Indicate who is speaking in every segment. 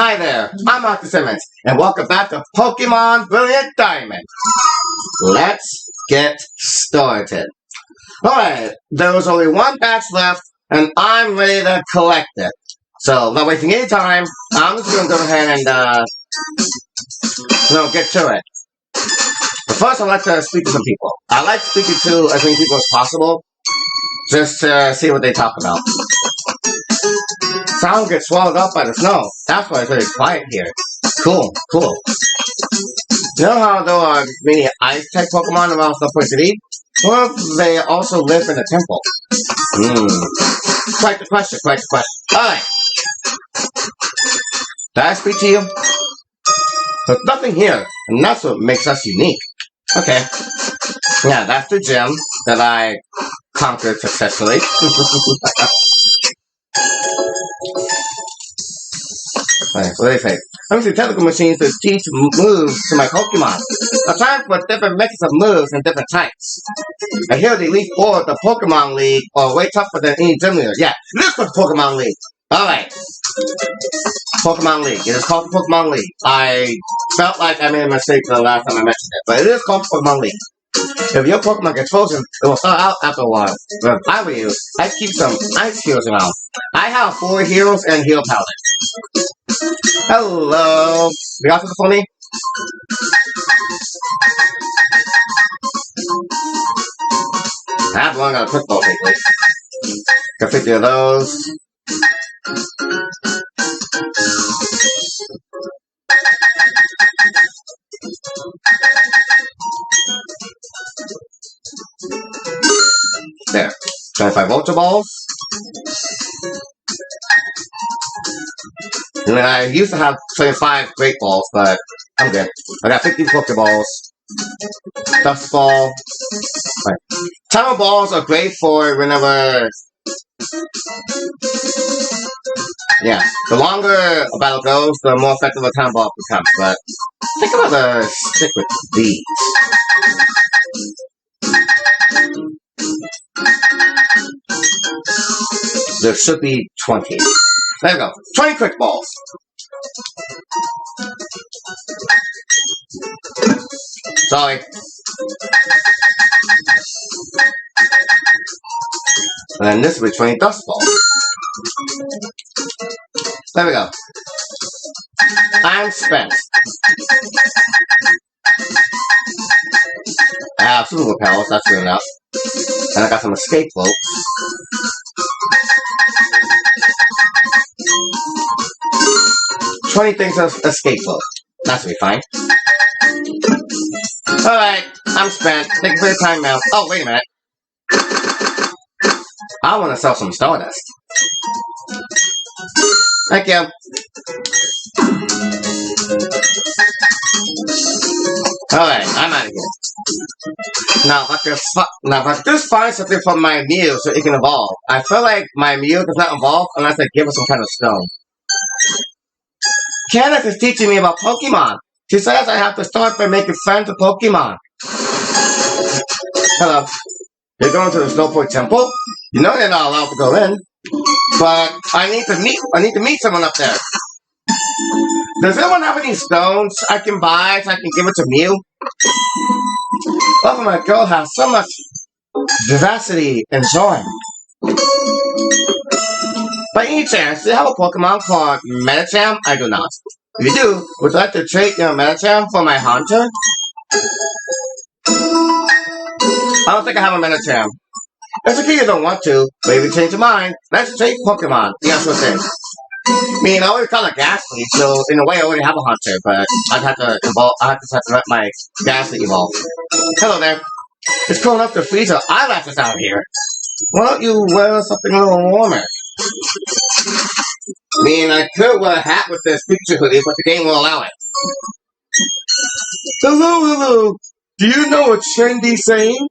Speaker 1: Hi there, I'm Dr. Simmons, and welcome back to Pokemon Brilliant Diamond. Let's get started. Alright, there was only one batch left, and I'm ready to collect it. So, not wasting any time, I'm just going to go ahead and, get to it. But first, I'd like to speak to some people. I like speaking to as many people as possible, just to see what they talk about. Sound gets swallowed up by the snow. That's why it's really quiet here. Cool. You know how there are many ice-type Pokemon around Snowpoint City? Well, they also live in a temple. Quite the question. Alright. Did I speak to you? There's nothing here, and that's what makes us unique. Okay. Yeah, that's the gym that I conquered successfully. Alright, what do they say? I'm using technical machines to teach moves to my Pokemon. I'm trying for different mixes of moves and different types. I hear the Elite Four of the Pokemon League are way tougher than any gym leader. Yeah, this was Pokemon League. Alright. Pokemon League. It is called the Pokemon League. I felt like I made a mistake the last time I mentioned it, but it is called Pokemon League. If your Pokemon gets frozen, it will start out after a while. But if I were you, I'd keep some ice heroes around. I have 4 heroes and heal powder. Hello. You got something for me? I have one got a quick ball lately. Got 50 of those. There. 25 Ultra Balls. I mean, I used to have 25 Great Balls, but I'm good. I got 50 Pokeballs. Dust Ball. Right. Timer Balls are great for whenever... Yeah, the longer a battle goes, the more effective a time ball becomes, but I think I'm gonna stick with these. There should be 20. There we go. 20 quick balls. Sorry. And then this will be 20 dust balls. There we go. I'm spent. I have super powers, that's good enough. And I got some escape floats. $20 things of escape float. That should be fine. Alright, I'm spent. Thank you for your time now. Oh, wait a minute. I want to sell some Stardust. Thank you. Alright, I'm out of here. Now, if I could just find something from my Mew so it can evolve. I feel like my Mew does not evolve unless I give it some kind of stone. Candace is teaching me about Pokemon. She says I have to start by making friends with Pokemon. Hello. You're going to the Snowpoint Temple? You know they're not allowed to go in. But I need to meet someone up there. Does anyone have any stones I can buy so I can give it to Mew? Oh, my girl has so much vivacity and joy. By any chance, do you have a Pokemon called Medicham? I do not. If you do, would you like to trade your Medicham for my Haunter? I don't think I have a Medicham. It's okay if you don't want to, but if you change your mind, let's trade Pokemon. Yeah, sure thing. I mean, I already caught a Ghastly, so in a way I already have a Haunter, but I'd have to evolve. I have to let my Ghastly evolve. Hello there. It's cold enough to freeze your eyelashes out here. Why don't you wear something a little warmer? I mean, I could wear a hat with this picture hoodie, but the game will allow it. Hello. Do you know what Trendy's saying?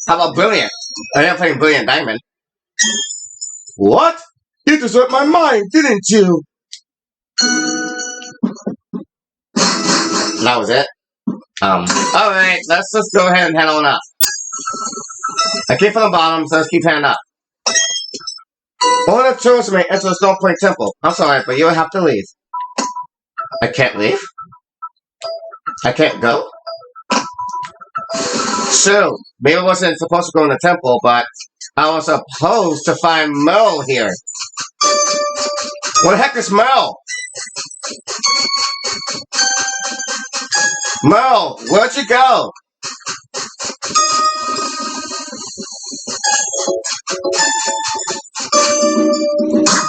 Speaker 1: How about Brilliant? I am playing Brilliant Diamond. What? You just read my mind, didn't you? That was it? Alright, let's just go ahead and head on up. I came from the bottom, so let's keep heading up. All the tourists may enter the Stone Point Temple. I'm sorry, but you'll have to leave. I can't leave? I can't go? So, maybe I wasn't supposed to go in the temple, but I was supposed to find Merle here. Where the heck is Merle? Merle, where'd you go?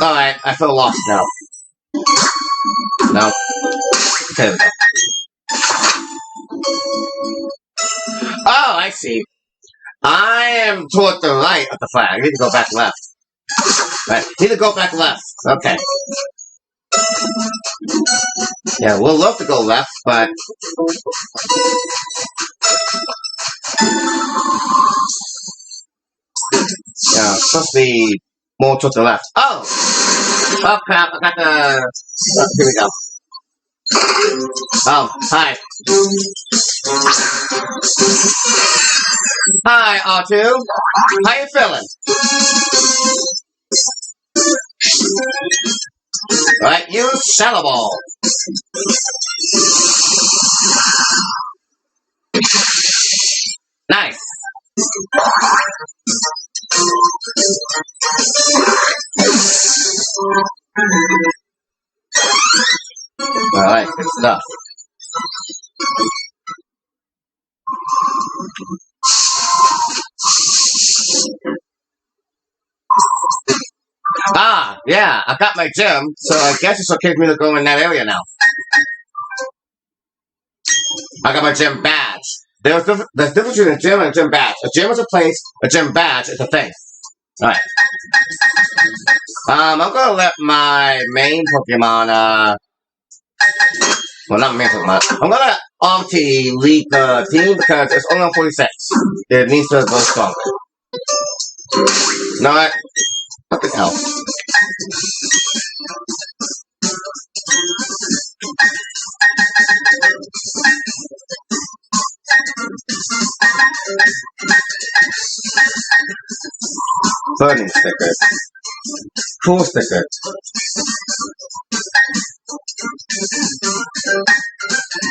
Speaker 1: Alright, I feel lost now. No. Okay, we go. Oh, I see. I am toward the right of the flag. I need to go back left. Right. Need to go back left. Okay. Yeah, we'll love to go left, but... Yeah, it's supposed to be more toward the left. Oh! Oh crap, I got the... Oh, here we go. Oh, hi. Hi, R2. How you feeling? Right, you shadow ball. Nice. Alright, good stuff. Ah, yeah, I got my gym, so I guess it's okay for me to go in that area now. I got my gym badge. There's difference between a gym and a gym badge. A gym is a place, a gym badge is a thing. Alright. I'm gonna let my main Pokemon, well, not main Pokemon. I'm gonna let Artie lead the team because it's only on 46. It needs to go stronger. You know what? What the hell? Burning sticker. Cool sticker.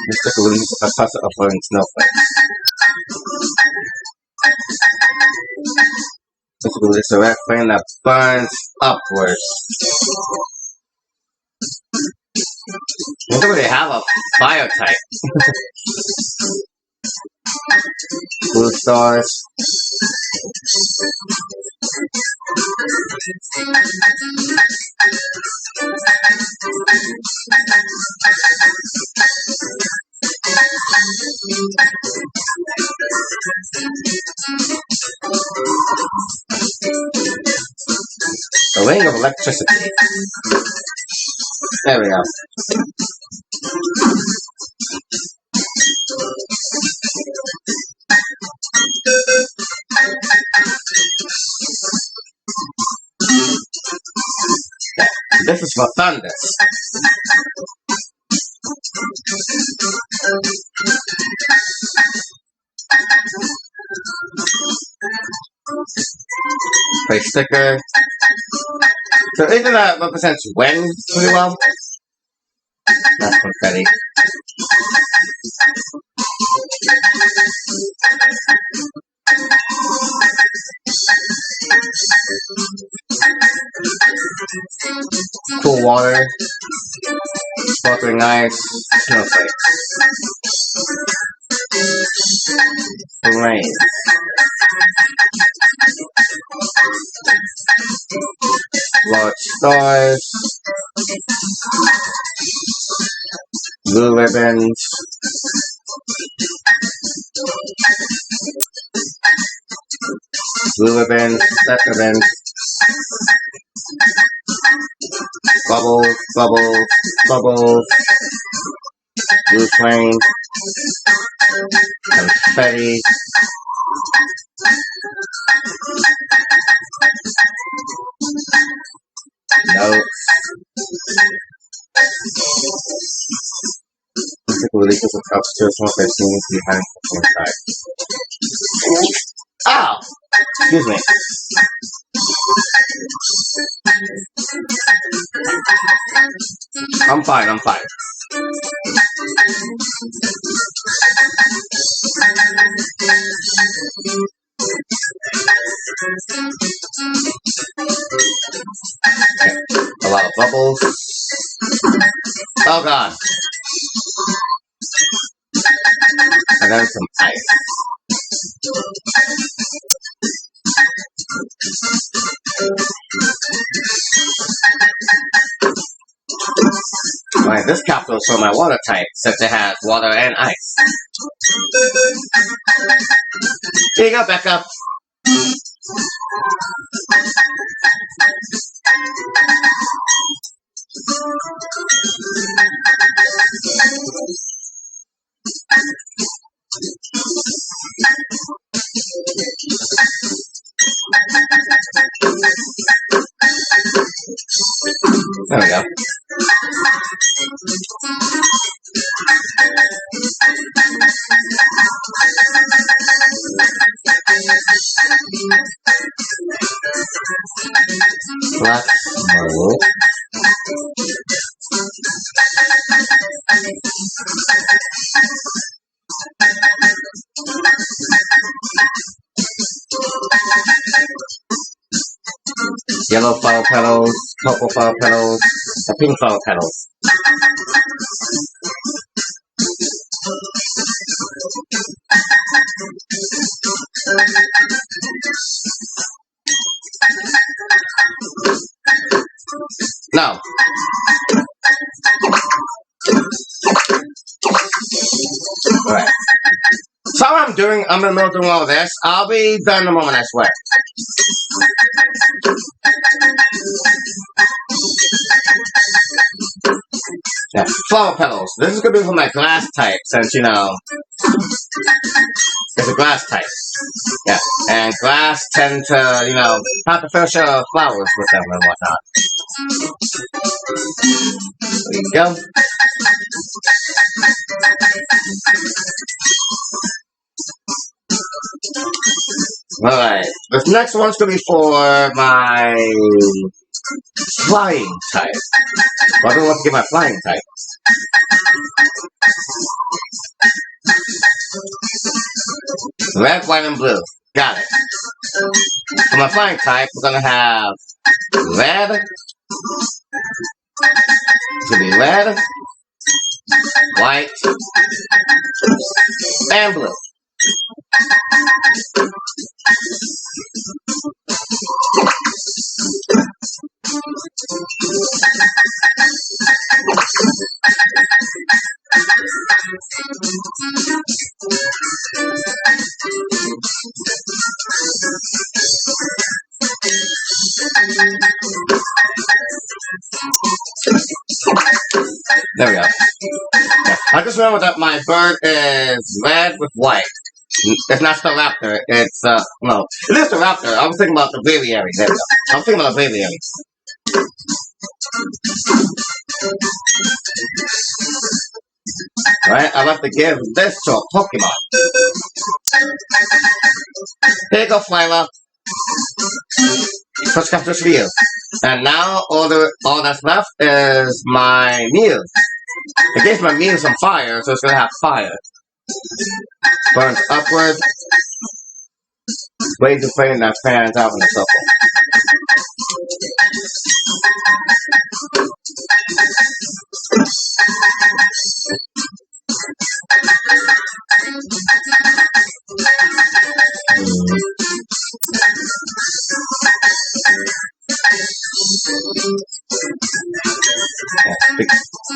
Speaker 1: This sticker will use a cluster of burning snowflakes. This will release a red flame that burns upwards. I don't really have a fire type. Blue stars. The ring of electricity. There we go. This is for thunder. Face sticker. So isn't that represents wind pretty well? That's confetti. Cool water. Sparkling ice. Snowflakes. Rain. Large stars. Blue ribbons. Blue ribbons. Red ribbons. Bubbles, bubbles, bubbles. Blue flame. Confetti. Notes. Typically, this is up to some of their scenes behind the side. Ow! Excuse me. I'm fine, I'm fine. A lot of bubbles. Oh god. And then some ice. Alright, this capsule is for my water type, since it has water and ice. Here you go, Becca. There we go. Black marble. Yellow flower petals, purple flower petals, and pink flower petals. Now, alright. So I'm in the middle of doing all this. I'll be done in a moment, I swear. Yeah, flower petals. This is gonna be for my glass type, since you know it's a glass type. Yeah, and glass tend to, you know, have to finish flowers with them and whatnot. There you go. Alright, this next one's gonna be for my flying type. Well, I don't want to get my flying type. Red, white, and blue. Got it. For my flying type, we're gonna have red. It's gonna be red, white, and blue. There we go. Yeah. I just remember that my bird is red with white. It's not the raptor, it's, no. It is the raptor. I was thinking about the braviary. There we go. I was thinking about the braviary. Alright, I'd like to give this to a Pokemon. Here you go, Flyla. First capture for you. And now all that's left is my Mew. It gives my Mew some fire, so it's gonna have fire. Burns upward. Waves of flame that fans out in a circle.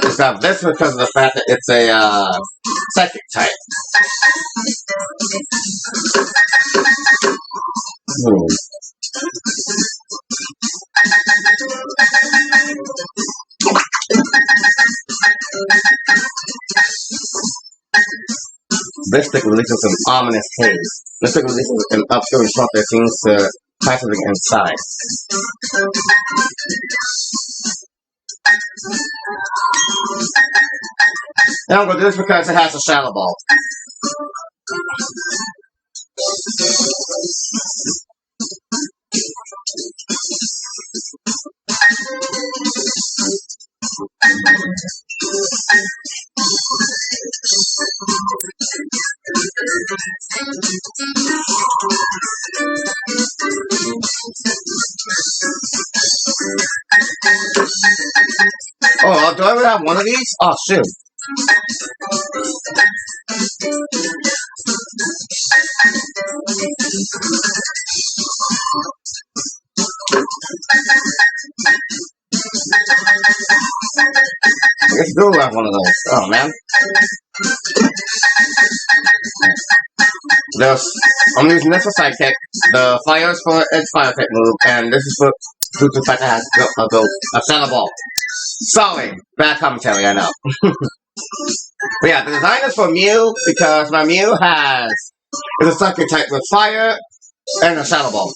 Speaker 1: It's got this because of the fact that it's a psychic type. This stick releases an ominous haze. This stick releases an obscuring smoke that seems to pass something inside. And I'm going to do this because it has a shadow ball. Oh, do I ever have one of these? Oh, shoot. I guess I do have one of those. Oh, man. I'm using this for sidekick. The fire is for its fire type move, and this is for the fact that has a center ball. Sorry, bad commentary, I know. But yeah, the design is for Mew because my Mew is a psychic type with fire and a shadow ball.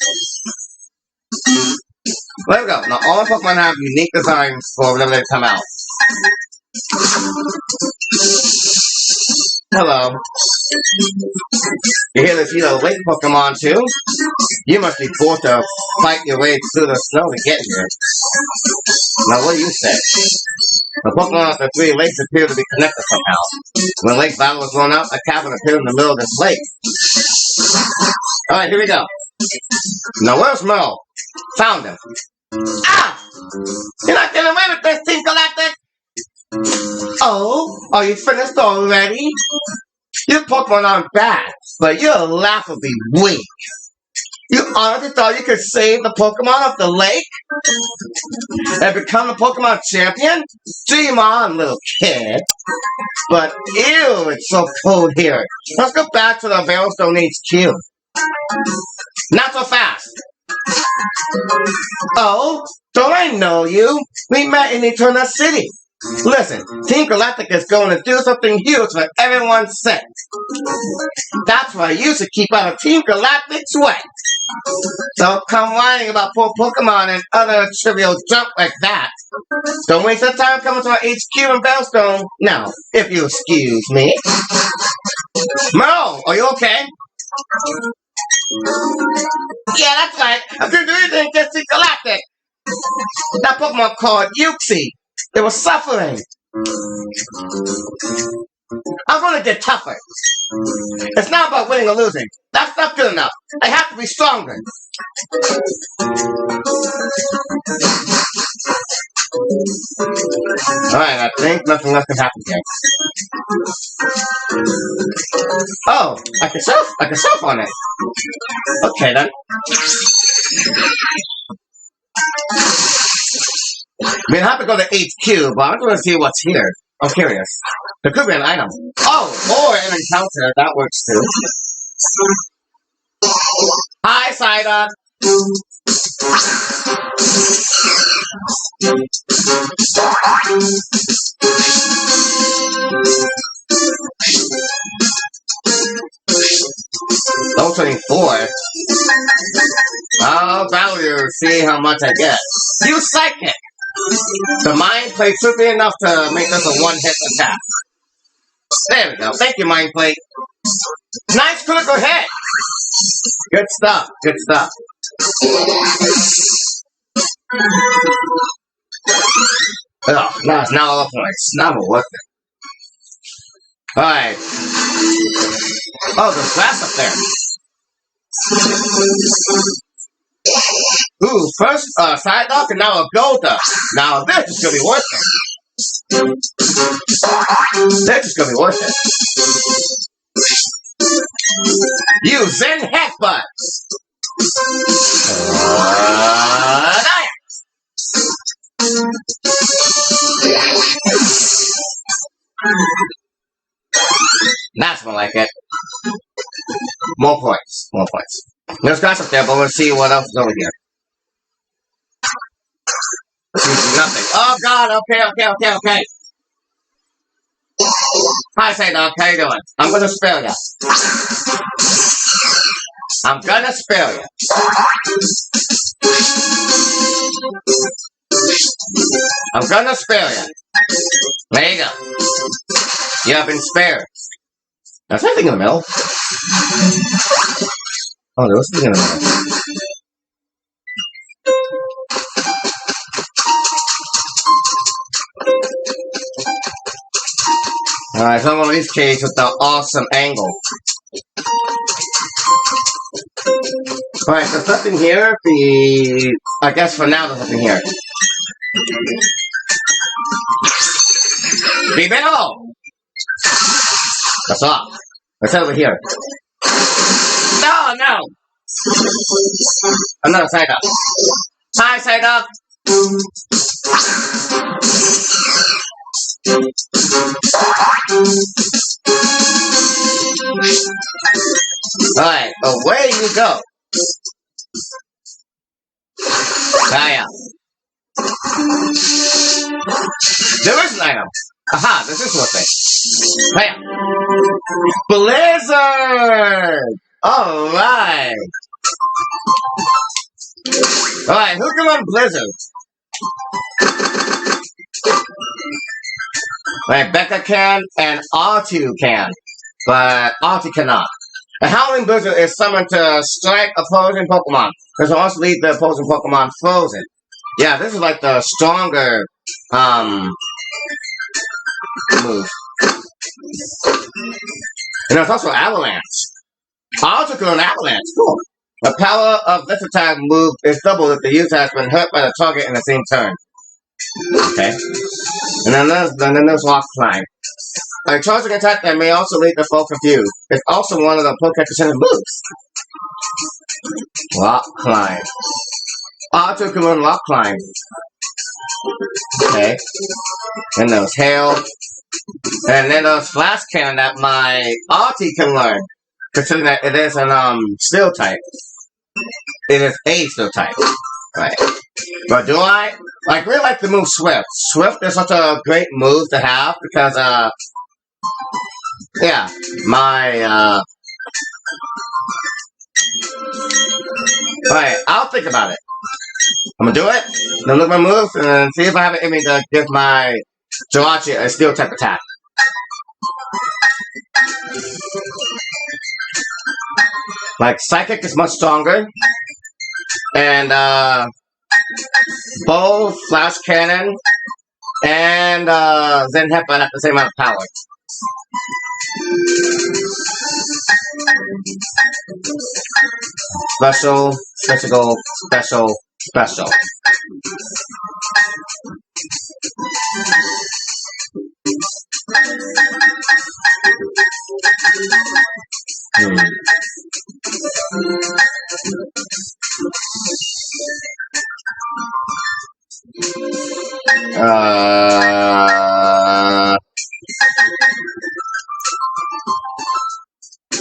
Speaker 1: There we go. Now all my Pokemon have unique designs for whenever they come out. Hello. You hear this lake Pokemon too? You must be forced to fight your way through the snow to get here. Now what do you say? The Pokemon of the three lakes appear to be connected somehow. When lake battle was run out, a cabin appeared in the middle of this lake. Alright, here we go. Now where's Merle? Found him. Ah! You're not getting away with this, Team Galactic! Oh, are you finished already? Your Pokemon aren't bad, but you're laughably weak. You honestly thought you could save the Pokemon of the lake? And become the Pokemon champion? Dream on, little kid. But ew, it's so cold here. Let's go back to the Veilstone HQ. Not so fast. Oh, don't I know you? We met in Eterna City. Listen, Team Galactic is going to do something huge for everyone's sake. That's why you should keep out of Team Galactic's way. Don't come whining about poor Pokemon and other trivial junk like that. Don't waste your time coming to our HQ in Veilstone. Now, if you excuse me. Merle, are you okay? Yeah, that's right. I couldn't do anything against Team Galactic. That Pokemon called Yuxi. They were suffering. I'm going to get tougher. It's not about winning or losing. That's not good enough. I have to be stronger. Alright, I think nothing less can happen here. Oh, I can surf on it. Okay then. I mean, I have to go to HQ, but I'm going to see what's here. I'm curious. There could be an item. Oh, or an encounter. That works too. Hi, Psyduck. Level 24. I'll value see how much I get. You psychic! The Mind Plate should be enough to make this a one-hit attack. There we go. Thank you, Mind Plate. Nice critical hit! Good stuff. Good stuff. Oh, no, it's not all the points. Not worth it. Alright. Oh, there's grass up there. Ooh, first Psyduck and now a Golduck. Now this is gonna be worth it. This is gonna be worth it. You Zen Headbutt! That's more like it. More points. More points. There's grass up there, but we'll see what else is over here. Nothing. Oh god, okay. Hi, Psyduck, how you doing? I'm gonna spare ya. I'm gonna spare ya. I'm gonna spare ya. There you go. You have been spared. There's something in the middle. Oh, there was something in the middle. Alright, so one of these caves with the awesome angle. Alright, there's nothing here. I guess for now there's nothing here. Bibero! That's off. Let's head over here. No! Another side up. Hi, side up! Alright, away you go. Hiya. There is an item. Aha, this is what thing. Hiya. Blizzard! Alright. Alright, who can run Blizzard? Right, Becca can and R2 can, but R2 cannot. A Howling Blizzard is summoned to strike opposing Pokemon. This will also leave the opposing Pokemon frozen. Yeah, this is like the stronger move. And there's also Avalanche. R2 can run Avalanche. Cool. The power of this attack move is doubled if the user has been hurt by the target in the same turn. Okay. And then there's Rock Climb. A charging attack that may also leave the foe confused. It's also one of the Pokémon Trainers moves. Rock Climb. R2 can run Rock Climb. Okay. Then there's Hail. And then there's Flash Cannon that my R2 can learn. Considering that it is an Steel type. It is a Steel type. Right. But do I really like the move Swift. Swift is such a great move to have because yeah, my alright, I'll think about it. I'm gonna do it, then look at my moves, and see if I have it in me to give my Jirachi a Steel type attack. Like, Psychic is much stronger, and both Flash Cannon and Zen Headbutt have the same amount of power. Special, physical, special, special.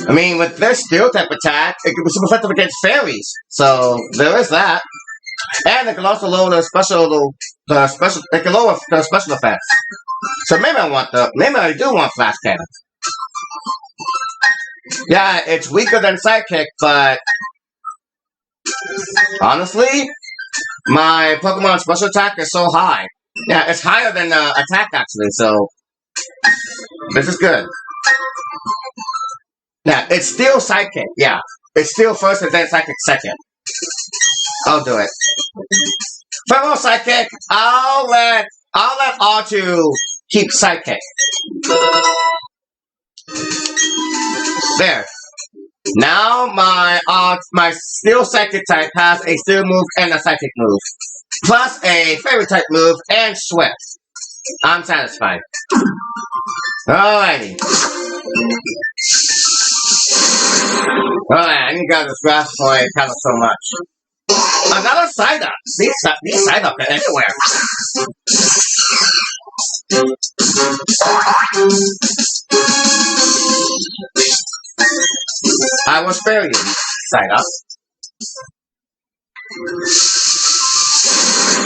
Speaker 1: I mean, with this Steel type attack, it can be super effective against fairies. So there is that, and it can also lower it can lower the special effects. So maybe I do want Flash Cannon. Yeah, it's weaker than Sidekick, but honestly, my Pokemon special attack is so high. Yeah, it's higher than attack actually, so this is good. Yeah, it's still Sidekick, yeah. It's still first and then Sidekick second. I'll do it. Fellow Sidekick, I'll let R2 keep Sidekick. There. Now my Steel Psychic type has a Steel move and a Psychic move. Plus a Fairy type move and Swift. I'm satisfied. Alrighty. Alright, I need to get this grass before I cover so much. Another side up. These side up are everywhere. I will spare you, side up.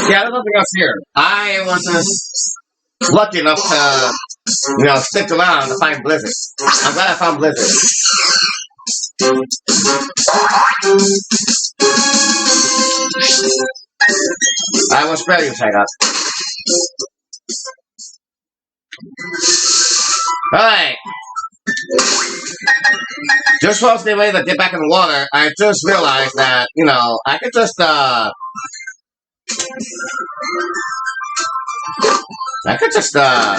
Speaker 1: Yeah, there's nothing else here. I was just lucky enough to, stick around to find Blizzard. I'm glad I found Blizzard. I will spare you, side up. Alright. Just while I was getting ready to get back in the water, I just realized that, I could just, I could just, fly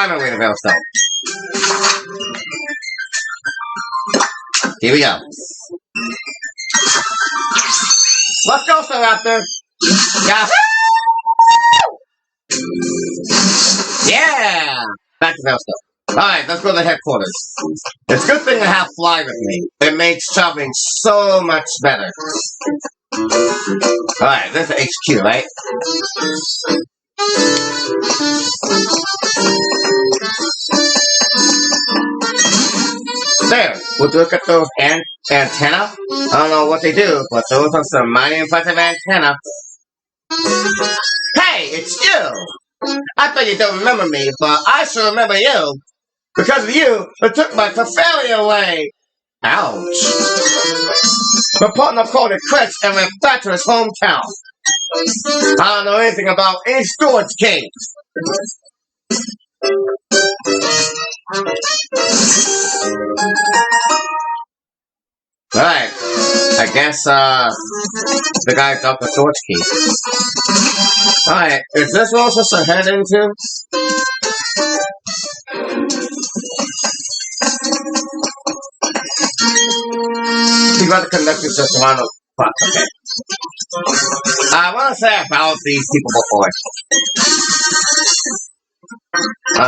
Speaker 1: my way to Veilstone. Here we go. Let's go, Staraptor! Yahoo! Yeah! Back to Veilstone. Alright, let's go to the headquarters. It's a good thing to have Fly with me. It makes traveling so much better. Alright, there's the HQ, right? There, would you look at those antenna? I don't know what they do, but those are some mighty impressive antenna. Hey, it's you! I thought you don't remember me, but I sure remember you. Because of you, I took my Clefairy away. Ouch. My partner called it quits and went back to his hometown. I don't know anything about any storage caves. Alright, I guess, the guy got the storage key. Alright, is this what I'm supposed to head into? You got the conducting system on the fuck, okay. I want to say I found these people before.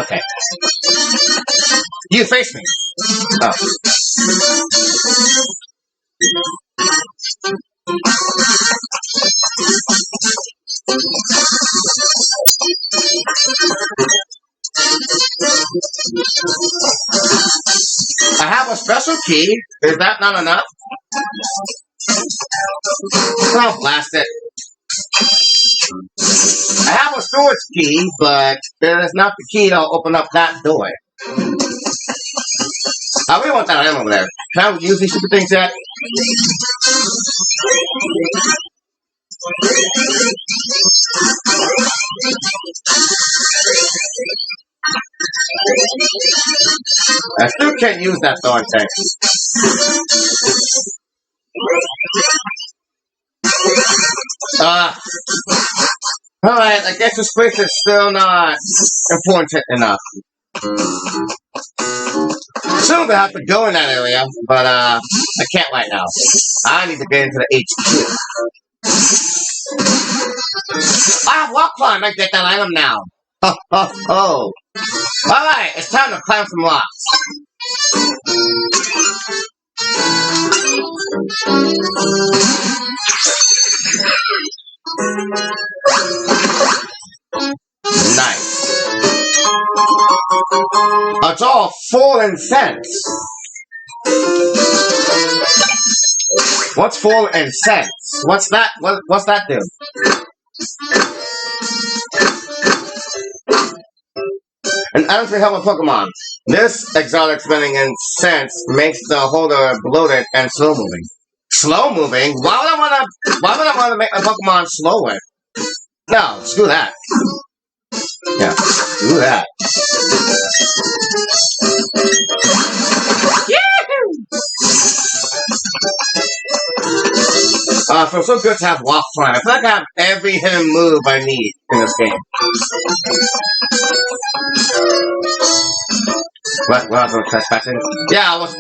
Speaker 1: Okay. You face me. Oh. I have a special key. Is that not enough? Oh, blast it. I have a storage key, but it is not the key that'll open up that door. I really want that item over there. Can I use these stupid things yet? I still can't use that thorn tank. Alright, I guess this place is still not important enough. Soon we'll have to go in that area, but I can't right now. I need to get into the HQ. I have rock climb, I get that item now. Ho ho ho. Alright, it's time to climb some rocks. Nice. It's all full and sense. What's full and sense? What's that? What's that do? An item to help a Pokemon. This exotic spinning in sense makes the holder bloated and slow moving. Slow moving? Why would I want to make my Pokemon slower? No, screw that. Yeah, screw that. Feels so good to have Walk Climb. I feel like I have every hidden move I need in this game. What was I trespassing? Yeah, I was.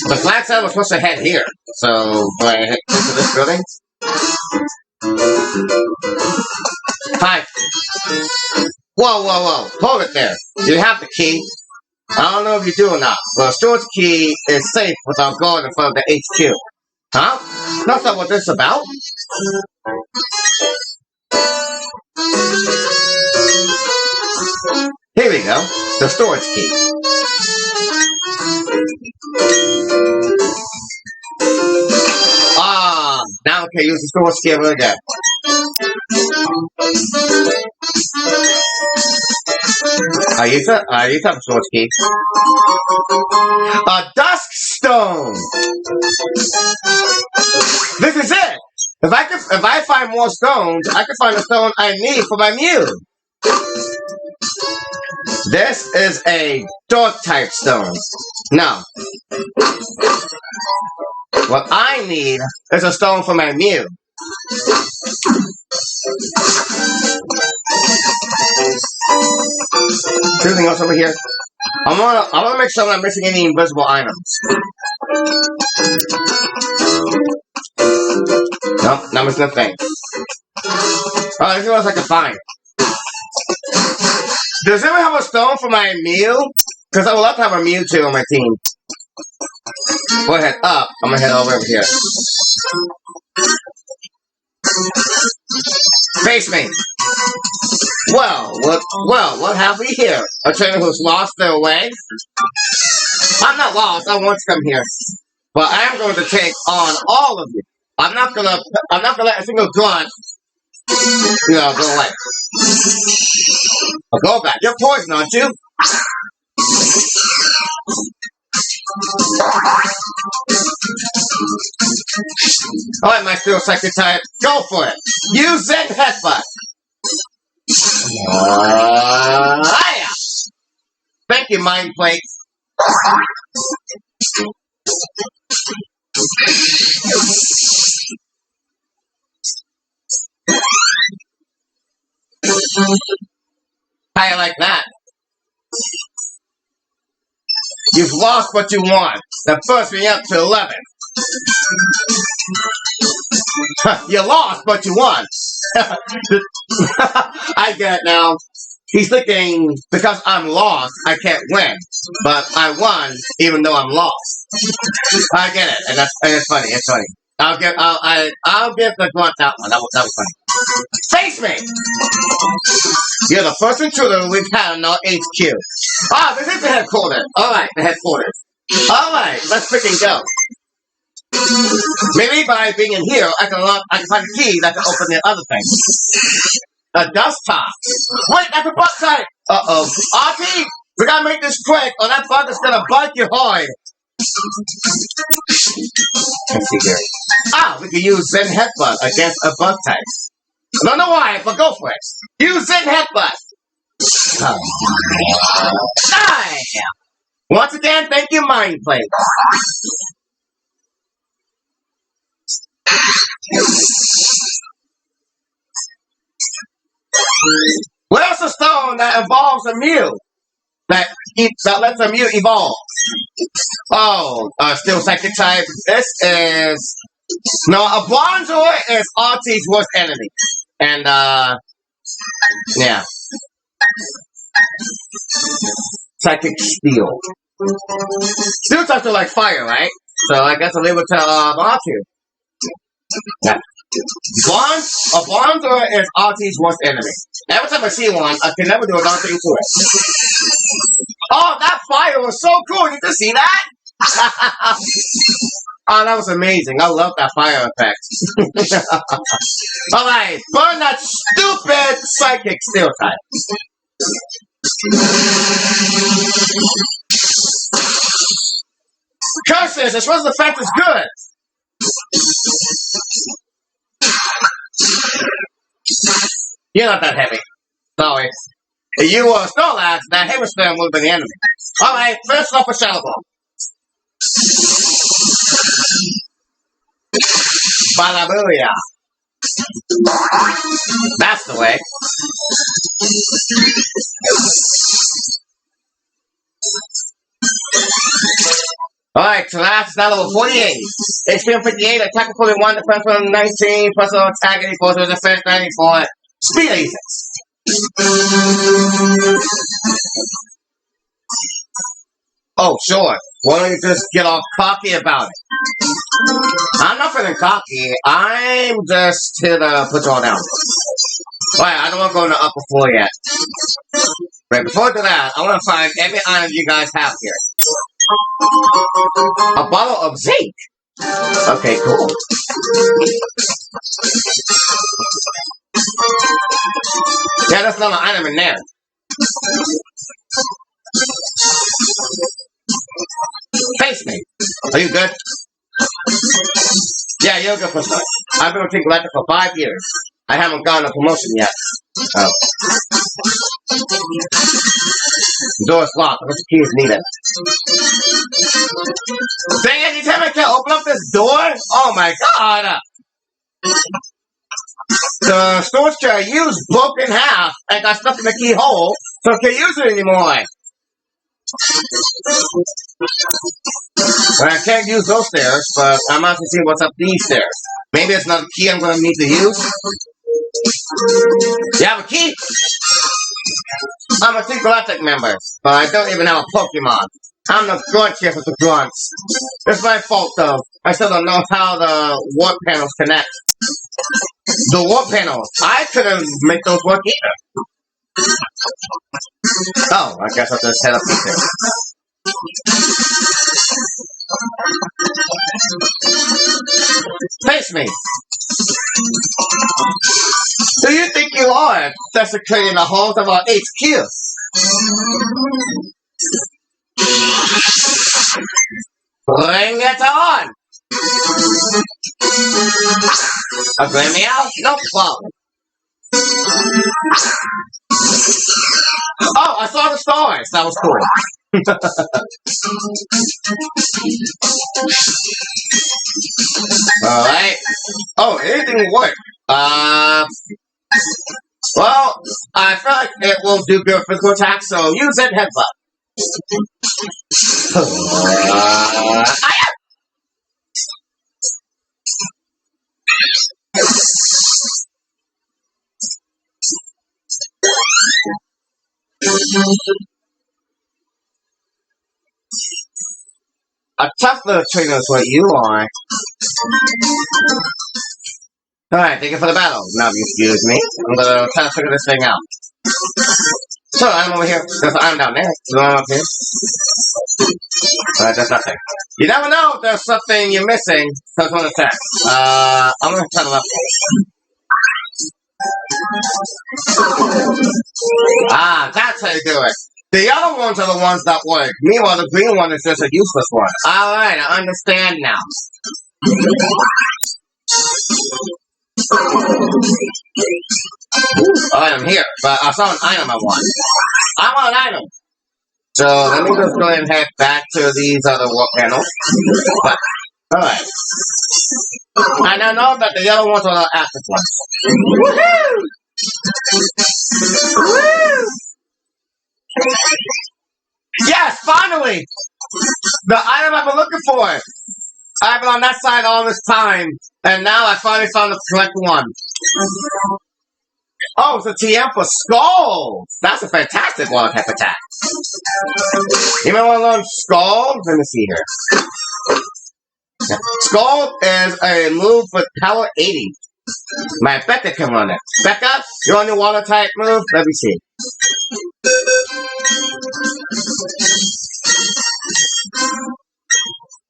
Speaker 1: The flag said I was supposed to head here. So, do I head into this building? Hi. Whoa, whoa, whoa. Hold it there. Do you have the key? I don't know if you do or not. Well, storage key is safe without going in front of the HQ. Huh? That's not what this is about. Here we go. The storage key. Now we can use the storage key over again. I use the storage key. A dusk stone. This is it. If I find more stones, I can find the stone I need for my Mew. This is a dark type stone. Now, what I need is a stone for my Mew. Anything else over here? I wanna make sure I'm not missing any invisible items. Nope, not missing a thing. Oh, anything else I can find? Does anyone have a stone for my Mew? Because I would love to have a Mewtwo on my team. Go ahead up. I'm gonna head over here. Face me. Well, what have we here? A trainer who's lost their way? I'm not lost. I want to come here, but I am going to take on all of you. I'm not gonna let a single grunt, go away. I'll go back. You're poison, aren't you? Alright, my steel psychic type, go for it! Use Zen Headbutt! Thank you, Mind Plate. How you like that? You've lost what you won. That first me up to 11. You lost, but you won. I get it now. He's thinking, because I'm lost, I can't win. But I won, even though I'm lost. I get it, and it's funny. It's funny. I'll give the grunt that one. That was funny. Face me! You're the first intruder we've had in our HQ. Ah, this is the headquarters. Alright, the headquarters. Alright, let's freaking go. Maybe by being in here, I can find a key that can open the other thing. A dust top. Wait, that's a bug type! Uh-oh. RP, we gotta make this quick, or that bug is gonna bite you hard. Let's see here. Ah, we can use Zen Headbutt against a bug type. I don't know why, but go for it. Use Zen Headbutt. Die! Once again, thank you, Mind Plate. Where's the stone that evolves a Mew? That lets a Mew evolve? Oh, still psychic type. This is... No, a Bronzor is Artie's worst enemy. And, yeah. Psychic Steel. Steel types are like fire, right? So I guess I'll leave it to Artie. Yeah. A Bronzor is Artie's worst enemy. Every time I see one, I can never do a darn thing to it. Oh, that fire was so cool! You can see that? Oh, that was amazing. I love that fire effect. Alright, burn that stupid psychic steel type. Curses, this was the fact is good. You're not that heavy. Sorry. If you were Snorlax, that heavy slam would have been the enemy. Alright, first off a Shadow Ball. Balabooyah. That's the way. Alright, so that's now level 48. HP on 58, attack on 41, defense on 19, personal attack 84, so defense 94, speed 86. Oh, sure. Why don't you just get all cocky about it? I'm not feeling cocky. I'm just here to put you all down. Alright, I don't want to go in the upper floor yet. But before I do that, I want to find every item you guys have here. A bottle of zinc. Okay, cool. Yeah, that's another item in there. Face me. Are you good? Yeah, you're good for stuff. I've been working Galactic for 5 years. I haven't gotten a promotion yet. Oh. The door is locked. Which key is needed? Dang it, you tell me I can't open up this door? Oh my god! The storage tray I used broke in half and got stuck in the keyhole, so I can't use it anymore. Well, I can't use those stairs, but I'm out to see what's up these stairs. Maybe it's another key I'm going to need to use. You have a key? I'm a Team Galactic member, but I don't even have a Pokemon. I'm the grunchiest of the grunts. It's my fault, though. I still don't know how the warp panels connect. The warp panels. I couldn't make those work either. Oh, I guess I'll just head up here. Face me. Who do you think you are, desecrating the halls of our HQ? Bring it on! A Grammy? No problem. Oh, I saw the stars. That was cool. Alright. Oh, anything will work. Well, I feel like it will do good physical attack, so use it headbutt. A tough little trainer is what you are. Alright, thank you for the battle. Now, excuse me. I'm gonna try to figure this thing out. So, I'm over here. There's an item down there. There's one up here. Alright, there's nothing. You never know if there's something you're missing. So, it's one attack. I'm gonna try to level. Ah, that's how you do it. The other ones are the ones that work. Meanwhile, the green one is just a useless one. Alright, I understand now. Item here, but I saw an item I want. I want an item. So let me just go ahead and head back to these other warp panels. But, alright. I now know that the yellow ones are the active ones. Woohoo! Woo! Yes, finally! The item I've been looking for! I've been on that side all this time, and now I finally found the correct one. Oh, it's a TM for Skulls! That's a fantastic water type attack. You might want to learn Skull? Let me see here. Yeah. Skull is a move with power 80. My Becca can run it. Becca, you're on your water type move? Let me see.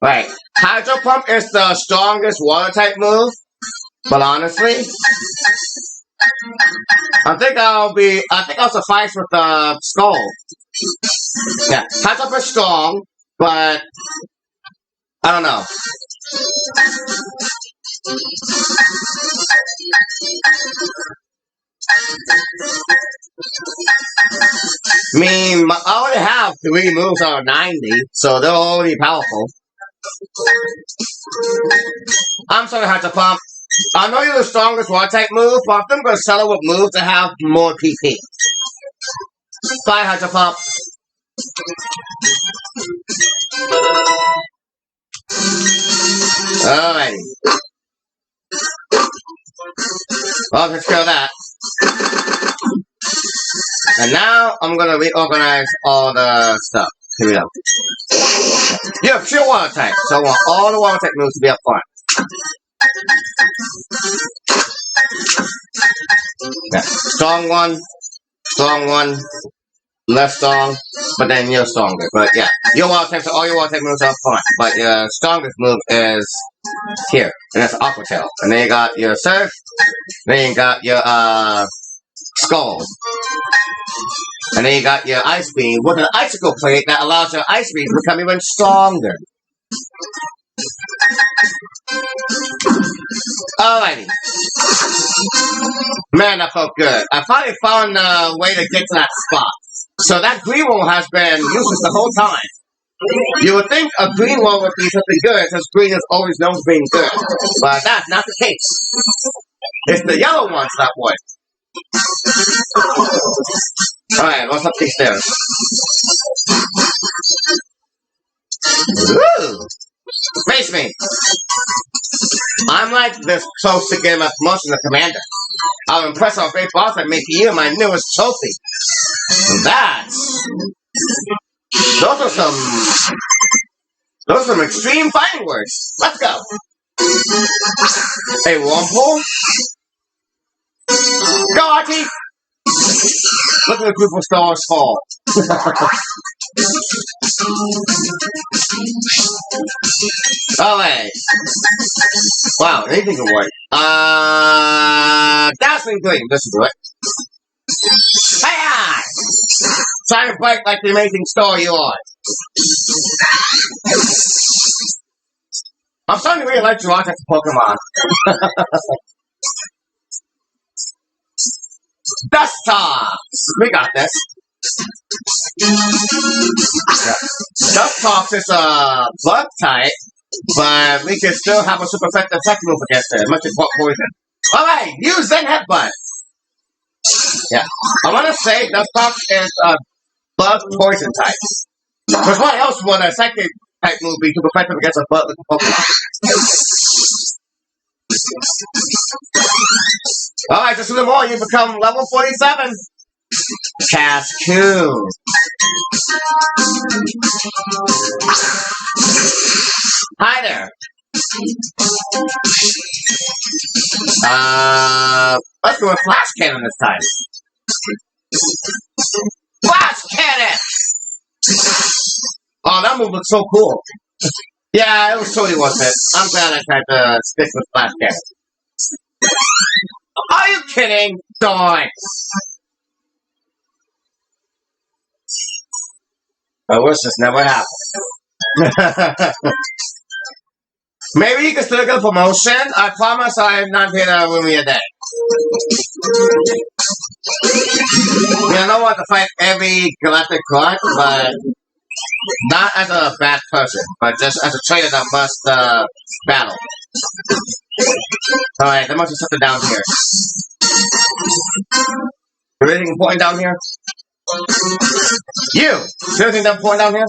Speaker 1: Right. Hydro Pump is the strongest water type move. But honestly, I think I'll suffice with the Skull. Yeah. Hydro Pump is strong, but I don't know. I mean, I already have 3 moves out of 90, so they're already powerful. I'm sorry, Hydro Pump. I know you're the strongest water type move, but I'm going to settle with moves that have more PP. Bye, Hydro Pump. Alrighty. Well, let's go that. And now I'm gonna reorganize all the stuff. Here we go. You have pure water type, so I want all the water type moves to be up front. Yeah. Strong one, less strong, but then you're stronger. But yeah, your water types, all your water type moves are up front, but your strongest move is here, and that's Aqua Tail. And then you got your Surf, then you got your Skull, and then you got your Ice Beam with an Icicle plate that allows your Ice Beam to become even stronger. Alrighty. Man, that felt good. I finally found a way to get to that spot. So that green one has been useless the whole time. You would think a green one would be something good, since green is always known for being good. But that's not the case. It's the yellow ones, that boy. Alright, what's up these stairs? Ooh! Face me! I'm like this close to getting my promotion to commander. I'll impress our great boss and make you my newest trophy. Those are some extreme fighting words. Let's go. Hey, Wurmple? Go, Archie! Look at the group of stars fall. Alright. Wow, anything can work. Dazzling Gleam. This will do it. Hey-ya! Try to fight like the amazing star you are. I'm starting to really like to watch as a Pokemon. Dustops! We got this. Yeah. Dustops is a bug type, but we can still have a super effective attack move against it, much as what poison. Alright, use Zen Headbutt! Yeah. I want to say Dustops is a bug poison type. Because what else would a psychic type move be super effective against a bug Pokemon? Alright, just a little more, you become level 47. Cascoon. Hi there. Let's go with Flash Cannon this time. Flash Cannon! Oh, that move looks so cool. Yeah, it was totally worth it. I'm glad I tried to stick with Flash Cannon. Are you kidding? Darn. I wish this never happened. Maybe you can still get a promotion. I promise I'm not here to ruin your day. I don't want to fight every galactic card, but not as a bad person, but just as a trainer that must battle. Alright, there must be something down here. Is there anything important down here? You! Is there anything important down here?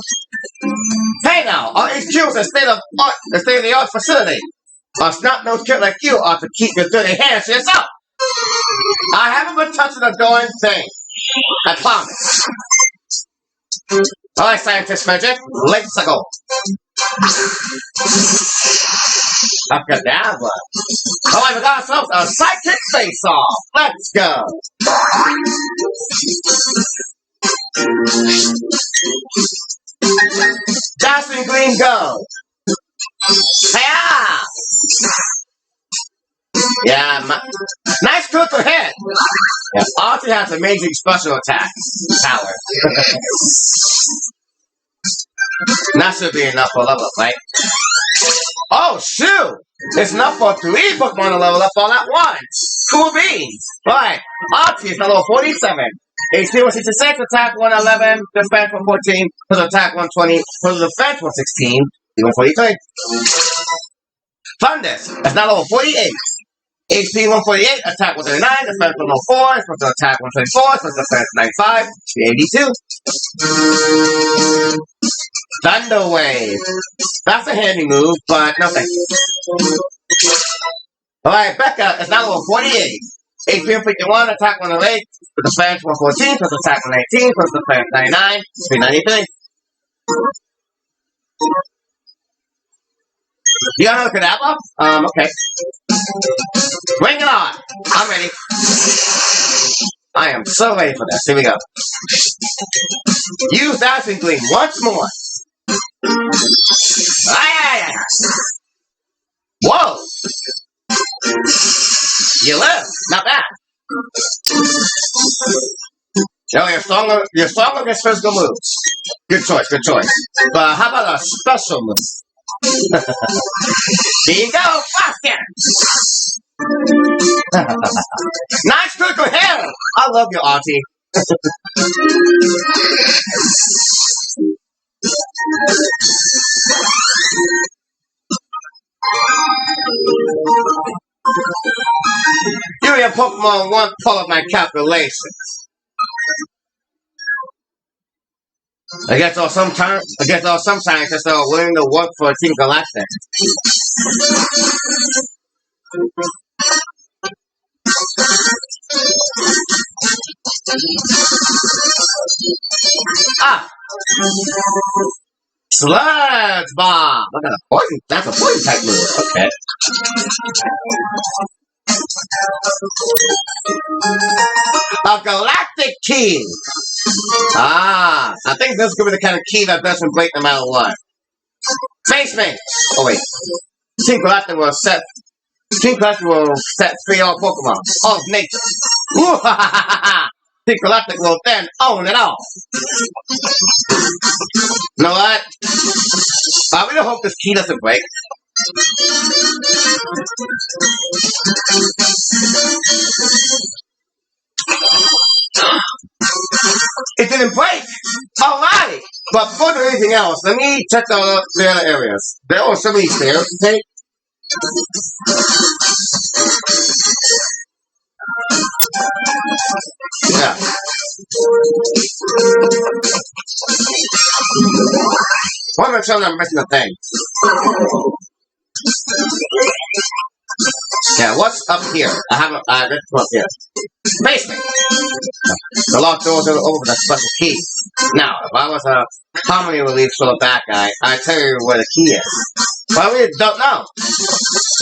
Speaker 1: Hey now! Our HQ is a state-of-the-art facility. A snot-nosed kid like you ought to keep your dirty hands to yourself. I haven't been touching a darn thing. I promise. Alright, Scientist Magic, let's go. Abracadabra. Alright, we got ourselves a psychic face-off. Let's go. Dazzling Green, go. Hey-ya! Yeah, nice critical hit. Yeah, Archie has amazing special attack power. That should be enough for level up, right? Oh, shoot! It's enough for 3 Pokemon to level up all at once. Cool beans. Alright, Archie is level 47. HP 166, attack 111, defense 114, plus attack 120, plus defense 116, 143. Fundus is now level 48. HP 148, attack 139, defense 104, plus attack 124, plus defense 95, 82. Thunder Wave. That's a handy move, but no thank you. Alright, Becca is now level 48. HP 151, attack 108, defense 114, plus attack 119, plus defense 99, 393. You got another Kadabra? Okay. Bring it on! I'm ready. I am so ready for this. Here we go. Use Dazzling Gleam once more. Aye. Whoa! You live. Not bad. Yo, you're strong against physical moves. Good choice. But how about a special move? Here you go, Faster! Nice critical hit! I love you, Auntie. me a Pokemon won't follow my calculations. I guess all some scientists are willing to work for Team Galactic. Ah! Sludge Bomb! Look at a poison. That's a poison type move. Okay. A Galactic Key! Ah! I think this is going to be the kind of key that doesn't break no matter what. Face me! Oh wait. Team Galactic will set free all Pokemon. All of nature. Ooh, ha, ha, ha, ha. Team Galactic will then own it all. You know what? I really hope this key doesn't break. It didn't break! Alright! But before doing anything else, let me check the other areas. There are so many stairs to take. Yeah. I want to make sure I'm missing a thing. Yeah, what's up here? Let's go up here. Basement! The locked doors are over the special key. Now, if I was a comedy relief sort of bad guy, I'd tell you where the key is. But I really don't know.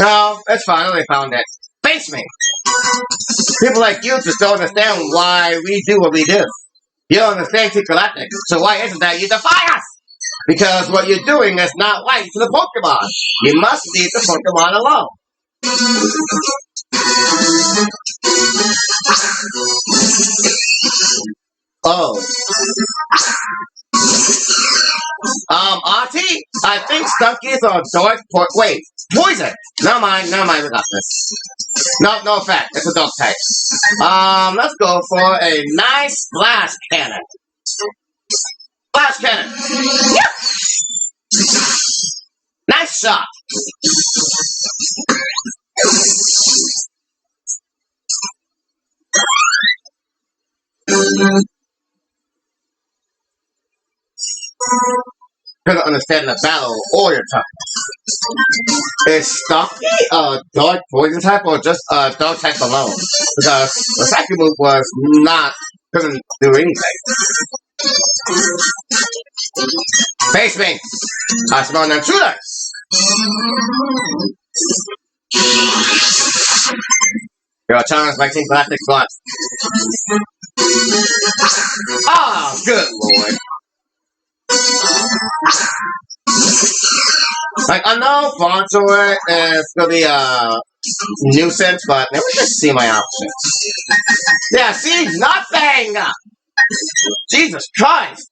Speaker 1: No, it's fine, I already found it. Basement! People like you just don't understand why we do what we do. You don't understand Team Galactic, so why isn't that you defy us? Because what you're doing is not right to the Pokemon. You must leave the Pokemon alone. Oh. Auntie? I think Stunkies are dark poison. Never mind, we got this. No effect. It's a dog type. Let's go for a nice Splash Cannon. Splash Cannon! Yep! Nice shot! Couldn't understand the battle or your type. Is Stocky a dark poison type or just a dog type alone? Because the second move couldn't do anything. Face me! I smell an intruder! You're challenged by Team Galactic Blood. Oh, good lord. Like, I know Bronzor is gonna be a nuisance, but let me just see my options. Yeah, see? Nothing! Jesus Christ!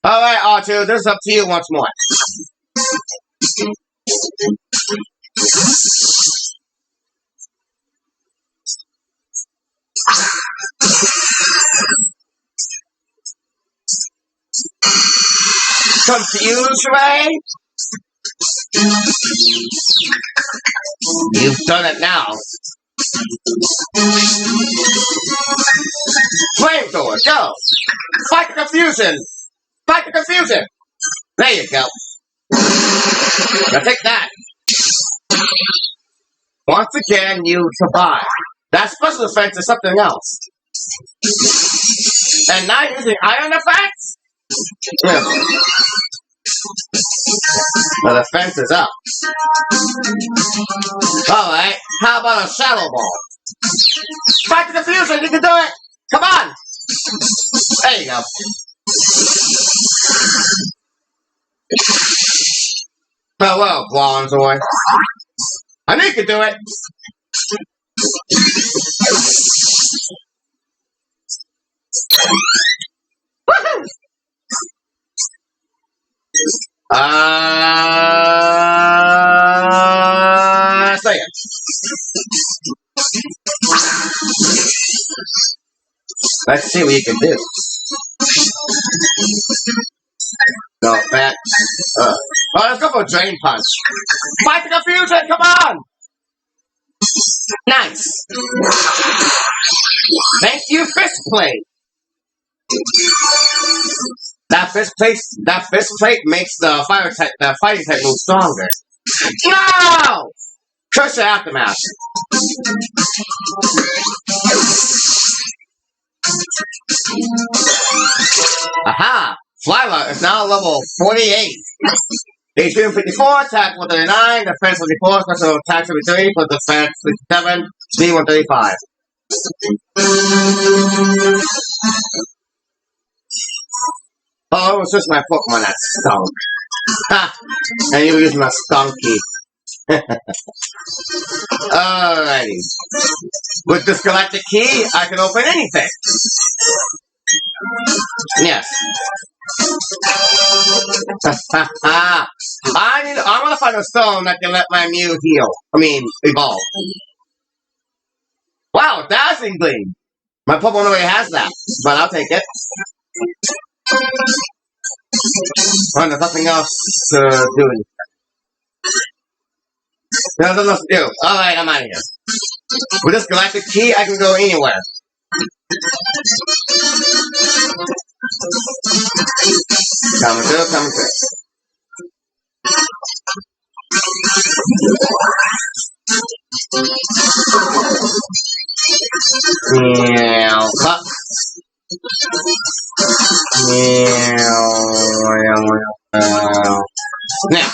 Speaker 1: Alright, R2, this is up to you once more. Confused, Ray? You've done it now. Flamethrower, go! Fight the confusion! Fight the confusion! There you go. Now take that. Once again, you survive. That special effect is something else. And now you're using iron effects? The defense is up. Alright, how about a Shadow Ball? Fight the confusion, you can do it! Come on! There you go. Farewell, Bronzor. I knew you could do it! Woohoo! Say it. Let's see what you can do. No, back. Let's go for a Drain Punch. Fight the confusion, come on! Nice. Thank you, fish plate. That fish plate makes the fighting type move stronger. No! Crush the aftermath. Aha! Flyla is now level 48. HP 54, attack 139, defense 54, special attack 73, for defense 67, speed 135. Oh, it was just my Pokemon that stunk. Ha! And you were using a skunky. Alrighty. With this galactic key, I can open anything. Yes. I want to find a stone that can let my Mew evolve. Wow, Dazzling Gleam. My Pokemon already has that, but I'll take it. Oh, there's nothing else to do. There's nothing else to do. Alright, I'm out of here. With this galactic key, I can go anywhere. Coming through. Meow, cut. Now.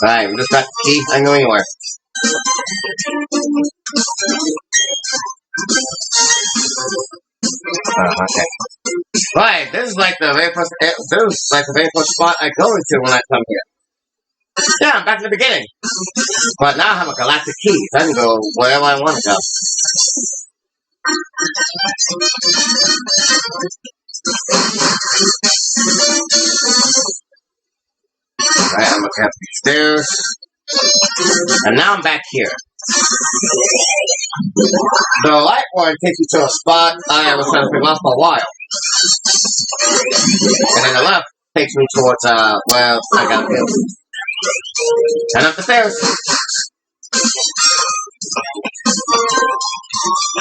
Speaker 1: Alright, we just got the key. I can go anywhere. Okay. Right, this is like the very first spot I go into when I come here. Yeah, I'm back to the beginning. But now I have a galactic key, so I can go wherever I want to go. Alright, I'm looking up these stairs. And now I'm back here. The light one takes me to a spot I was trying to figure out for a while. And then the left takes me towards, well, I gotta go. And up the stairs.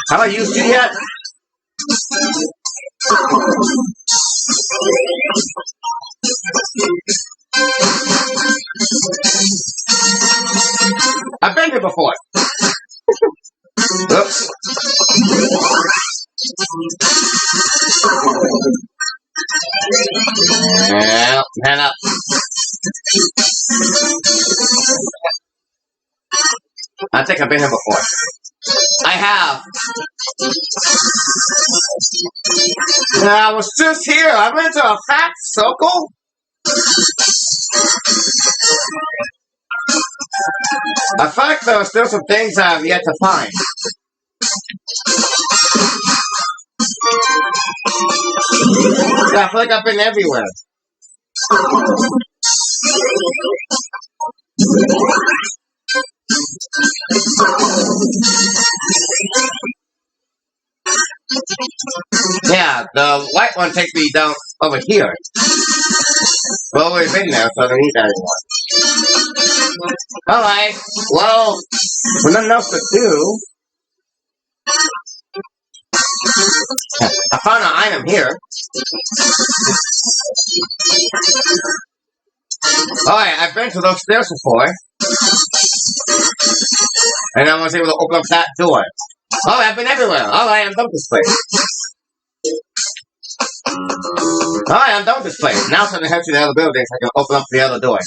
Speaker 1: Have I used you yet? I've been here before. Oops. Yeah, hand up. I think I've been here before. I have. I was just here. I went to a fat circle. I feel like there are still some things I have yet to find. Yeah, I feel like I've been everywhere. Yeah, the white one takes me down over here. We've always been there, so I don't need that anymore. Alright, well, with nothing else to do, I found an item here. Alright, I've been to those stairs before. And I was able to open up that door. Alright, I've been everywhere. Alright, I'm done with this place. Alright, I'm done with this place. Now it's time to head to the other building so I can open up the other door.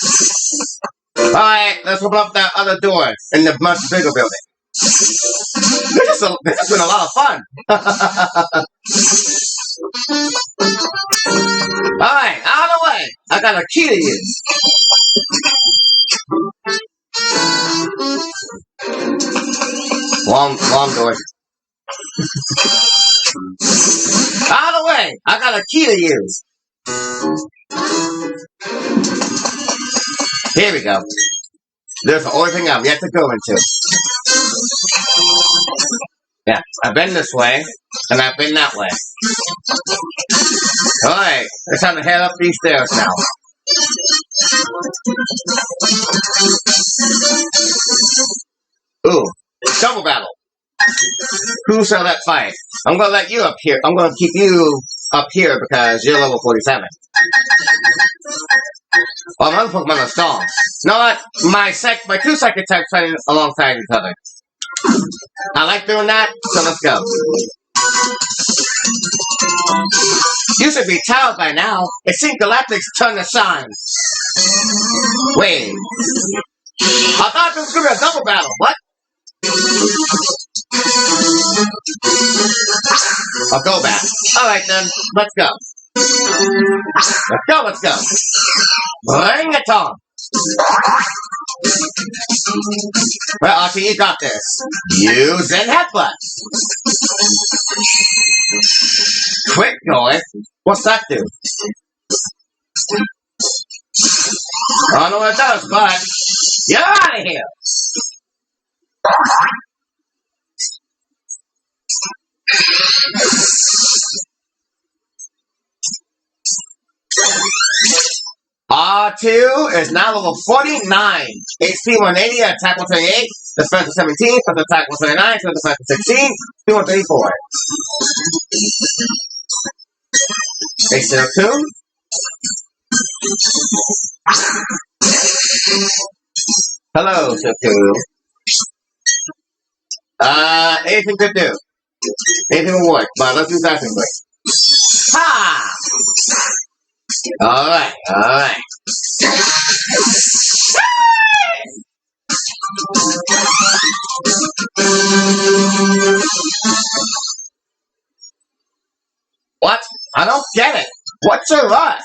Speaker 1: Alright, let's open up that other door in the much bigger building. This has been a lot of fun. Alright, out of the way. I got a key to use. Long door. Out of the way. I got a key to use. Here we go. There's the only thing I've yet to go into. Yeah, I've been this way, and I've been that way. Alright, it's time to head up these stairs now. Ooh, double battle. Who shall that fight? I'm gonna let you up here. I'm gonna keep you up here because you're level 47. Well, another Pokemon are strong. You know what? My two psychic types fighting alongside each other. I like doing that, so let's go. You should be tired by now. It seems Galactic's turn to shine. Wait. I thought this was gonna be a double battle. What? I'll go back. Alright then, let's go. Let's go. Bring it on. Well, Archie, you got this. Use an headbutt. Quick going. What's that do? I don't know what it does, but you're out of here. R2 is now level 49. HP 180, attack 128, defense 17, first attack 129, first defense 16, 134. H02. Hello, Silku. Anything to do. Anything will work, but let's do that thing quick. Ha! Alright. What? I don't get it. What's your rush?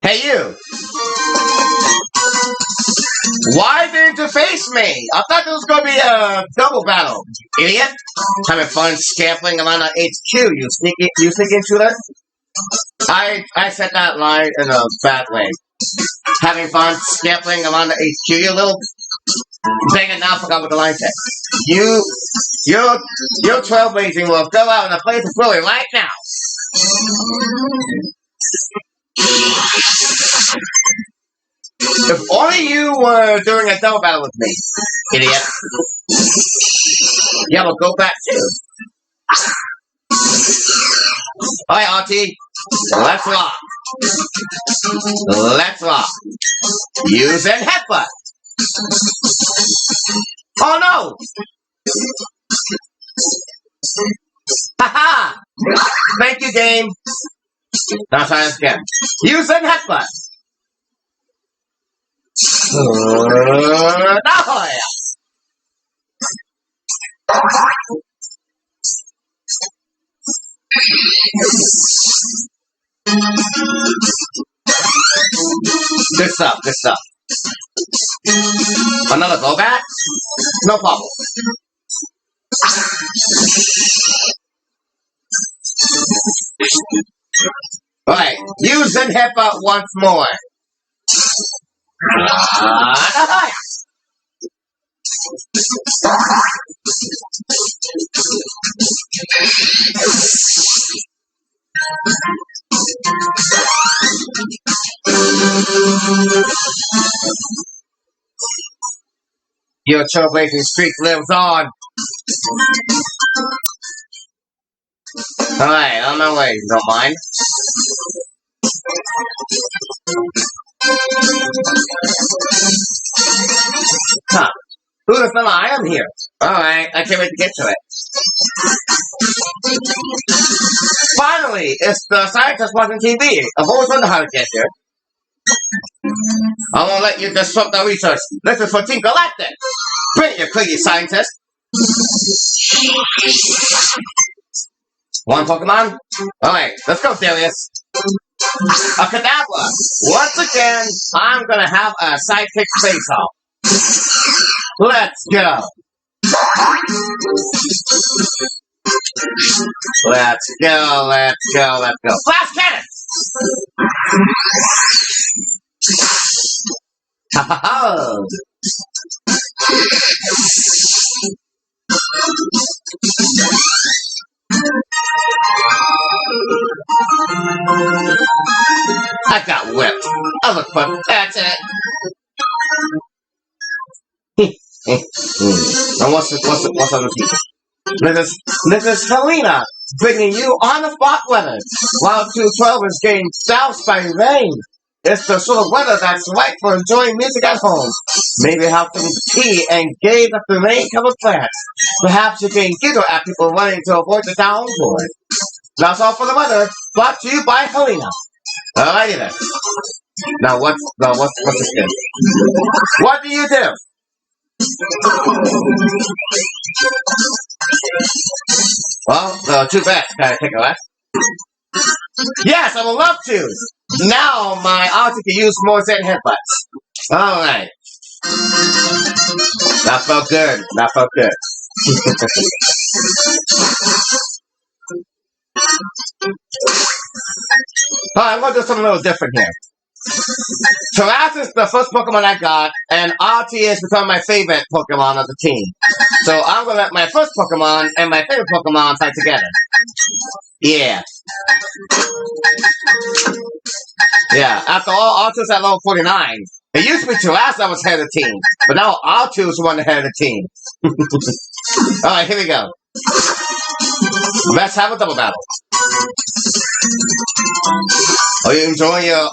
Speaker 1: Hey, you. Why didn't you face me? I thought this was going to be a double battle. Idiot. Having fun scampering around the HQ, you sneaking shooter? I said that line in a bad way. Having fun scampering around the HQ, you little... Dang it, now I forgot what the line said. Your trailblazing will go out in a place of glory right now. If only you were doing a double battle with me, idiot. Yeah, we'll go back too. Alright, Auntie. Let's rock. Use an headbutt. Oh no! Haha! Thank you, game. Now try this again. Use an headbutt. No! This up. Another go back? No problem. Alright, use an headbutt once more. Your trailblazing streak lives on. Alright, on my way, you don't mind? Huh. Who the fella I am here? Alright, I can't wait to get to it. Finally, it's the scientist watching TV. I've always wondered how to get here. I won't let you disrupt our research. This is for Team Galactic. Bring it, you crazy scientist. One Pokemon? Alright, let's go, Darius. A Kadabra. Once again, I'm gonna have a sidekick face-off. Let's go. Let's go. Blast cannon! Ha ha ha! I look pathetic. And what's on the TV? Mrs. Helena bringing you on the spot weather. While 212 is getting doused by rain. It's the sort of weather that's right for enjoying music at home. Maybe have some tea and gaze at the rain-covered plants. Perhaps you can giggle at people running to avoid the downpour. That's all for the weather. Brought to you by Helena. Alrighty then. Now what's this thing? What do you do? Well, too bad. Gotta take a rest. Yes, I would love to. Now my auntie can use more Zen headbutts. Alright. That felt good. That felt good. Alright, I'm gonna do something a little different here. Taras is the first Pokemon I got, and Artie is become my favorite Pokemon of the team. So I'm gonna let my first Pokemon and my favorite Pokemon fight together. Yeah. Yeah, after all, Artie's at level 49. It used to be Taras that was head of the team, but now Artie is the one head of the team. Alright, here we go. Let's have a double battle. Are you enjoying your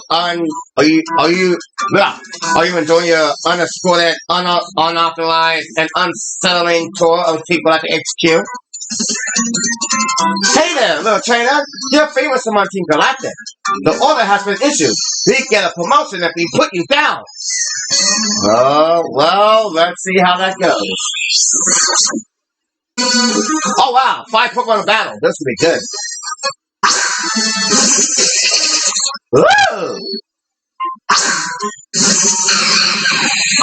Speaker 1: enjoying your unescorted, unauthorized, and unsettling tour of people at the HQ? Hey there, little trainer. You're famous among Team Galactic. The order has been issued. We get a promotion if we put you down. Oh, well, let's see how that goes. Oh, wow. 5 Pokemon in battle. This will be good. Woo!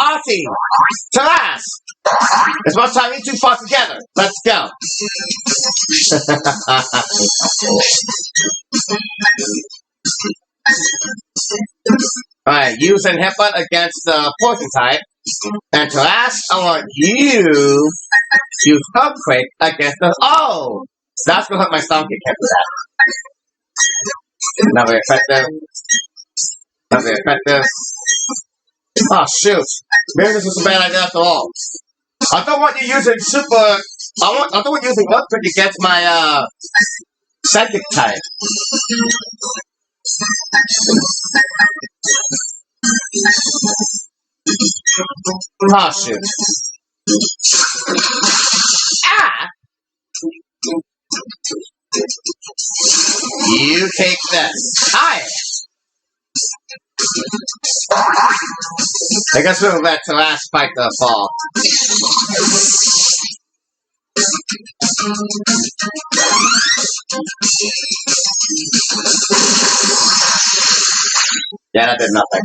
Speaker 1: Artie! Taras! It's about time you two fought together. Let's go. Alright, use an headbutt against the poison type. And Taras, I want you to use Earthquake against the... Oh! That's gonna hurt my stomach again for that. Not very effective. Not very effective. Oh shoot! Maybe this was a bad idea after all. I don't want you using super. I don't want you using Earthquake against my psychic type. Oh shoot! Ah! You take this. Hi. I guess we'll let the last fight fall. Yeah, that did nothing.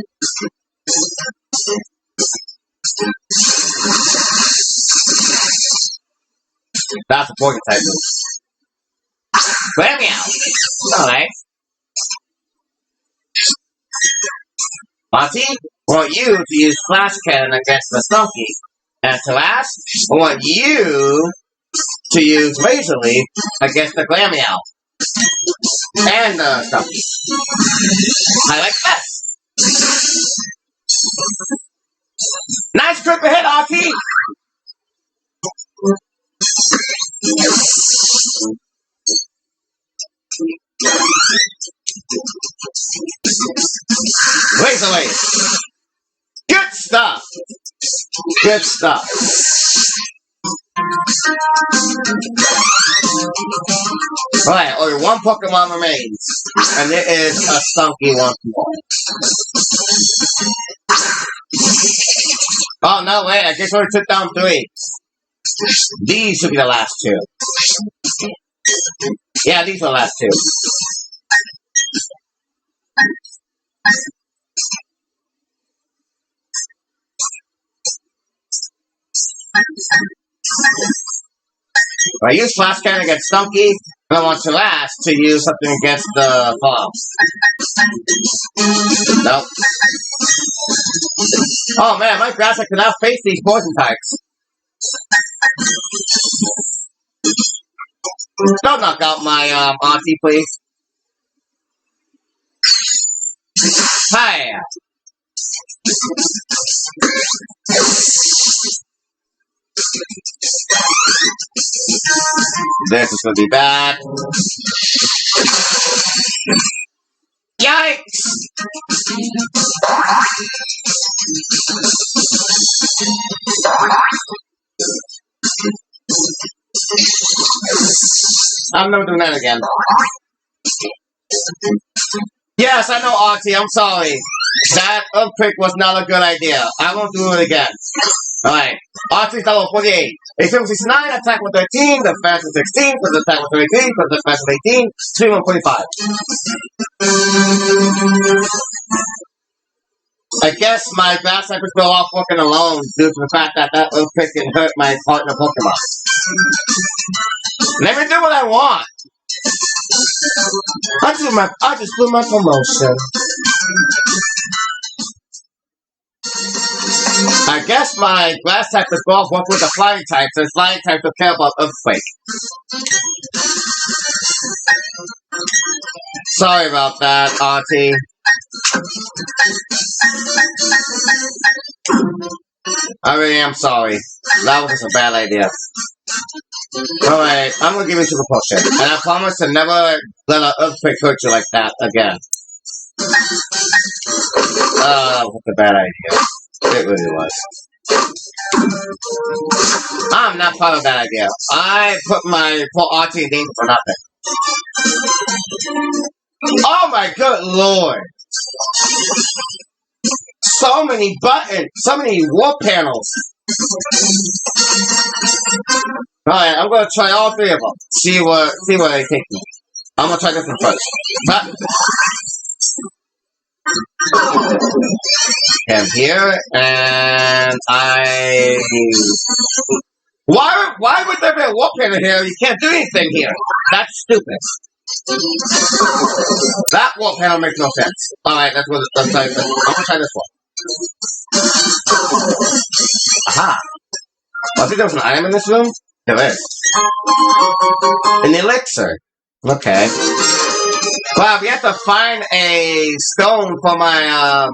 Speaker 1: That's a poison type move. Let me out. Alright. Monty, I want you to use Flash Cannon against the Stunky. And Taras, I want you to use Razor Leaf against the Glameow. And the Stunky. I like this. Nice grip ahead, Artie! Razor Leaf. Good stuff. Good stuff. Alright, only one Pokemon remains. And it is a Stunky once more. Oh, no, wait, I just already took down 3. These should be the last 2. Yeah, these are the last 2. I use Flash Cannon against Stunky, and I want Taras to use something against the Bombs. Nope. Oh man, my grass I can now face these poison types. Don't knock out my auntie, please. Hi. This is gonna be bad. Yikes! I'm never doing that again. Yes, I know, Artie. I'm sorry. That earthquake was not a good idea. I won't do it again. Alright. Artie's level 48. A 69, attack with 13, defense with 16, for the attack with 33, for the defense with 18, stream with 45. I guess my grass type is go off working alone due to the fact that that earthquake can hurt my partner Pokemon. Let me do what I want. I just do my promotion. I guess my grass type is go off work with the flying type, since flying types don't care about earthquake. Sorry about that, Auntie. I really am sorry. That was just a bad idea. Alright, I'm gonna give you Super Potion. And I promise to never let an earthquake hurt you like that again. What a bad idea. It really was. I'm not proud of that idea. I put my poor Auntie in danger for nothing. Oh my good lord! So many buttons, so many wall panels. Alright, I'm gonna try all three of them. See where they take me. I'm gonna try this one first. I'm here, and Why would there be a wall panel here? You can't do anything here. That's stupid. That wall panel makes no sense. Alright, let's try this. I'm gonna try this one. Aha! I think there was an item in this room? There is. An elixir. Okay. Wow, we have to find a stone for my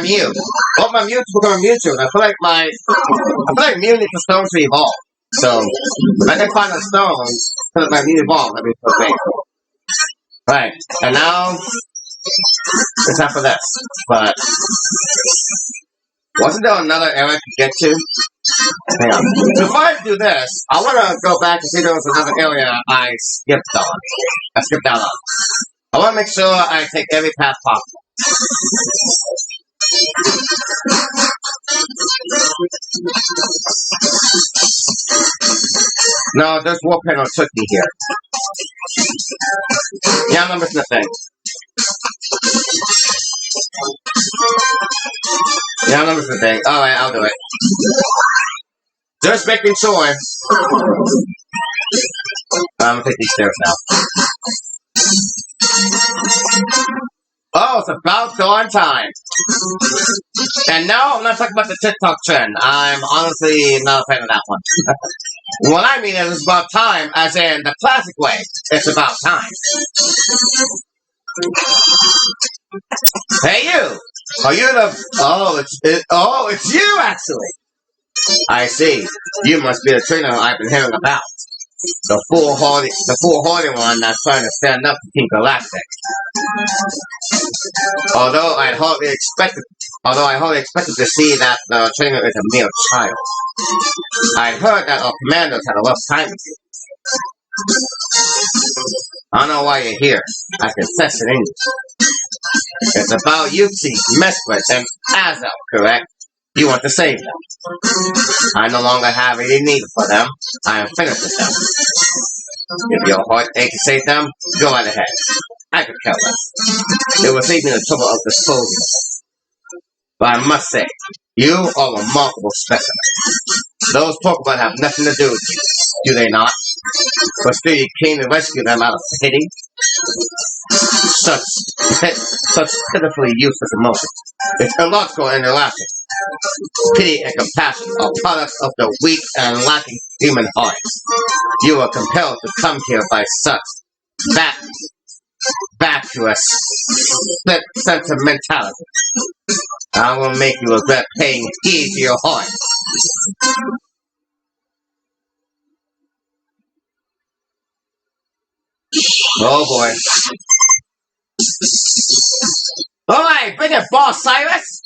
Speaker 1: Mew. Oh, my Mew to become a Mewtwo. I feel like Mew needs a stone to evolve. So, if I can find a stone to let my Mew evolve, that'd be so great. Right, and now it's time for this. But wasn't there another area I could get to? Hang on. Before I do this, I want to go back and see if there was another area I skipped on. I skipped out on. I want to make sure I take every path possible. No, this wall panel took me here. Yeah, I'm not missing a thing. Yeah, I'm not missing a thing. Alright, I'll do it. Just making sure. I'm gonna take these stairs now. Oh, it's about darn time. And no, I'm not talking about the TikTok trend. I'm honestly not a fan of that one. What I mean is it's about time, as in the classic way. It's about time. Hey you! Are you the... Oh, it's you, actually! I see. You must be the trainer I've been hearing about. The foolhardy one that's trying to stand up to Team Galactic. Although I hardly expected to see that the trainer is a mere child. I heard that our commanders had a rough time with you. I don't know why you're here. I can sense it in you. It's about Yuki, Mesprit, and Azel, correct? You want to save them. I no longer have any need for them. I am finished with them. If your heart aches to save them, go right ahead. I could care less. It will save me the trouble of disposing of them. But I must say, you are a remarkable specimen. Those Pokemon have nothing to do with you, do they not? But still you came to rescue them out of pity? Such pitifully useless emotions. It's illogical and irrational. Pity and compassion are products of the weak and lacking human hearts. You are compelled to come here by such vacuous sentimentality. I will make you regret paying heed to your heart. Oh boy. Alright, bring it, Boss Cyrus!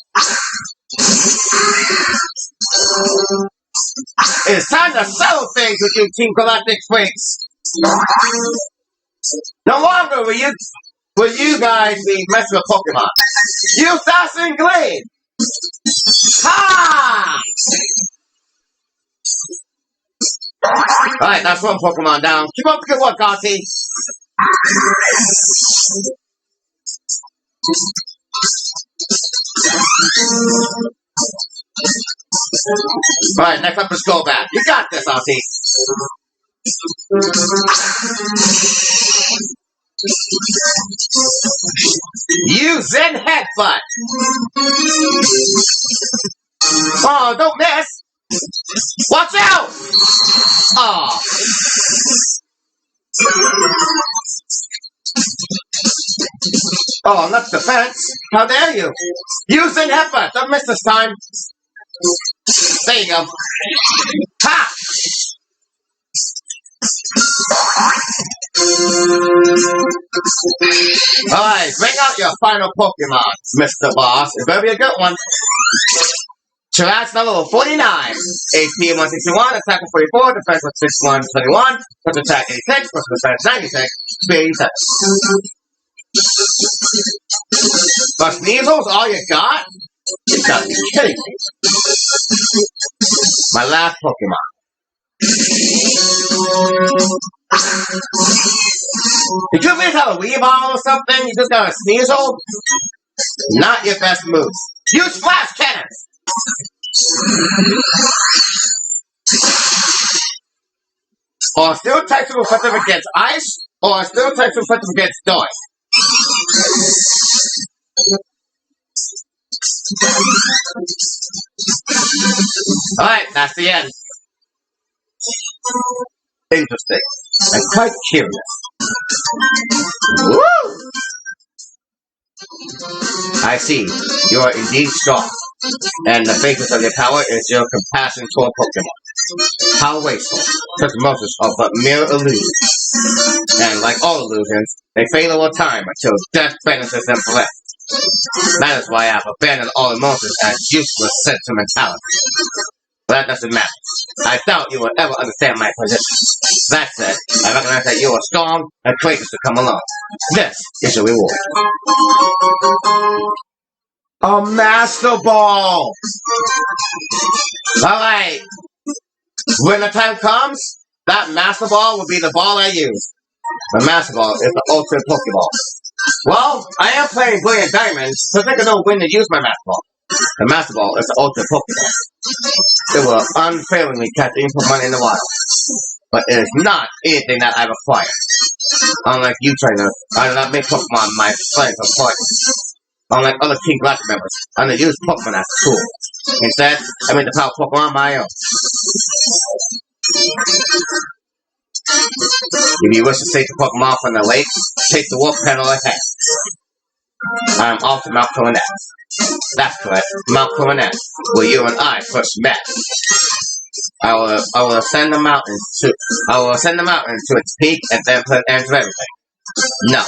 Speaker 1: It's time to settle things with you Team Galactic freaks! No longer will you guys be messing with Pokemon. You Assassin Glade! Ha! Alright, that's one Pokemon down. Keep up the good work, Auntie! Alright, next up is Golbat. You got this, Auntie! You Zen Headbutt! Oh, don't miss! Watch out! Oh. Oh, not defense! How dare you! You Zen Headbutt! Don't miss this time! There you go. Ha! Alright, bring out your final Pokemon, Mr. Boss. It better be a good one. Chirat's level 49. HP 161, attack 44, defense 61, 21, plus attack 86, plus defense 96, speed 87. But Sneasel's all you got? You gotta be kidding me. My last Pokemon. Did you please have a Weavile or something? You just got a Sneasel? Not your best move. Use Splash Cannons! Or still types of effective against ice, or still types of effective against dark. Alright, that's the end. Interesting. I'm quite curious. Woo! I see. You are indeed strong. And the basis of your power is your compassion toward Pokemon. How wasteful. Such monsters are but mere illusions. And like all illusions, they fade over time until death banishes them forever. That is why I have abandoned all emotions as useless sentimentality. But that doesn't matter. I doubt you will ever understand my position. That said, I recognize that you are strong and courageous to come along. This is your reward. A Master Ball! Alright. When the time comes, that Master Ball will be the ball I use. The Master Ball is the ultimate Pokeball. Well, I am playing Brilliant Diamonds, so I think I know when to use my Master Ball. The Master Ball is the ultimate Pokeball. It will unfailingly catch any Pokemon in the wild. But it is not anything that I require. Unlike you trainers, I do not make Pokemon my friends or partners. Unlike other Team Galactic members, I don't use Pokemon as a tool. Instead, I make the power of Pokemon my own. If you wish to save the Pokemon from the lake, take the wolf panel ahead. I am off to Mount Coronet. That's correct, Mount Coronet, where you and I first met. I will ascend the mountain to its peak and then put an end to everything. No,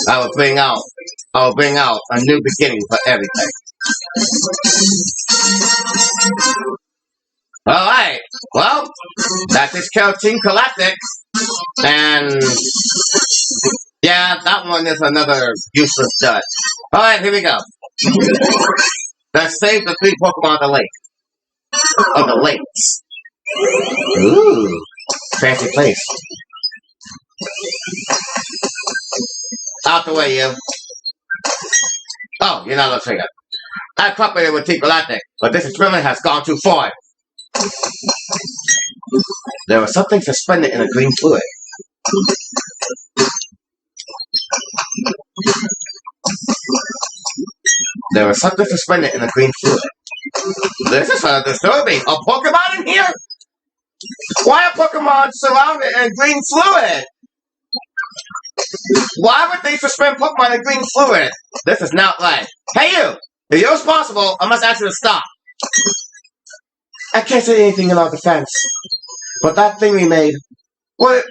Speaker 1: I will bring out a new beginning for everything. Alright, well, that takes care of Team Galactic. And yeah, that one is another useless dud. Alright, here we go. Let's save the 3 Pokemon of the lake. Of the lakes. Ooh, fancy place. Out the way, you. Oh, you're not a trainer. I cooperated with Team Galactic, but this experiment has gone too far. There was something suspended in a green fluid. There was something suspended in a green fluid. This is rather disturbing. A Pokemon in here? Why are Pokemon surrounded in green fluid? Why would they suspend Pokemon in green fluid? This is not right. Hey you! If you're responsible, I must ask you to stop. I can't say anything in our defense. But that thing we made, what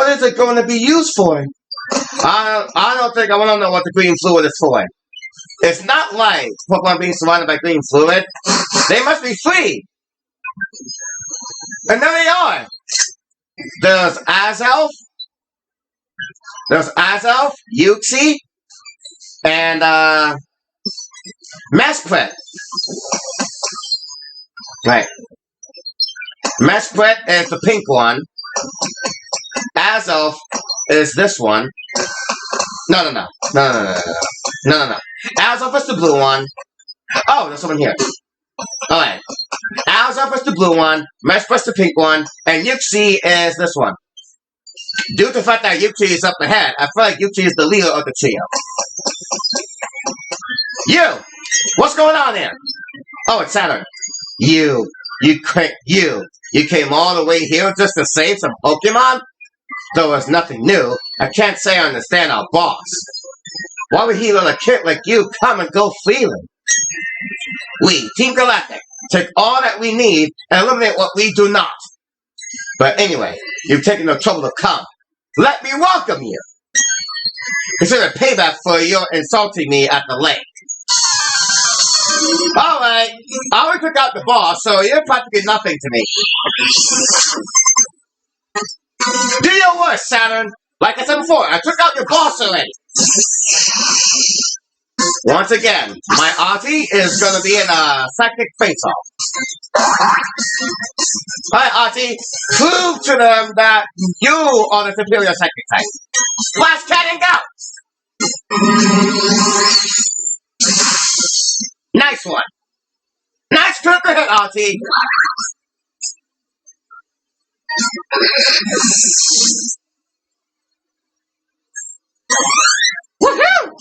Speaker 1: is it going to be used for? I don't think I want to know what the green fluid is for. It's not like Pokemon being surrounded by green fluid. They must be free. And there they are. There's Azelf, Uxie, and Mesprit. Right. Mesprit is the pink one. Azelf is this one. No. Azelf is the blue one. Oh, there's someone here. Alright. Azelf is the blue one. Mesprit is the pink one. And Uxie is this one. Due to the fact that Uxie is up ahead, I feel like Uxie is the leader of the trio. You! What's going on there? Oh, it's Saturn. You came all the way here just to save some Pokemon? Though it's nothing new, I can't say I understand our boss. Why would he let a kid like you come and go freely? We, Team Galactic, take all that we need and eliminate what we do not. But anyway, you've taken the trouble to come. Let me welcome you. Consider payback for your insulting me at the lake. Alright, I already took out the boss, so you're practically nothing to me. Do your worst, Saturn. Like I said before, I took out your boss already. Once again, my Auntie is going to be in a psychic face-off. Alright, Auntie, prove to them that you are the superior psychic type. Splash Cat and go! Nice one. Nice critical hit, Auntie. Woohoo!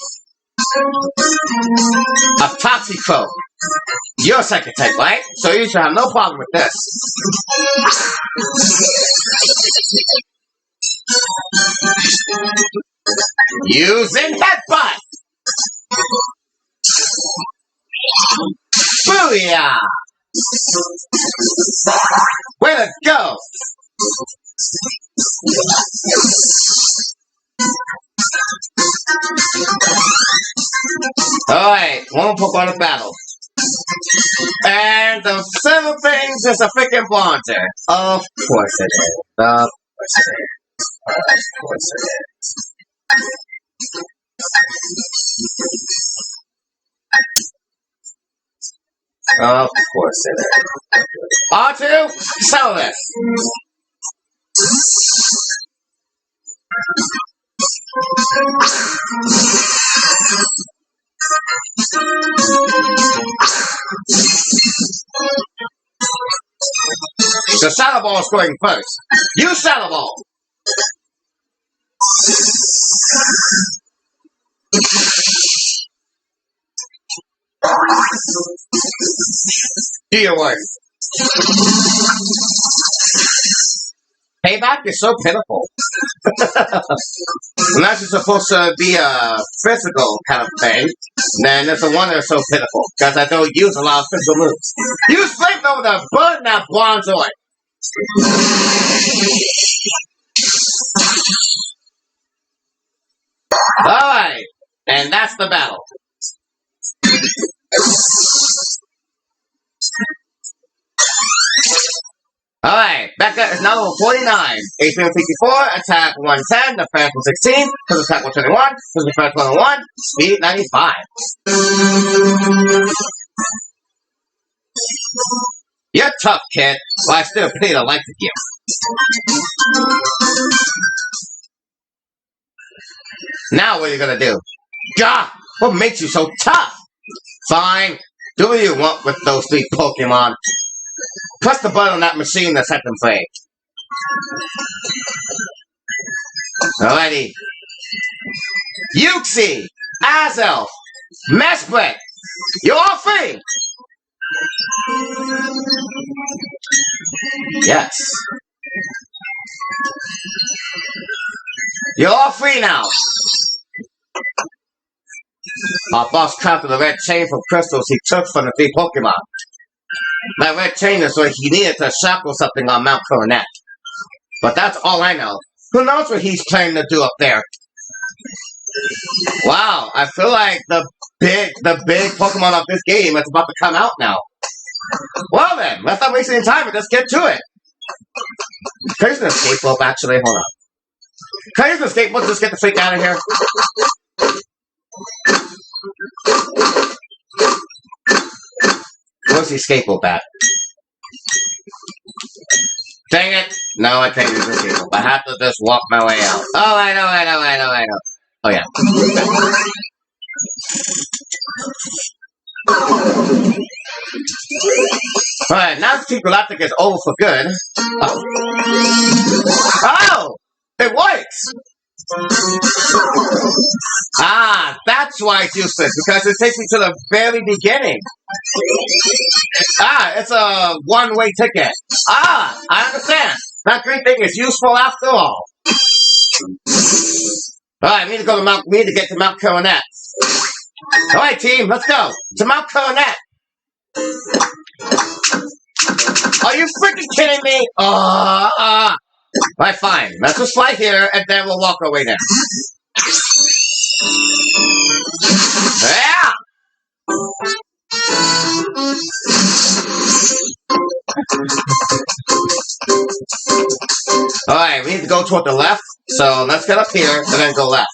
Speaker 1: A Toxicroak. You're psychic type, right? So you should have no problem with this. Using Headbutt! Booyah! Way to go! Alright, one Pokemon of battle. And the seven things is a freaking Bronzer. Of course it is. Of course it is. Of course it is. Of course it is. R2, settle this. The Shadow Ball is going first. Use Shadow Ball. Do your work. Payback is so pitiful. Unless it's supposed to be a physical kind of thing, then it's a wonder it's so pitiful. Because I don't use a lot of physical moves. Use Flamethrower to burn that Bronzor. Alright, and that's the battle. Alright, Becca is now level 49. HP 54, attack 110, defense 116, physical attack 121, physical defense 101, speed 95. You're tough, kid, but I still pay to like you. Now what are you gonna do? Gah! What makes you so tough? Fine, do what you want with those three Pokemon. Press the button on that machine to set them free. Alrighty. Uxie, Azelf, Mesprit, you're all free! Yes. You're all free now. Our boss crafted the red chain from crystals he took from the 3 Pokemon. That red chain is what he needed to shackle something on Mount Coronet. But that's all I know. Who knows what he's planning to do up there? Wow, I feel like the big Pokemon of this game is about to come out now. Well then, let's not waste any time and let's get to it. Can I use an escape rope actually? Hold on. Can I use an escape rope? Just get the freak out of here. Where's the escape rope at? Dang it! No, I can't use the escape rope. I have to just walk my way out. Oh, I know. Oh yeah. Alright, now Team Galactic is over for good. Oh! It works! Ah, that's why it's useless, because it takes me to the very beginning. Ah, it's a one-way ticket. Ah, I understand. That green thing is useful after all. Alright, we need to go to Mount. We need to get to Mount Coronet. Alright, team, let's go to Mount Coronet. Are you freaking kidding me? Alright, fine. Let's just fly here, and then we'll walk our way there. Yeah! Alright, we need to go toward the left, so let's get up here, and then go left.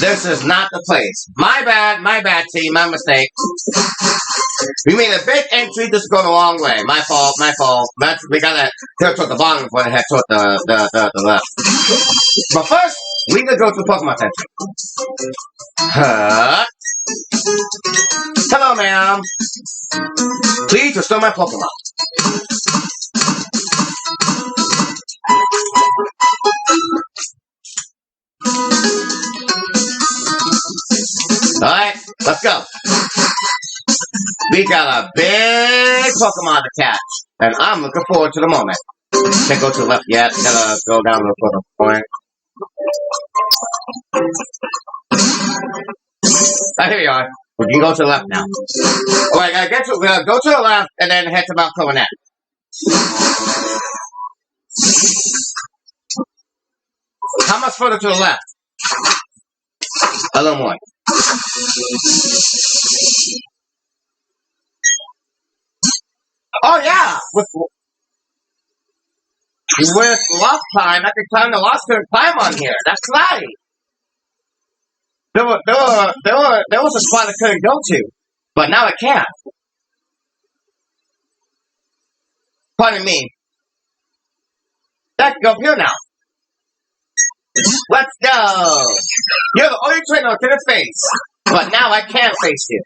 Speaker 1: This is not the place. My bad, team, my mistake. We made a big entry, just going the wrong way. My fault. We gotta head toward the bottom before we head toward the left. But first, we need to go to the Pokemon Center. Hello, ma'am. Please restore my Pokemon. Alright, let's go. We got a big Pokemon to catch, and I'm looking forward to the moment. Can't go to the left yet, gotta go down to the point. Here we are. We can go to the left now. Alright, go to the left and then head to Mount Coronet. How much further to the left? A little more. Oh yeah! With lost time, I could climb the lost climb on here. That's right. There was a spot I couldn't go to, but now I can. Pardon me. Let's go up here now. Let's go. You're the only trainer to the face, but now I can face you.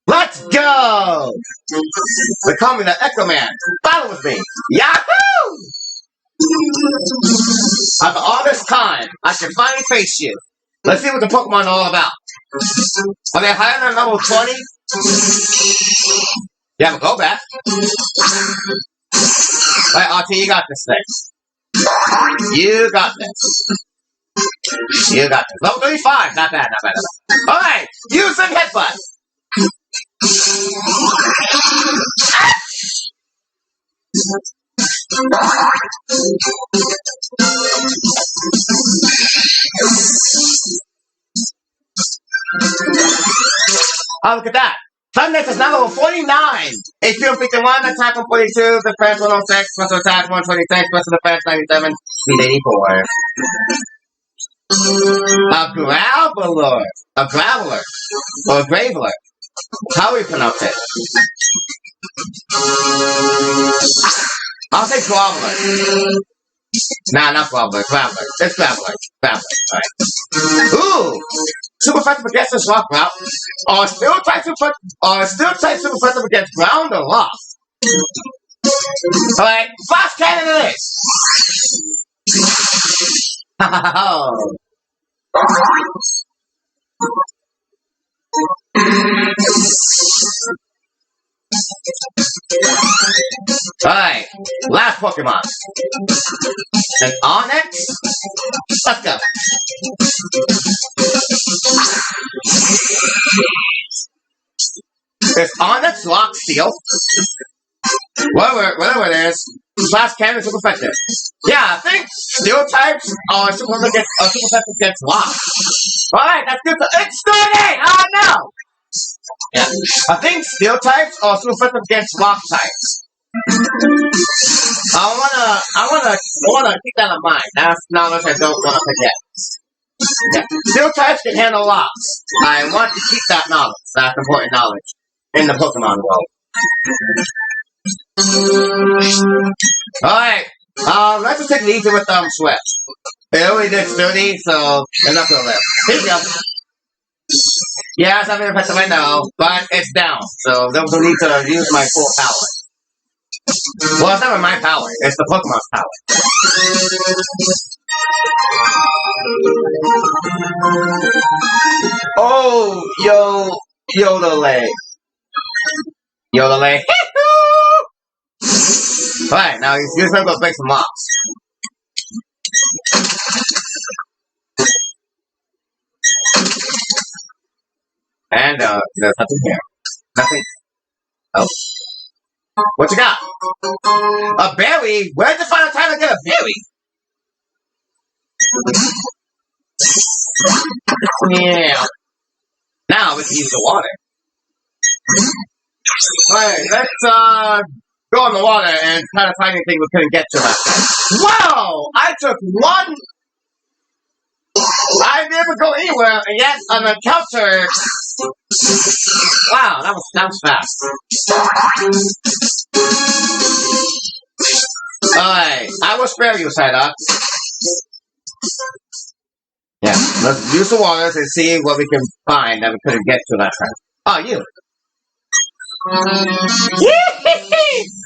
Speaker 1: Let's go. They call me the Echo Man. Battle with me. Yahoo! After all this time, I can finally face you. Let's see what the Pokemon are all about. Are they higher than level 20? You have a go back. Alright, RT, you got this thing. You got this. You got this. Level 35. Not bad. Alright, using headbutt. Oh, look at that. Thundex is now level 49. HP of 51, attack of 42, defense 106, special attack 126, special defense 97, speed 84. A Graveler. Or a Graveler. How do we pronounce it? I'll say Graveler. Nah, not Graveler. Graveler. It's Graveler. Alright. Ooh! Super effective against this rock route. Or still type super effective against ground or lost. Alright, fast cannon it is! Alright, last Pokemon. An Onyx? Let's go. Is Onyx Lock Steel? Whatever it is, Slash Cannon is super effective. Yeah, I think Steel types are super effective against Lock. Alright, that's good. It's 38! Oh no! Yeah, I think Steel types are super effective against Lock types. I wanna keep that in mind. That's knowledge I don't wanna forget. Yeah. Steel types can handle locks. I want to keep that knowledge. That's important knowledge in the Pokemon world. Alright. Let's just take it easy with Switch. It only did 30, so they're not gonna live. Here we go. Yeah, it's having an effect right now, but it's down, so there's no need to use my full power. Well, it's not my power, it's the Pokemon's power. Oh, Yodelay. Yodelay. Alright, now he's gonna go break some mobs. And, there's nothing here. Nothing. Oh. What you got? A berry? Where'd you find the time to get a berry? Yeah. Now we can use the water. Alright, let's, go in the water and try to find anything we couldn't get to last time. Wow! I took one... I never go anywhere, and yet an encounter... Wow, that was fast. Alright, I will spare you, Psyduck. Yeah, let's use the waters and see what we can find that we couldn't get to last time. Oh, you.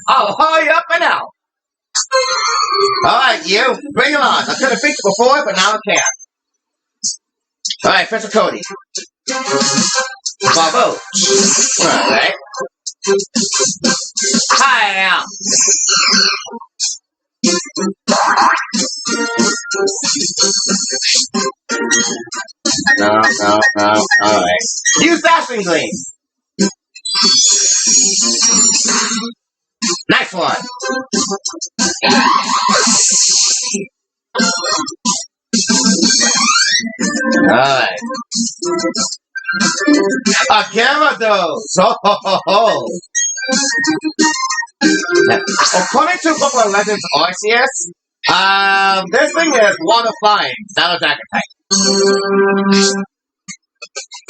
Speaker 1: I'll haul you up and out. Alright, you. Bring it on. I couldn't fix it before, but now I can. Alright, Professor Cody. Bravo. Alright. Hi. No. Alright. Use Dashing Gleam. Nice one. Alright. A Gyarados! Ho ho ho ho! According to Pokemon Legends Arceus, this thing is water flying, not a dragon type.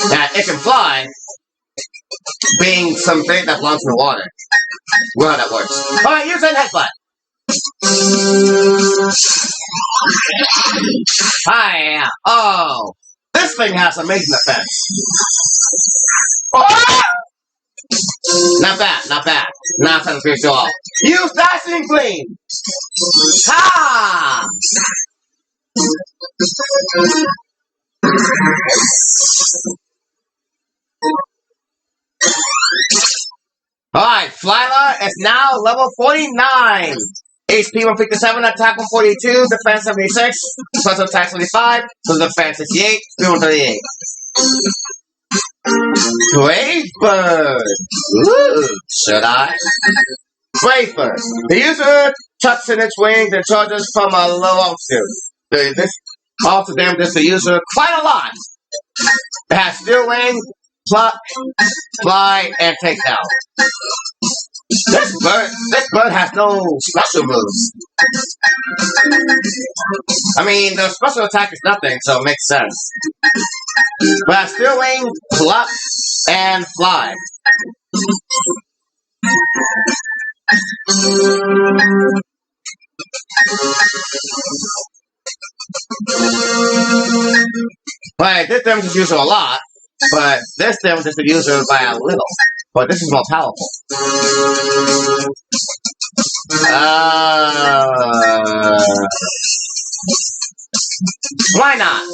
Speaker 1: That it can fly, being something that belongs in the water. Well, that works. Alright, use that headbutt. Hi. Oh, this thing has amazing effects. Oh! Not bad. Not satisfactory at all. Use Dashing Gleam. Ha! Alright, Flyla is now level 49. HP 157, attack 142, defense 76, special attack 75, so defense 68, speed 138. Brave Bird! Ooh, should I? Brave Bird. The user tucks in its wings and charges from a low altitude. This also damages the user quite a lot. It has steel wing, fly, and takedown. This bird has no special moves. I mean, the special attack is nothing, so it makes sense. But has steel wing, pluck, and fly. Right, this damages the user a lot, but this damages the user by a little. But this is more powerful. Why not?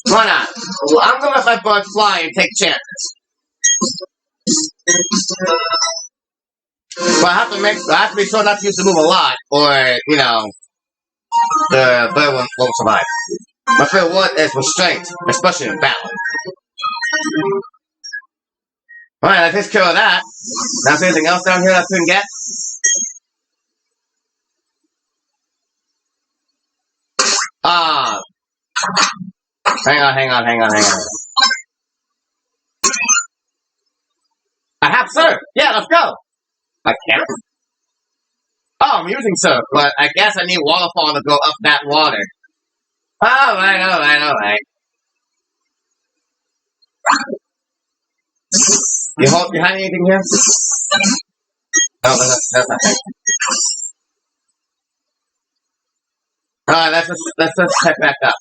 Speaker 1: Why not? Well, I'm gonna let my bird fly and take chances. I have to be sure not to use the move a lot, or you know, the bird won't survive. My favorite word is restraint, especially in battle. Alright, that takes care of that. Now, is there anything else down here I couldn't get? Ah. Hang on. I have surf. Yeah, let's go. I can't. Oh, I'm using surf, but I guess I need waterfall to go up that water. Alright. You have anything here? No, that's not. Alright, let's just head back up.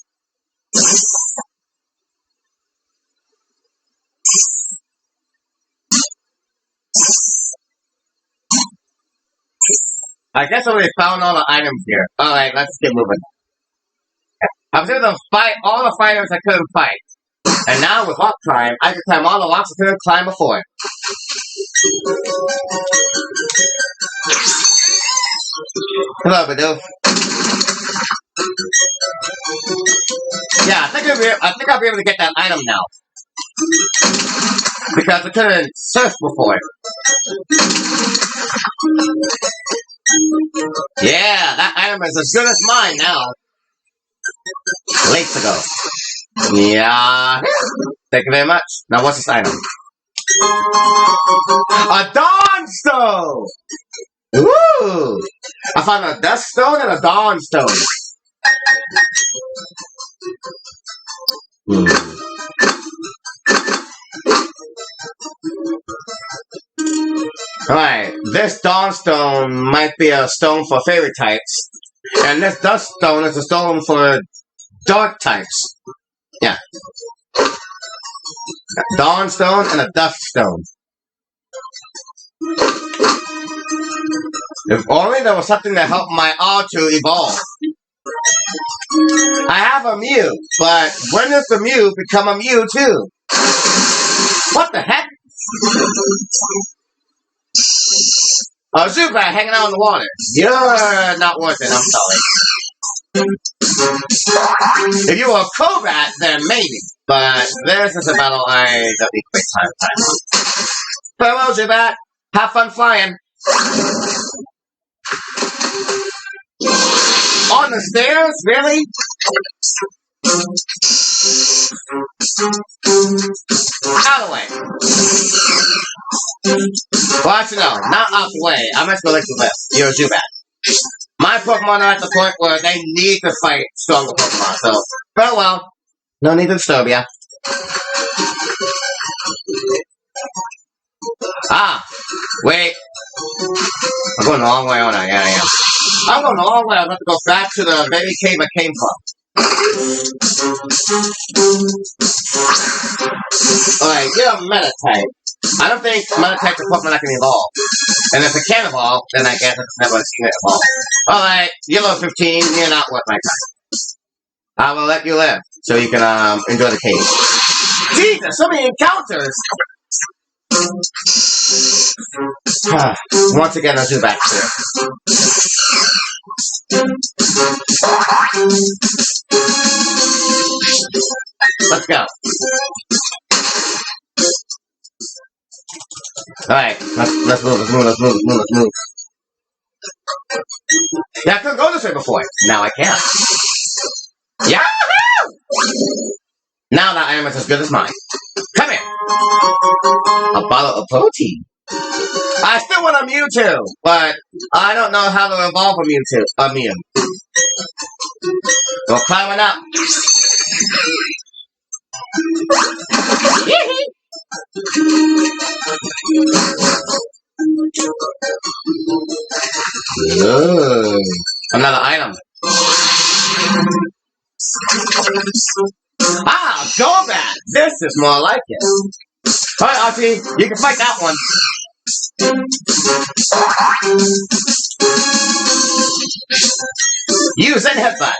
Speaker 1: I guess I already found all the items here. Alright, let's get moving. I was able to fight all the fighters I couldn't fight. And now with rock climb, I can climb all the rocks I couldn't climb before. Hello, Badoo. Yeah, I think I'll be able to get that item now. Because I couldn't surf before. Yeah, that item is as good as mine now. Late ago. Yeah. Thank you very much. Now what's this item? A Dawn Stone! Ooh! I found a Dust Stone and a Dawn Stone. Alright, this Dawn Stone might be a stone for fairy types. And this Dust Stone is a stone for dark types. Yeah. A Dawn Stone and a Dust Stone. If only there was something that helped my R to evolve. I have a Mew, but when does the Mew become a Mew too? What the heck? A Zubat hanging out in the water. You're not worth it, I'm sorry. If you were a Crobat, then maybe. But this is a battle I don't need to waste time on. Farewell, Zubat. Have fun flying. On the stairs? Really? Out of the way. Well, actually, no. Not out the way. I'm just going to let you live. You're a Zubat. My Pokemon are at the point where they need to fight stronger Pokemon, so farewell. No need to disturb ya. Ah, wait. I'm going the long way, aren't I? Yeah, I am. I'm going the long way. I'm going to go back to the baby cave I came from. Alright, you're a Meta-type. I don't think Meta-types are Pokemon that can evolve. And if it can evolve, then I guess it's never seen it evolve. Alright, you're level 15, you're not worth my time. I will let you live, so you can enjoy the cave. Jesus, so many encounters! Once again, I'll do back here. Let's go. Alright, let's move. Yeah, I couldn't go this way before. Now I can. Yahoo! Now that item is as good as mine. Come here. A bottle of protein. I still want a Mewtwo, but I don't know how to evolve a Mew. Go climbing up. Ooh, another item. Ah, Golbat! This is more like it. Alright, Archie, you can fight that one. Use that headbutt.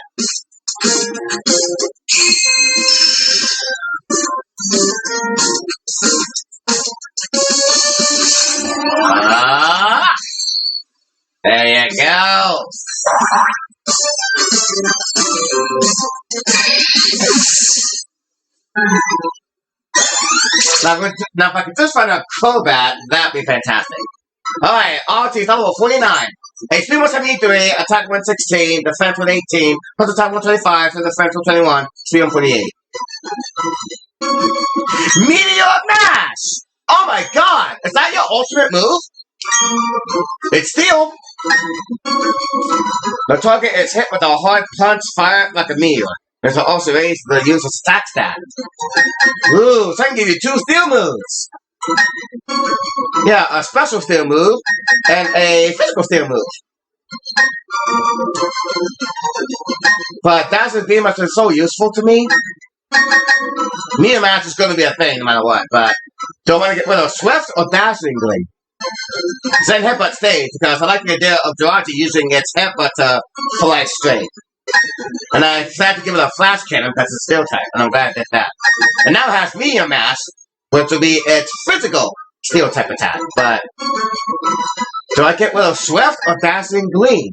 Speaker 1: There you go. Now, if I could just find a Crobat, that'd be fantastic. Alright, RT level 49. HP 173, attack 116, defense 118, plus attack 125, so defense 121, speed 148. Meteor Mash! Oh my god! Is that your ultimate move? It's steel! The target is hit with a hard punch fired like a meteor. This will also raise the user's attack stat. Ooh, so I can give you 2 steel moves. Yeah, a special steel move and a physical steel move. But Dazzling Beam has been so useful to me. Meteor Mash is going to be a thing no matter what, but do I want to get rid of Swift or Dazzling Gleam? Zen Headbutt stays because I like the idea of Jirachi using its headbutt to fly straight. And I decided to give it a flash cannon because it's steel type, and I'm glad I did that. And now it has Meteor Mash, which will be its physical steel type attack. But do I get rid of Swift or Dazzling Gleam?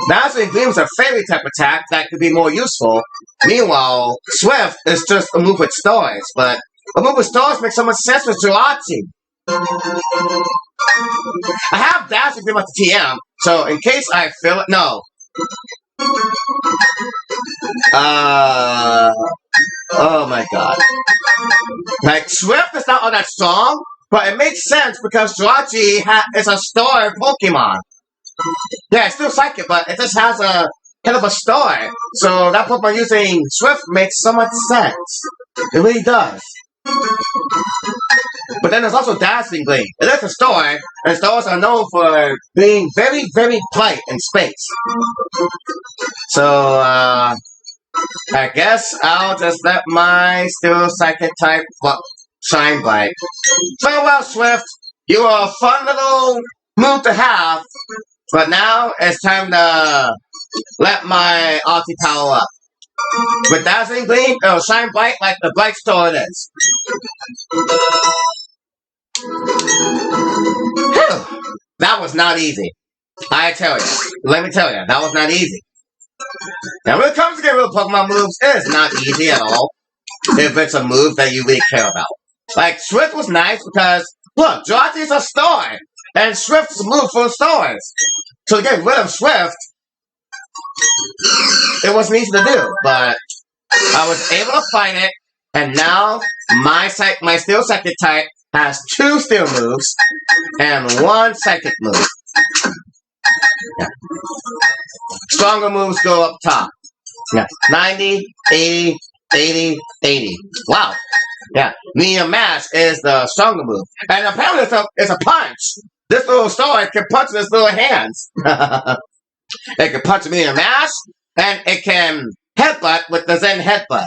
Speaker 1: Dazzling Gleam is a fairy type attack that could be more useful. Meanwhile, Swift is just a move with stars, but a move with stars makes so much sense with Jirachi. I have Dazzling Gleam at the TM, so in case I feel it, no. Oh my god. Like, Swift is not all that strong, but it makes sense because Jirachi is a star Pokemon. Yeah, it's still psychic, but it just has a kind of a star. So that Pokemon using Swift makes so much sense. It really does. But then there's also Dazzling Gleam. It is a star, and stars are known for being very, very bright in space. So, I guess I'll just let my Steel Psychic type shine bright. Farewell, Swift. You are a fun little move to have, but now it's time to let my ulti power up. With Dazzling Gleam, it'll shine bright like the bright star it is. Whew. That was not easy. I tell you. Let me tell you, that was not easy. Now, when it comes to getting rid of Pokemon moves, it is not easy at all. If it's a move that you really care about. Like, Swift was nice because, look, Jirachi is a star, and Swift is a move for stars. So to get rid of Swift, it wasn't easy to do, but I was able to fight it, and now my Steel Psychic type has 2 Steel moves and 1 Psychic move. Yeah. Stronger moves go up top. Yeah. 90, 80, 80, 80. Wow. Yeah. Meteor Mash is the stronger move. And apparently it's a punch. This little star can punch with its little hands. It can punch Meteor Mash, and it can headbutt with the Zen Headbutt.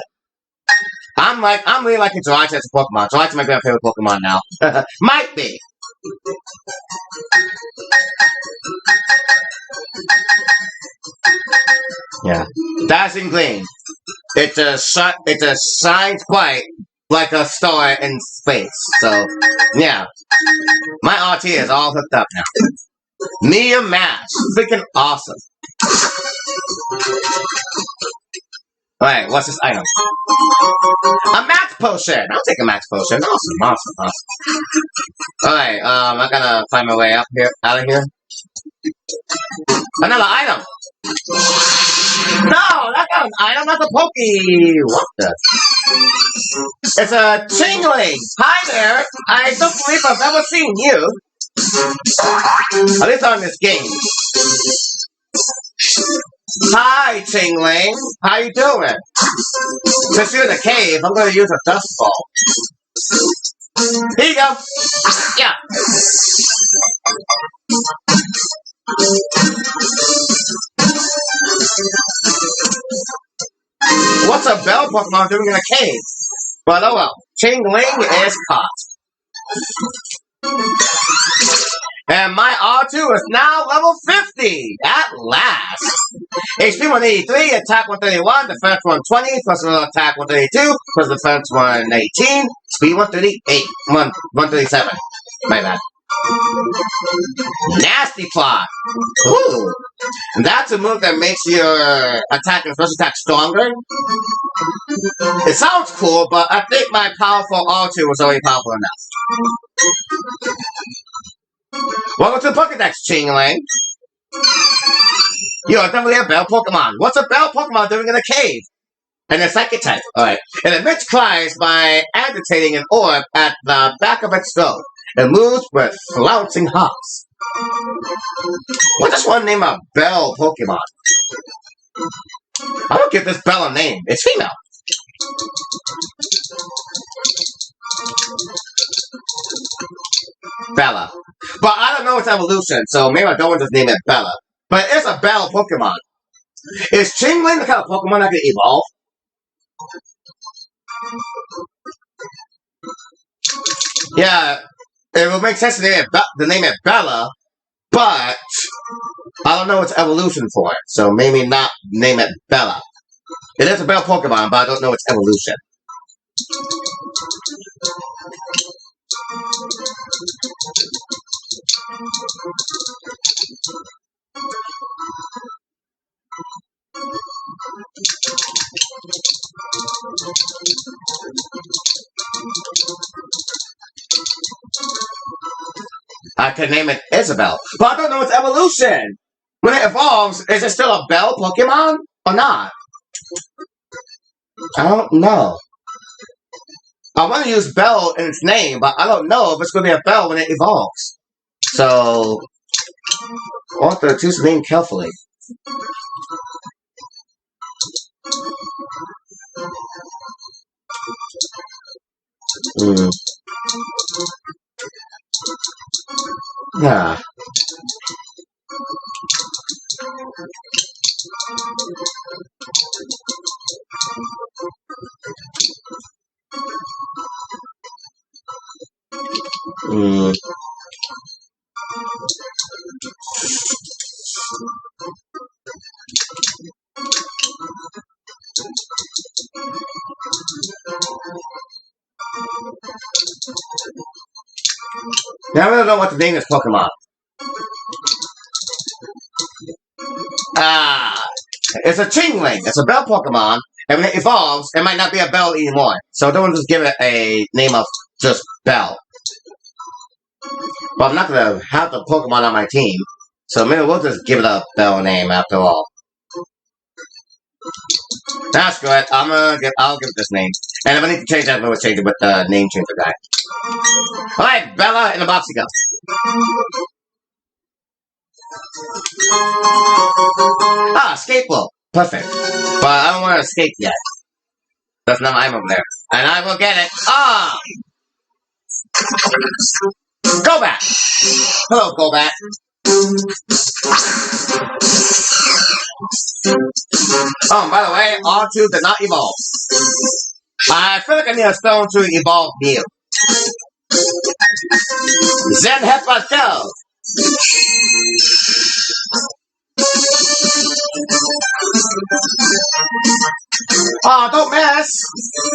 Speaker 1: I'm really liking Jirachi as a Pokemon. Jirachi might be my favorite Pokemon now. Might be. Yeah. Dazzling Gleam. It just shines bright like a star in space. So, yeah. My RT is all hooked up now. Meteor Mash. Freaking awesome. Alright, what's this item? A Max Potion! I'll take a Max Potion. Awesome. Alright, I gotta find my way out of here. Another item! No, that's not an item, that's a Poke! What the? It's a Tingling! Hi there! I don't believe I've ever seen you! At least on this game. Hi, Tingling. How you doing? Since you're in the cave, I'm going to use a dust ball. Here you go. Yeah. What's a bell Pokemon doing in a cave? But oh well. Tingling is caught. And my R2 is now level 50! At last! HP 183, attack 131, defense 120, plus another attack 132, plus defense 118, speed 138, 137. My bad. Nasty plot. Ooh. That's a move that makes your attack and special attack stronger. It sounds cool, but I think my powerful R2 was already powerful enough. Welcome to the Pokédex, Chingling. You are definitely a bell Pokemon. What's a bell Pokemon doing in a cave? And a psychic type. Alright. It emits cries by agitating an orb at the back of its throat. It moves with flouncing hops. What does one name a bell Pokemon? I don't give this bell a name. It's female. Bella. But I don't know its evolution, so maybe I don't want to just name it Bella. But it's a bell Pokemon. Is Chingling the kind of Pokemon that can evolve? Yeah, it would make sense to name it Bella, but I don't know its evolution for it, so maybe not name it Bella. It is a bell Pokemon, but I don't know its evolution. I could name it Isabel, but I don't know its evolution. When it evolves, is it still a bell Pokemon or not? I don't know. I want to use Bell in its name, but I don't know if it's going to be a Bell when it evolves. So, I want to choose the name carefully. Yeah. Now I really don't know what to name this Pokemon. It's a Chingling. It's a bell Pokemon. And when it evolves, it might not be a bell anymore. So don't just give it a name of just Bell. But I'm not going to have the Pokemon on my team. So maybe we'll just give it a Bell name after all. That's good. I'll give it this name. And if I need to change that, we'll change it with the name changer guy. Alright, Bella in a box you go. Escape rope. Perfect. But I don't want to escape yet. That's not my item over there. And I will get it. Go back. Hello, go back. Oh, by the way, R2 did not evolve. I feel like I need a stone to evolve Mew. Zen Headbutt go! Oh, don't miss!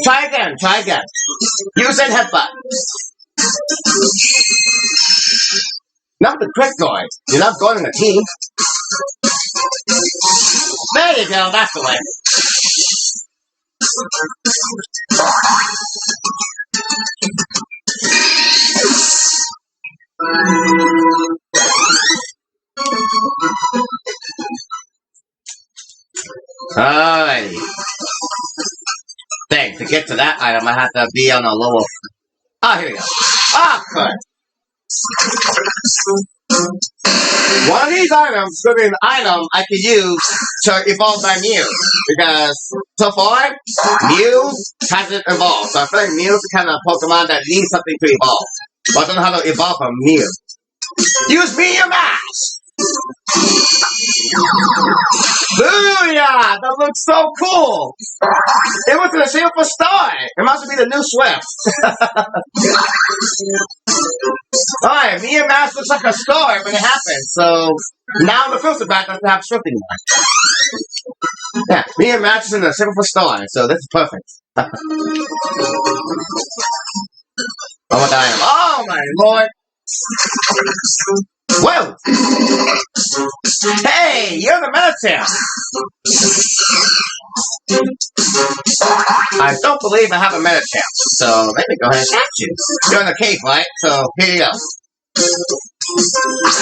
Speaker 1: Try again. Use Zen Headbutt. Not the quick going. You're not going in the team. There you go, that's the way. Alrighty. Dang, to get to that item, I have to be on a lower... here we go. Good. One of these items could be an item I could use to evolve my Mew. Because, so far, Mew hasn't evolved. So I feel like Mew's the kind of Pokemon that needs something to evolve. But I don't know how to evolve a Mew. Use Mew Mash! Booyah! That looks so cool! It was in the shape of a star! It must be the new Swift. Alright, Mew Mash looks like a star when it happens, so now the filter back doesn't have Swift anymore. Yeah, Mew Mash is in the shape of a star, so this is perfect. Oh my god. Oh my lord! Whoa! Hey, you're the Medicham! I don't believe I have a Medicham, so let me go ahead and catch you. You're in the cave, right? So here you go.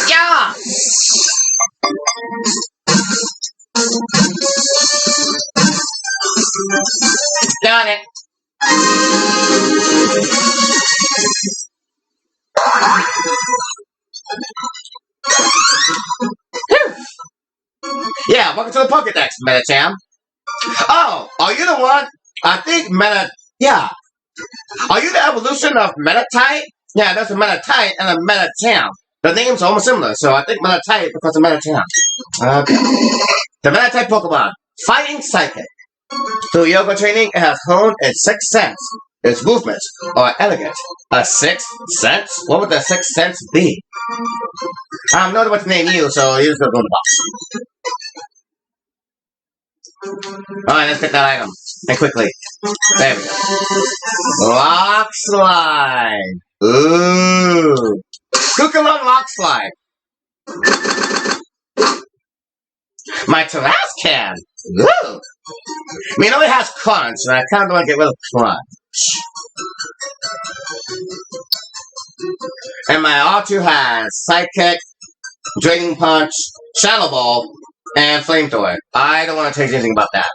Speaker 1: Yeah! Got it. Yeah, welcome to the Pokédex, Medicham. Oh, are you the one? I think yeah. Are you the evolution of Meditite? Yeah, there's a Meditite and a Medicham. The names are almost similar, so I think Meditite because of Medicham. Okay. The Meditite Pokemon, Fighting Psychic. Through yoga training, it has honed its sixth sense. Its movements are elegant. A sixth sense? What would the sixth sense be? I don't know what to name you, so you just go in the box. Alright, let's get that item. And quickly. There we go. Rock Slide. Ooh. Kukulon Rock Slide. My Terrascan. Ooh. I mean, it only has Crunch, and I kind of want to get rid of Crunch. And my R2 has Psychic, Draining Punch, Shadow Ball, and Flamethrower. I don't want to change anything about that.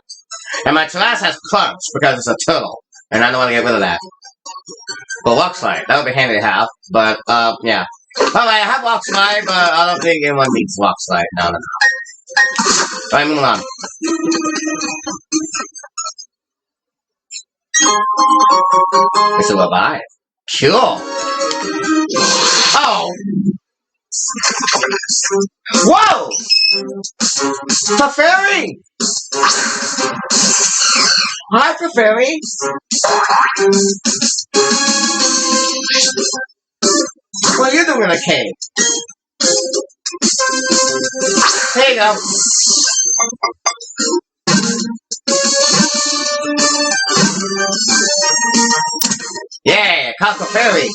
Speaker 1: And my Terras has Crunch because it's a turtle, and I don't want to get rid of that. But Rock Slide, that would be handy to have, but, yeah. Alright, I have Rock Slide, but I don't think anyone needs Rock Slide. No. Alright, moving on. It's a revive. Cool. Oh! Whoa! Clefairy! Hi, Clefairy! What are you doing in a cave? There you go. Yeah, Clefairy!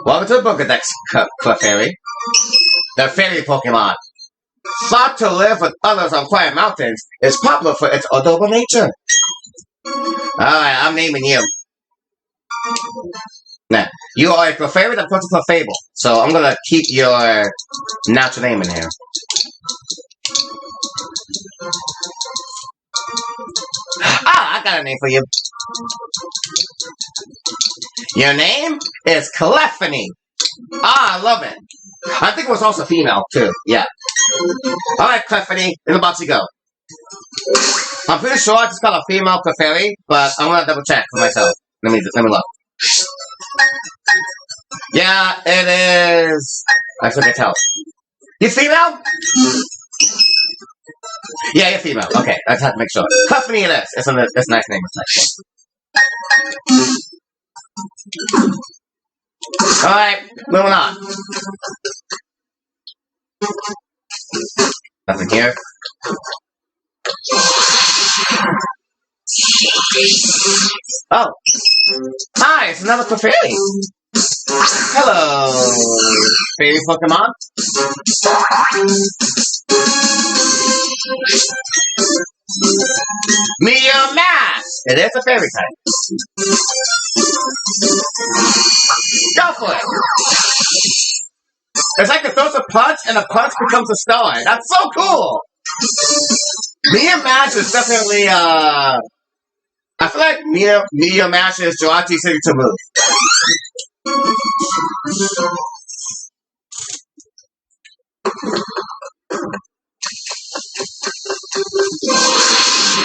Speaker 1: Welcome to the Pokédex, Clefairy. The fairy Pokemon. Thought to live with others on quiet mountains, is popular for its adorable nature. Alright, I'm naming you. Now, you are a Clefairy that puts a Clefable, so I'm gonna keep your natural name in here. Ah, I got a name for you. Your name is Clefany. Ah, I love it. I think it was also female, too. Yeah. Alright, Clefany, in the box you go. I'm pretty sure I just got a female Clefairy, but I'm gonna double check for myself. Let me look. Yeah, it is. I still can tell. You female? Yeah, you're female. Okay, I just have to make sure. Clefany it is. It's a nice name. It's nice. Alright, moving on. Nothing here. Oh. Hi, it's another Clefairy. Hello, fairy Pokemon. Meteor Mash! It is a fairy type. Go for it! It's like it throws a punch and the punch becomes a star. That's so cool! Meteor Mash is definitely, I feel like Meteor Mash is Jirachi's signature move.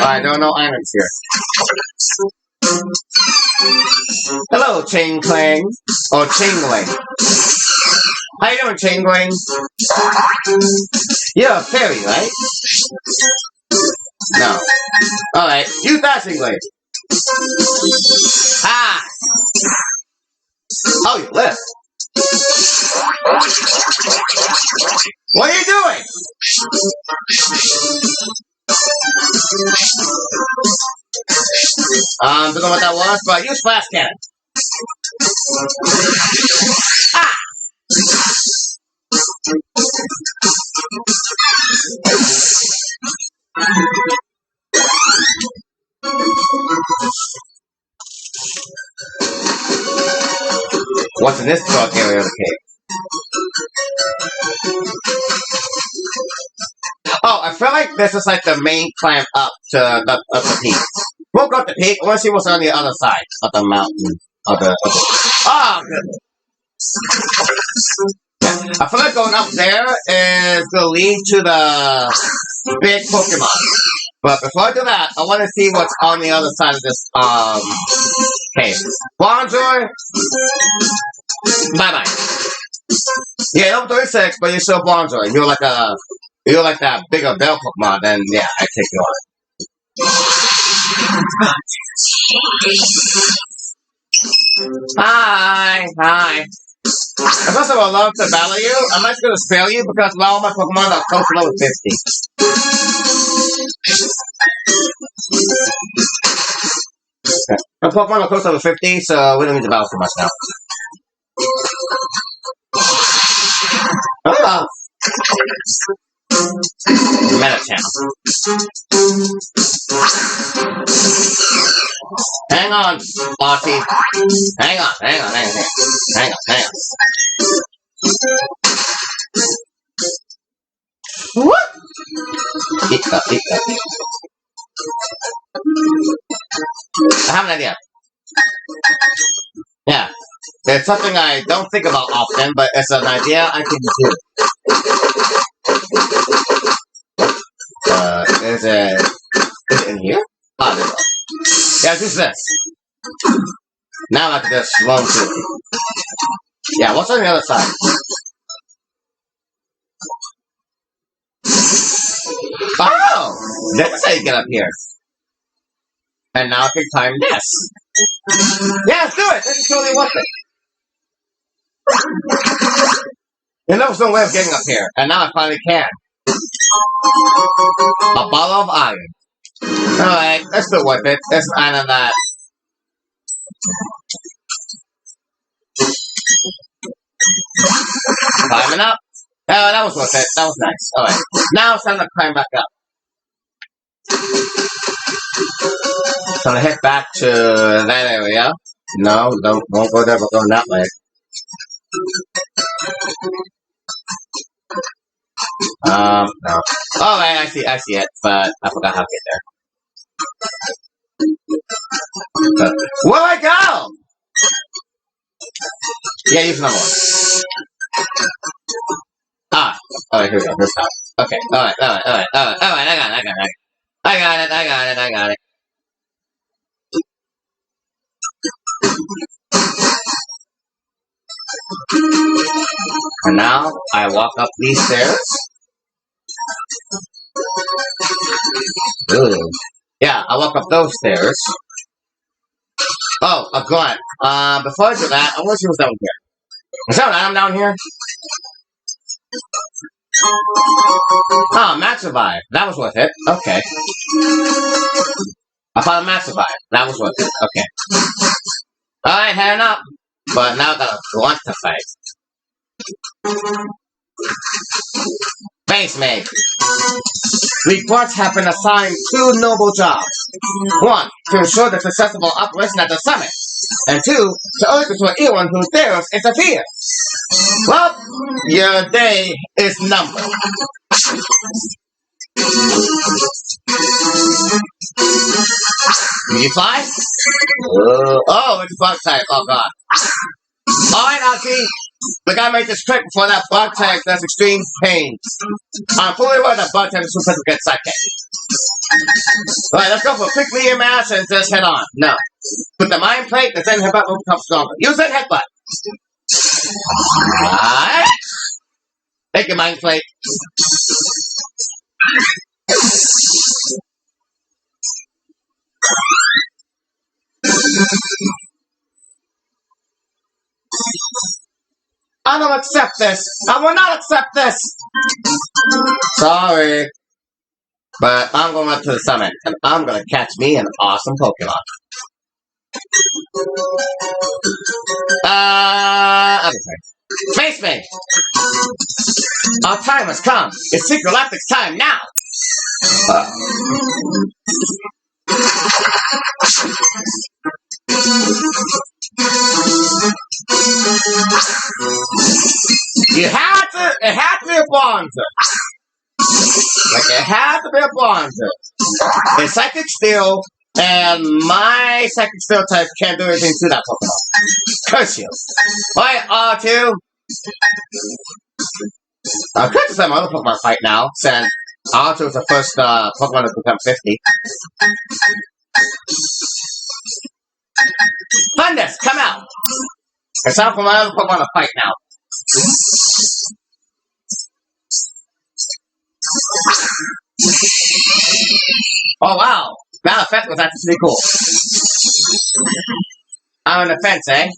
Speaker 1: Alright, there are no items here. Hello, Chain Clang. Or Chingling. How you doing, Chingling? You're a fairy, right? No. Alright, use that Chingling. Ah! Oh, you left. What are you doing? Don't know what that was, but use flash cannon. Ah! What's in this dark area of the cave? Oh, I feel like this is like the main climb up to the peak. We'll go up the peak. I want to see what's on the other side of the mountain. Oh, goodness. I feel like going up there is going to lead to the big Pokemon. But before I do that, I want to see what's on the other side of this cave. Bonjour. Bye-bye. Yeah, level 36, but you're still Bonjour. You're like that bigger bell Pokemon, then yeah, I take you on. Hi. As much as I would love to battle you, I'm not going to spare you because all my Pokemon are close to level 50. Okay. My Pokemon are close to level 50, so we don't need to battle too much now. Oh! Metachan. Hang on, Archie. Hang on. What? Eat that. I have an idea. Yeah. It's something I don't think about often, but it's an idea I can do. Is it in here? Ah, there we go. Yeah, just this. Now I can just run through. Yeah, what's on the other side? Oh! That's how you get up here. And now I can climb this. Yeah, let's do it! This is totally worth it. There was no way of getting up here, and now I finally can. A bottle of iron. Alright, that's still worth it. Let's add on that. Climbing up. Oh, that was worth it. That was nice. Alright. Now it's time to climb back up. So I'm gonna head back to that area. No, won't go there, but going that way. No. Alright, I see it, but I forgot how to get there. Where'd I go? Yeah, use another one. Ah, alright, here we go, this time. Okay, alright, I got it. And now, I walk up these stairs. Ooh. Yeah, I walk up those stairs. Oh, a grunt. Before I do that, I want to see what's down here. Is that an item down here? Oh, Max Revive. That was worth it. Okay. I found a Max Revive. That was worth it. Okay. Alright, heading up. But now I got a grunt to fight. Base Mate. We grunts have been assigned 2 noble jobs. 1, to ensure the successful operation at the summit. And 2, to urge anyone who dares interfere. Well, your day is numbered. Did you fly? Oh, it's a bug type. Oh, God. Alright, Archie. The guy made this trick before that bug type does extreme pain. I'm fully aware that bug type is supposed to get psychic. Alright, let's go for a quick medium mass and just head on. No. Put the mind plate, the Zen headbutt will become stronger. Use that headbutt. Alright. Take your mind plate. I don't accept this. I will not accept this. Sorry. But I'm going up to the summit, and I'm going to catch me an awesome Pokemon. Other things. Spaceman! Our time has come. It's Secret Galactic's time now! It had to be a Bonzer. Like, it had to be a Bonzer. It's Psychic Steel, and my Psychic Steel type can't do anything to that Pokemon. Curse you. Alright, R2. I could just have my other Pokemon fight now, since R2 is the first Pokemon to become 50. Thunders, come out! It's time for my other Pokemon to fight now. Oh wow! That effect was actually pretty cool. I'm on the fence, eh?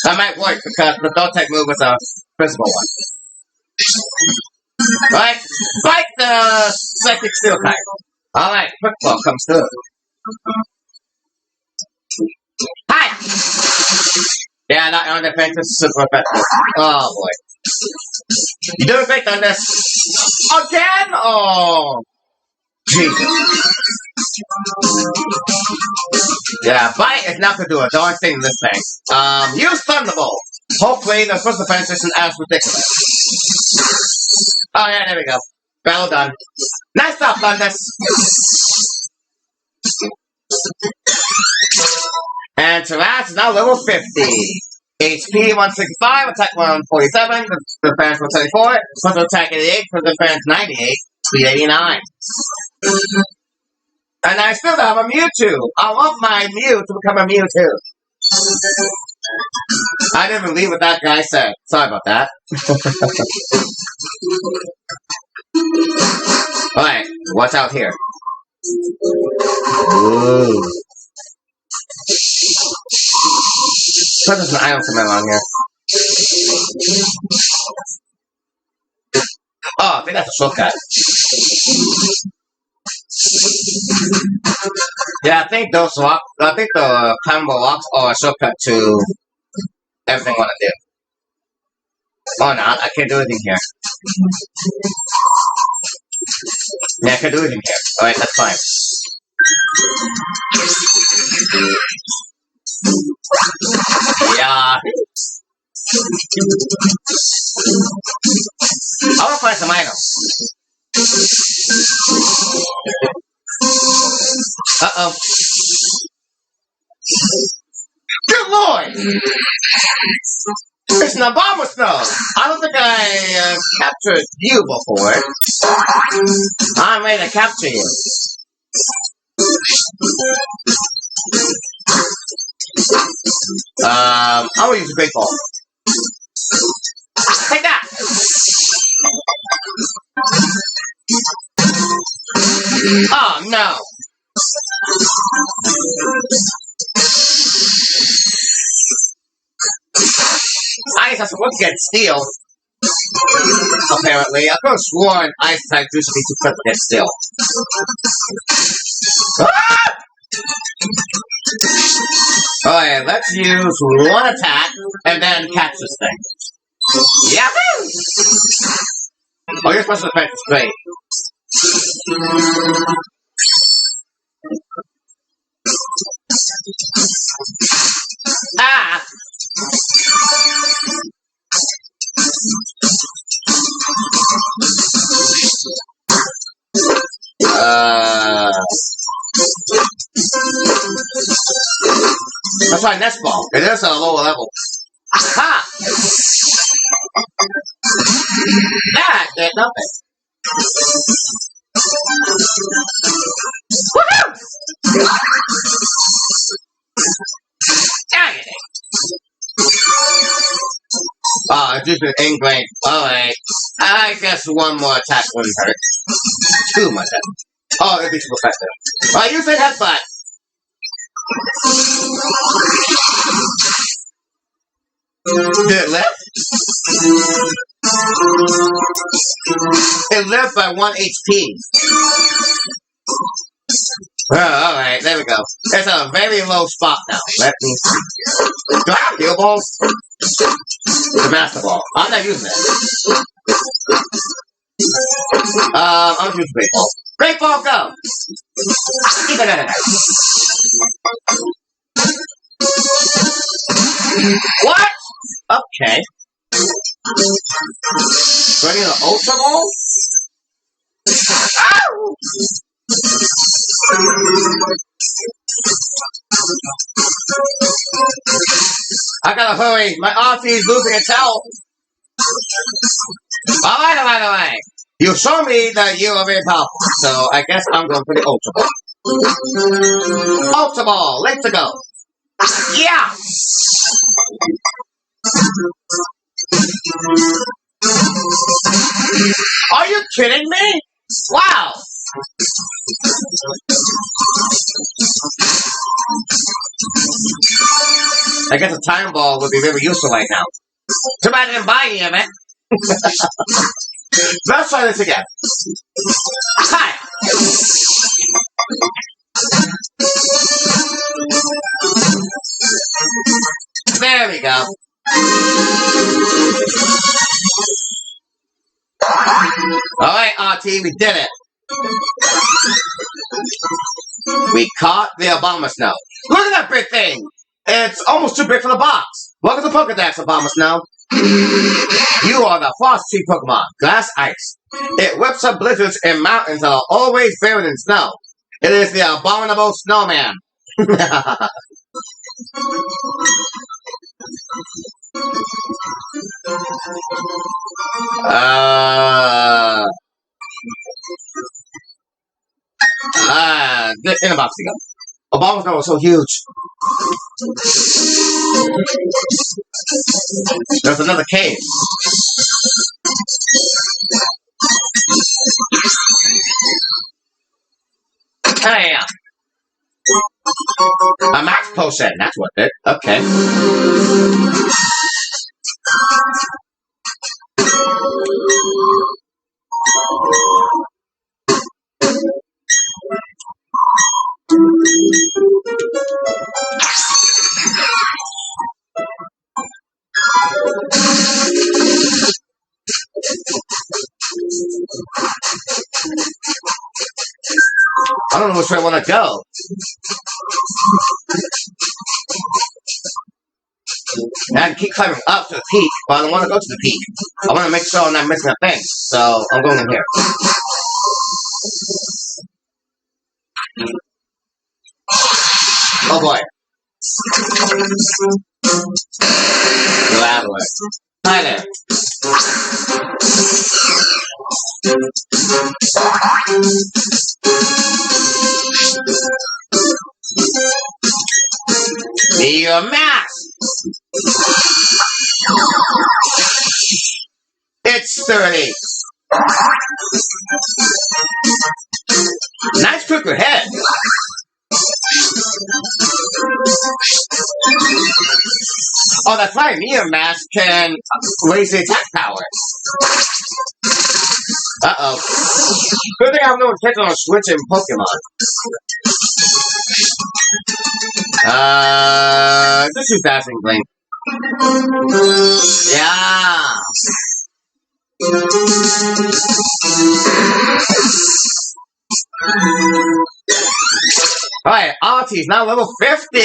Speaker 1: That might work because the dog type move was a physical one. Right? Fight the Psychic Steel type. Alright, Quick Ball comes through. Hi! Yeah, that on the fence is super effective. Oh boy. You doing great on this? Again? Oh! Jesus. Yeah, Bite is not gonna do a darn thing in this thing. Use Thunderbolt. Hopefully the first defense isn't as ridiculous. Oh yeah, there we go. Well done. Nice job, Thunders. And Taras is now level 50. HP 165, attack 147, defense 174, special attack 88, for defense 98, speed 89. And I still have a Mewtwo. I want my Mew to become a Mewtwo. I didn't believe what that guy said. Sorry about that. Alright, watch out here. Ooh. So there's an item from around here. Oh, I think that's a shortcut. Yeah, I think those rocks, I think the climbable rocks are a shortcut to everything I want to do. Oh no, I can't do anything here. Yeah, I can't do anything here. Alright, that's fine. Yeah. I want to find some items. Uh-oh. Good lord! It's an Obama Snow! I don't think I captured you before. I'm ready to capture you. I'm gonna use a big ball. Take that! Oh no! I guess that's what gets steel. Apparently, I could have sworn ice type used to be too quick to get steel. Ah! Alright, let's use one attack and then catch this thing. Yahoo! Oh, your special effect is great. Ah! That's my nest ball. It is at a lower level. Ha! That did nothing. Woohoo! Dang it! Oh, it's just an ingrained. Alright. I guess one more attack wouldn't hurt. Too much. Oh, it'd be too effective. Alright, use it headbutt. Did it lift? It lives by 1 HP. Oh, alright, there we go. It's a very low spot now. Let me see. Do I have heal balls? The Master Ball. I'm not using it. I'm using Great Ball. Great Ball, go! What? Okay. Do I need an Ultra Ball? Ow! I gotta hurry. My auntie's losing its health. Alright. You show me that you are very powerful, so I guess I'm going for the Ultra Ball. Ultra Ball, let's go. Yeah! Are you kidding me? Wow! I guess a time ball would be very useful right now. Too bad I didn't buy any of it. Let's try this again. Hi! There we go. Alright, RT, we did it. We caught the Abomasnow. Look at that big thing! It's almost too big for the box. Welcome to Pokedex, Abomasnow. You are the Frost Tree Pokemon, Glass Ice. It whips up blizzards in mountains that are always buried in snow. It is the abominable snowman. In a box again. Abomasnow was so huge. There's another cave. Hey, a max potion. That's what it. Okay. I don't know which way I want to go. And I can keep climbing up to the peak, but I don't want to go to the peak. I want to make sure I'm not missing a thing. So I'm going in here. Oh boy. Gladly. Hi there. Your mask! It's 30. Nice quick head. Oh, that's right. Your mask can raise the attack power. Uh-oh. Good thing I have no intention on switching Pokemon. Just use Dazzling Blink. Yeah. Alright, Artie's now level 50!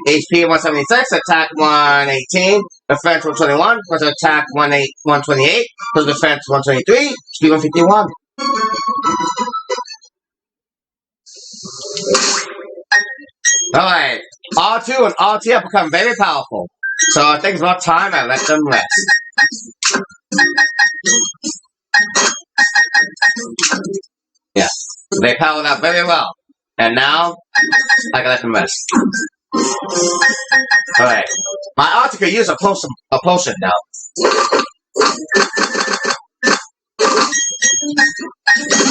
Speaker 1: HP 176, attack 118, defense 121, plus attack 128, plus defense 123, speed 151. Alright, R2 and RT have become very powerful, so I think it's about time I let them rest. Yeah, they powered up very well. And now, I can let them rest. Alright. My Artie could use a potion now.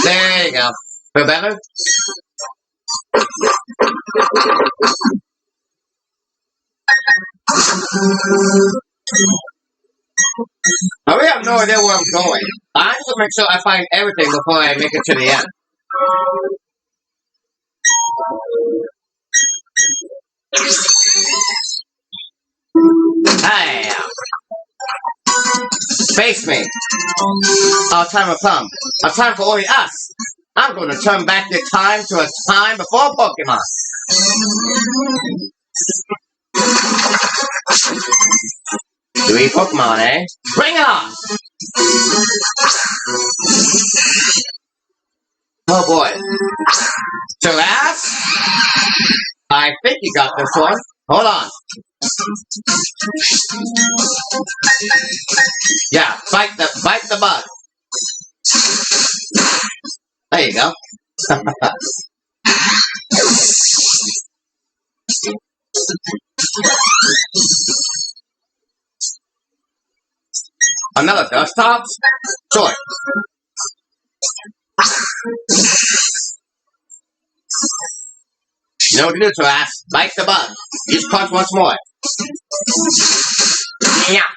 Speaker 1: There you go. Feel better? I really have no idea where I'm going. I just want to make sure I find everything before I make it to the end. Hey! Face me! Our time will come. A time for only us! I'm going to turn back the time to a time before Pokemon! 3 Pokemon, eh? Bring it on! Oh boy. Giraffes? I think you got this one. Hold on. Yeah, bite the bug. There you go. Another desktop? Sure. You know what to do, Giraffes. Bite the bug. Use punch once more. Yeah.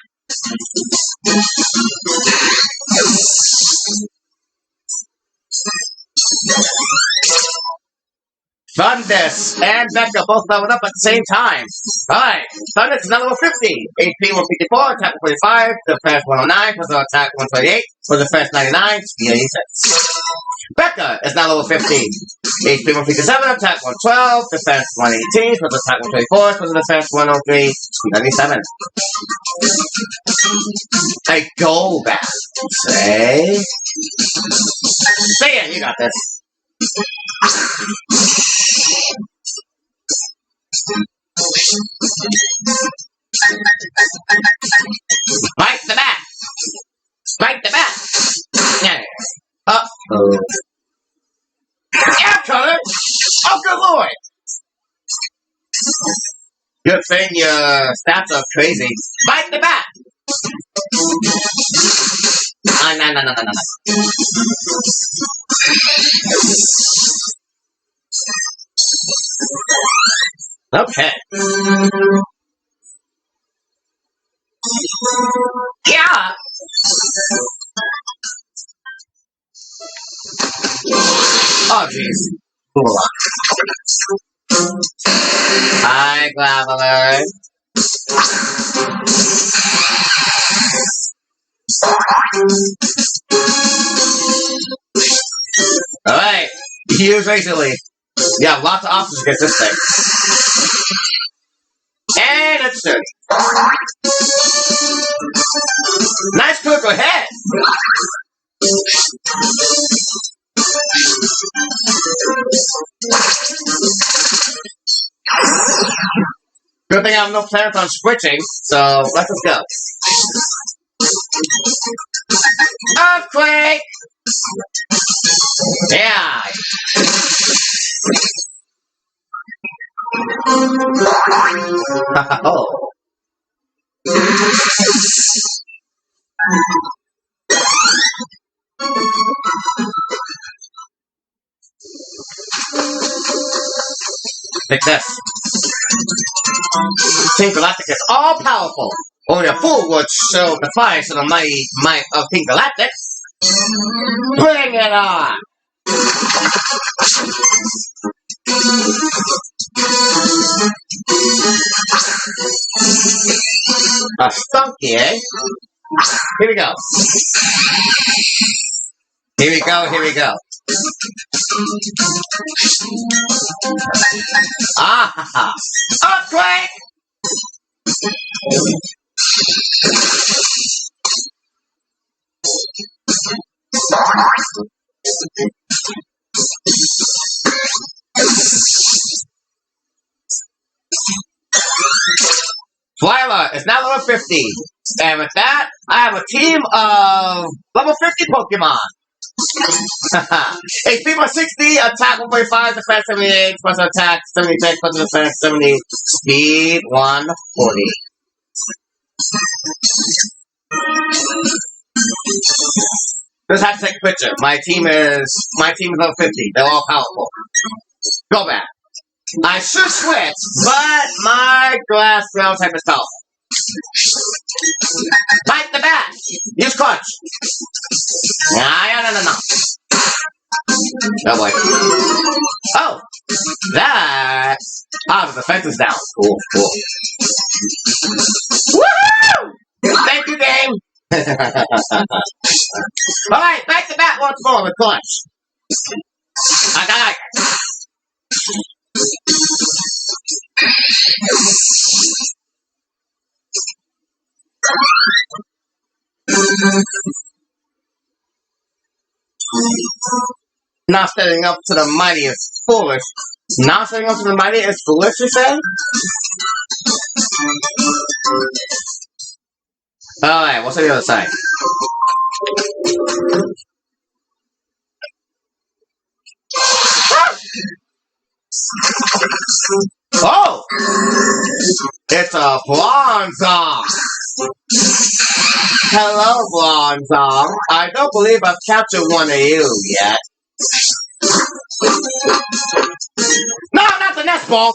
Speaker 1: Thundus and Becca both leveled up at the same time. Alright, Thundus is now level 50. HP 154, attack 145, defense 109, personal attack 128, for defense 99, speed 86. Becca is now level 50. HP 157, attack 112, defense 118, personal attack 124, personal defense 103, speed 97. I go back. Say it, you got this. Bite the bat! Bite the bat! Uh-oh. Yeah, Colin! Oh, good lord! Good thing your stats are crazy. Bite the bat! No. Okay. Yeah! Oh, jeez. Move along. Hi, Graveler. Alright. Use Razor Leaf. You have lots of options against this thing. And it's 30. Nice critical hit! Good thing I have no plans on switching, so let's just go. Earthquake! Yeah! Oh. Take this. Team Galactic is all powerful. Only a fool would show defiance to the mighty might of Team Galactic. Bring it on! A stunky, eh? Here we go. Here we go, here we go. Ah ha ha! Earthquake! Twyla is now level 50. And with that, I have a team of level 50 Pokemon. HP 160, attack 145, defense 78, special attack 76, special defense 70, speed 140. Just have to take a picture. My team is level 50. They're all powerful. Go back. I should switch, but my grass ground type is powerful. Bite the bat! Use crunch. No. Oh boy. Oh! That! Ah, the defense is down. Cool. Woohoo! Thank you, game! Alright, back to back once more with clutch. I got it. Not standing up to the mighty is foolish. Not standing up to the mighty is foolish, you say? Alright, what's on the other side? Oh! It's a Bronzong! Hello, Bronzong. I don't believe I've captured one of you yet. No, not the nest ball!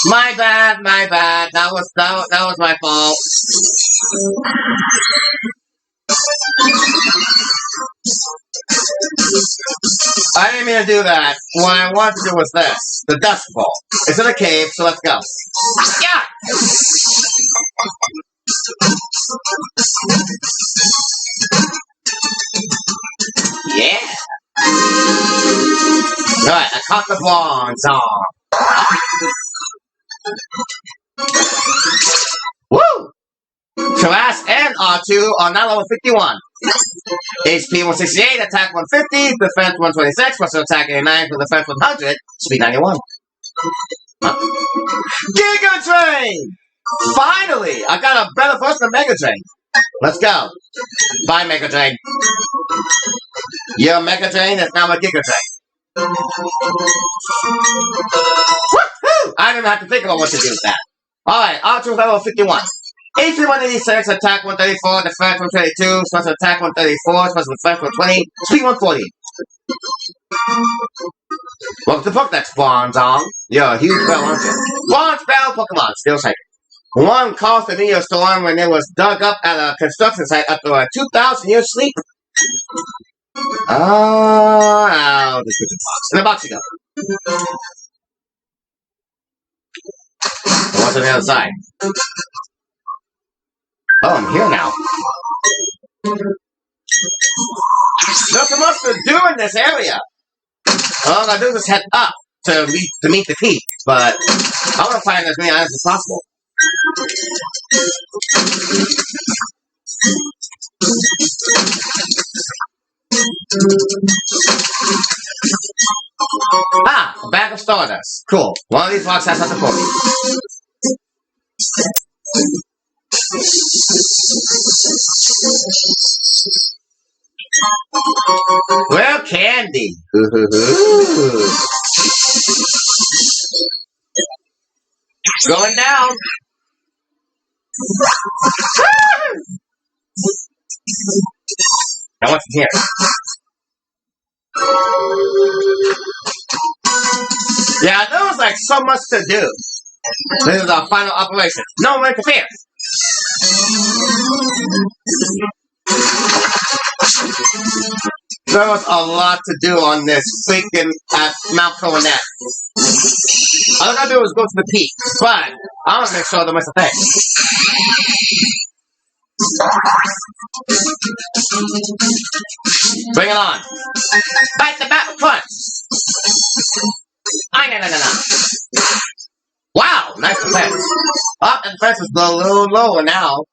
Speaker 1: My bad. That was my fault. I didn't mean to do that. What I wanted to do was this. The dust ball. It's in a cave, so let's go. Yeah! Yeah! Alright, I caught the Bronzong. Woo! Trash and R2 are now level 51. HP 168, attack 150, defense 126, plus attack 89 for defense 100, speed 91. Giga Drain! Finally! I got a better version of Mega Drain. Let's go. Bye, Mega Drain. Your Mega Drain is now a Giga Drain. Woohoo! I didn't have to think about what to do with that. Alright, R2 level 51. HP 186, attack 134, defense 122, special attack 134, special defense 120, speed 140. Welcome to Pokedex, Bronzong. You're a huge bell, aren't you? Bronze Bell Pokemon, Steel Cycle. One caused a meteor storm when it was dug up at a construction site after a 2,000-year sleep. Oh, description box. In the box you go. What's on the other side? Oh, I'm here now. There's so much to do in this area. All I gotta do is head up to meet the peak, but I want to find as many items as possible. Ah, a bag of stardust. Cool. One of these rocks has something for me. Well, candy. Going down. Now what's in here? Yeah, there was like so much to do. This is our final operation. No one interferes. There was a lot to do on this freaking Mount Coronet. All I gotta do is go to the peak, but I want to make sure the rest of the thing. Bring it on. Bite the bat with punch. No. Wow, nice defense. Oh, the defense is a little lower now.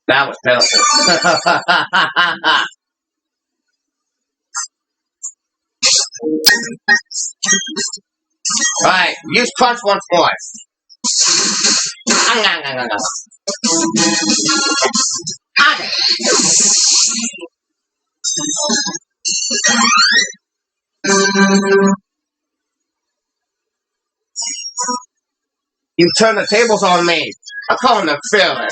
Speaker 1: That was pitiful. Alright, use crunch once more. Okay. You turn the tables on me. I call them feeling.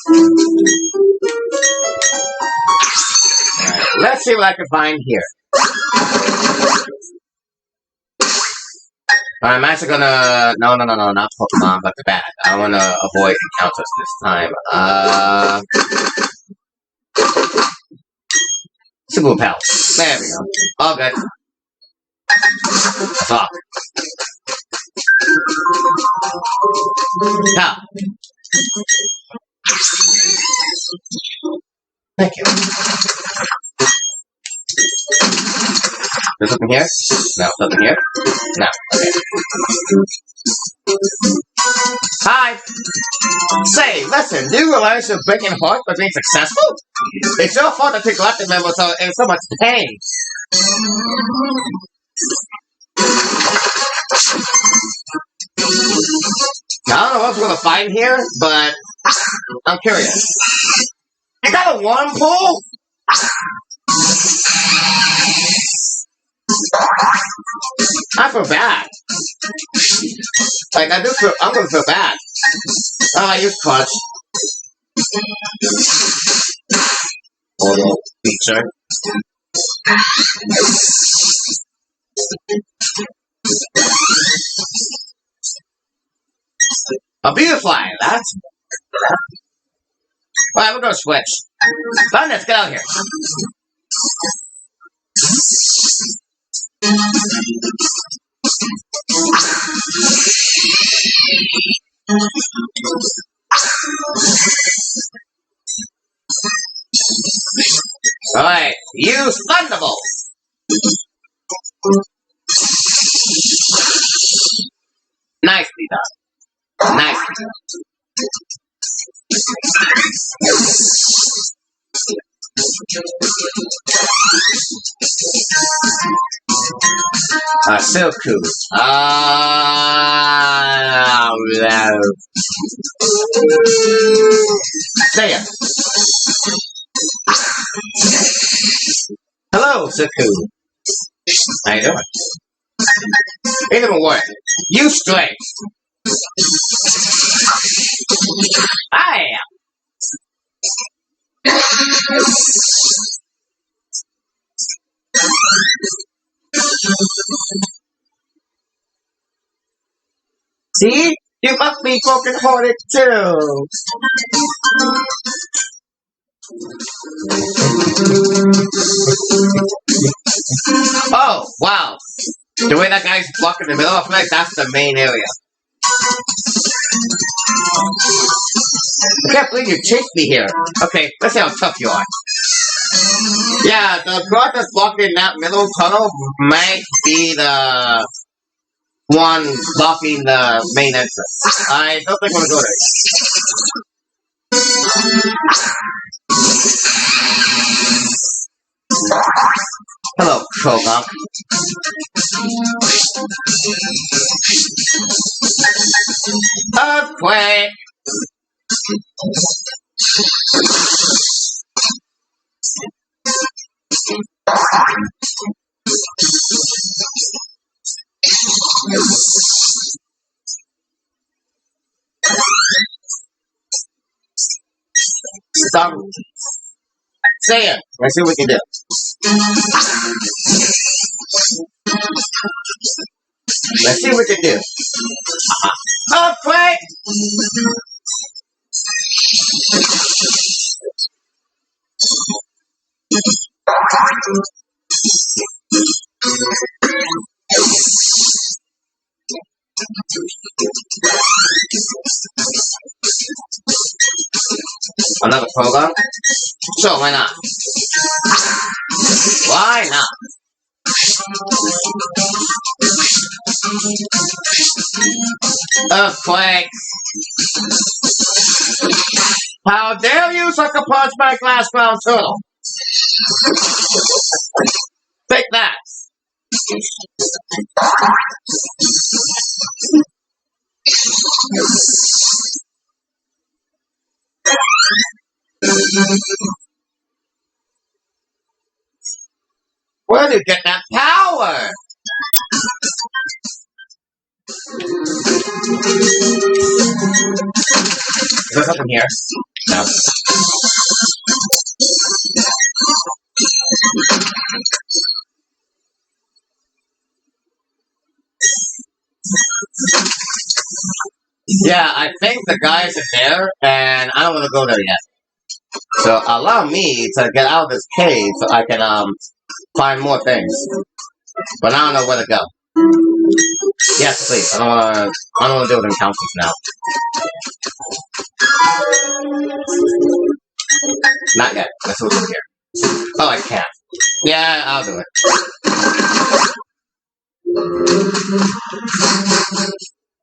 Speaker 1: Alright, let's see what I can find here. Alright, I'm actually gonna... No, not Pokemon, but the bat. I wanna avoid encounters this time. Super Pal. There we go. All good. Fuck. Now. Thank you. There's something here? No, nothing here? No. Okay. Hi! Say, listen, do you realize you're breaking heart for being successful? It's your fault that your galactic members are in so much pain. I don't know what we're gonna find here, but I'm curious. Is that a worm pool? I feel bad. Like, I'm gonna feel bad. Oh, I use Crunch. Feature. A Beautifly, that's... Alright, we're gonna switch. Fun, let's get out of here. Alright, use Thunderbolt! Nicely done. Nicely done. Silku. There. Hello, Silku. How you doing? It didn't work. You straight. I am. See? You must be broken hearted too. Oh, wow. The way that guy's blocking the middle, I feel like that's the main area. I can't believe you chased me here. Okay, let's see how tough you are. Yeah, the guard that's blocking that middle tunnel might be the one blocking the main entrance. I don't think I'm gonna go there. Hello, Krogok. Earthquake! Stop. Say it. Let's see what we can do. Let's see what we can do. Earthquake! Another program? Sure, why not? Why not? Earthquake! How dare you sucker punch my glass ground turtle? Take that! Where did you get that power? Is there something here? No. Yeah, I think the guys are there, and I don't want to go there yet. So allow me to get out of this cave so I can find more things. But I don't know where to go. Yes, please. I don't want to do it in councils now. Not yet. Let's move in here. Oh, I can't. Yeah, I'll do it.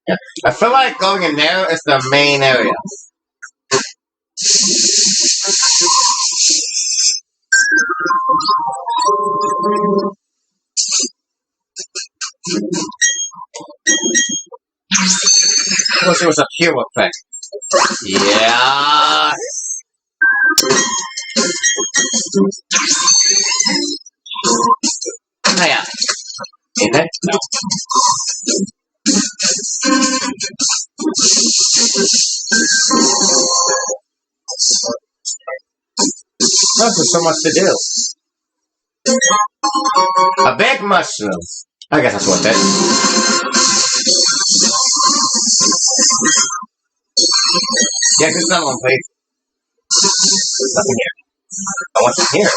Speaker 1: Yeah. I feel like going in there is the main area. Let's see what's up here real quick. Yeah. Oh yeah. Anything? No. There's so much to do. A big mushroom. I guess that's worth it. Yeah, there's another one, please. There's nothing here. I want some here.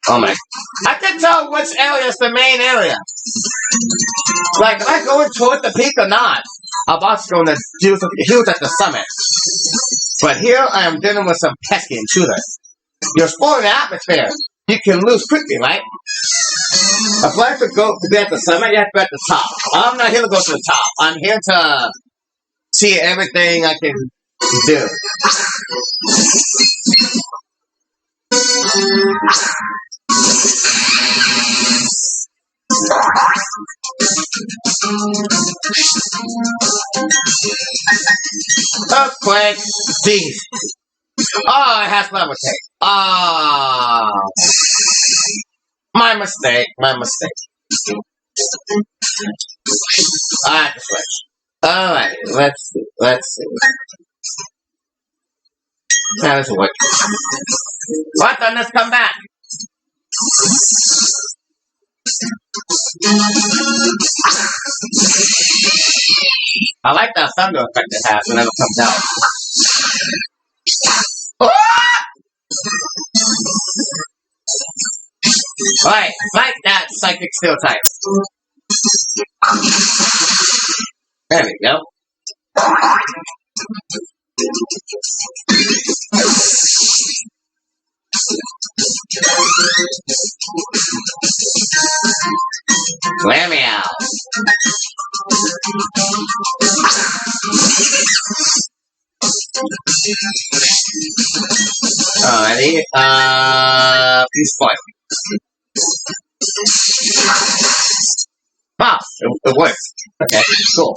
Speaker 1: Oh my. I can tell which area is the main area. Like, am I going toward the peak or not? Our boss is going to do something huge at the summit. But here I am dealing with some pesky intruders. You're spoiling the atmosphere. You can lose quickly, right? If I have to go to be at the summit, you have to be at the top. I'm not here to go to the top. I'm here to see everything I can do. Earthquake. Jeez. Oh, it has levitate. Ah. My mistake. My mistake. I have to switch. Alright, let's see. Let's see. That doesn't work. What? Then let's come back. I like that thunder effect it has whenever it comes out. Ah! Alright, like that psychic steel type. There we go. Clear me out. Alrighty, peace point. Wow, it works. Okay, cool.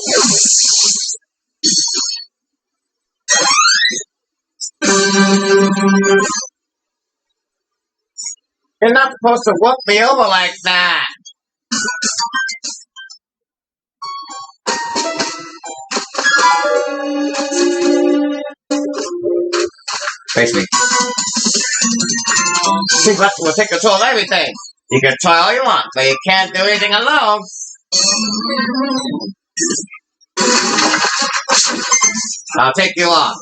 Speaker 1: You're not supposed to whoop me over like that. Face me. Think Lester will take control of everything. You can try all you want, but you can't do anything alone. I'll take you on.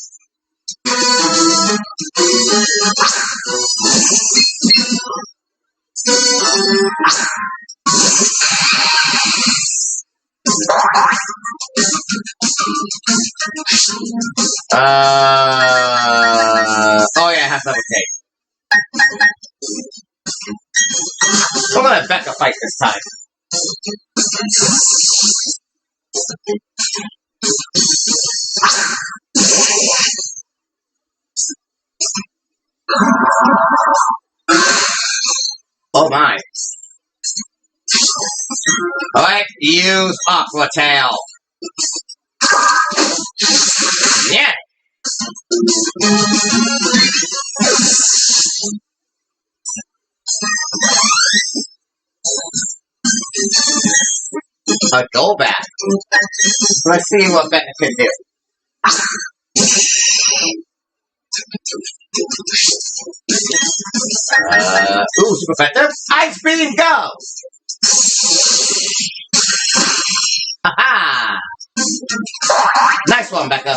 Speaker 1: Oh yeah, it has levitate. I'm gonna let Becca fight this time. Oh my. Alright, use Aqua Tail. Yeah. a go back. Let's see what Becca can do. Ooh, super effective. Ice beam, go! Haha! Nice one, Becca.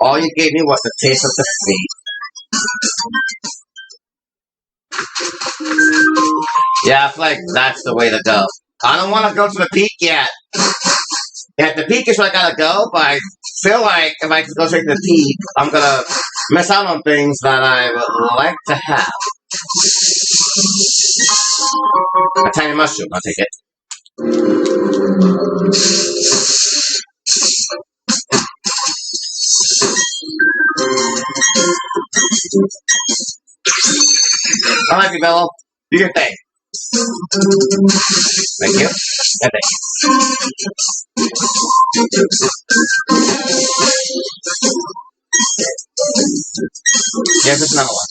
Speaker 1: All you gave me was the taste of defeat. Yeah, I feel like that's the way to go. I don't want to go to the peak yet. Yeah, the peak is where I gotta go, but I feel like if I go straight to the peak, I'm gonna miss out on things that I would like to have. A tiny mushroom, I'll take it. I like you, Bello. Do your thing. Thank you. And thank you. Yeah, there's another one.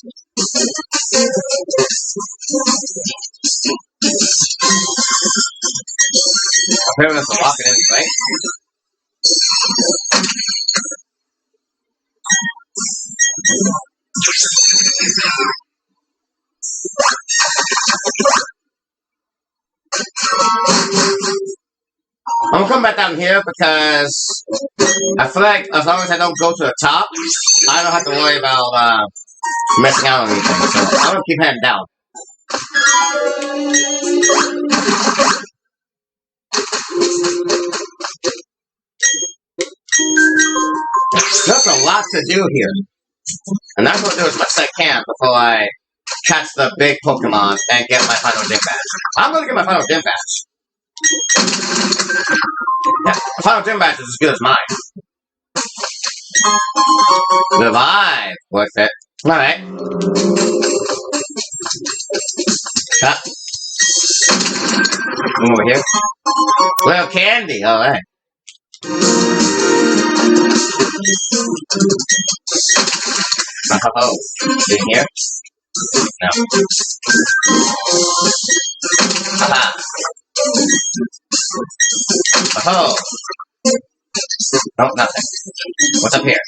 Speaker 1: Apparently there's a rocket anyway. I'm gonna come back down here because I feel like as long as I don't go to the top, I don't have to worry about missing out on anything. So I'm gonna keep heading down. There's a lot to do here, and I'm gonna do as much as I can before I catch the big Pokemon and get my final gym badge. I'm gonna get my final gym badge. Yeah, the final gym badge is as good as mine. Revive! Worth it. Alright. Over here. Little candy, alright. Oh, in here? No. Haha. Oh. Nope, nothing. What's up here?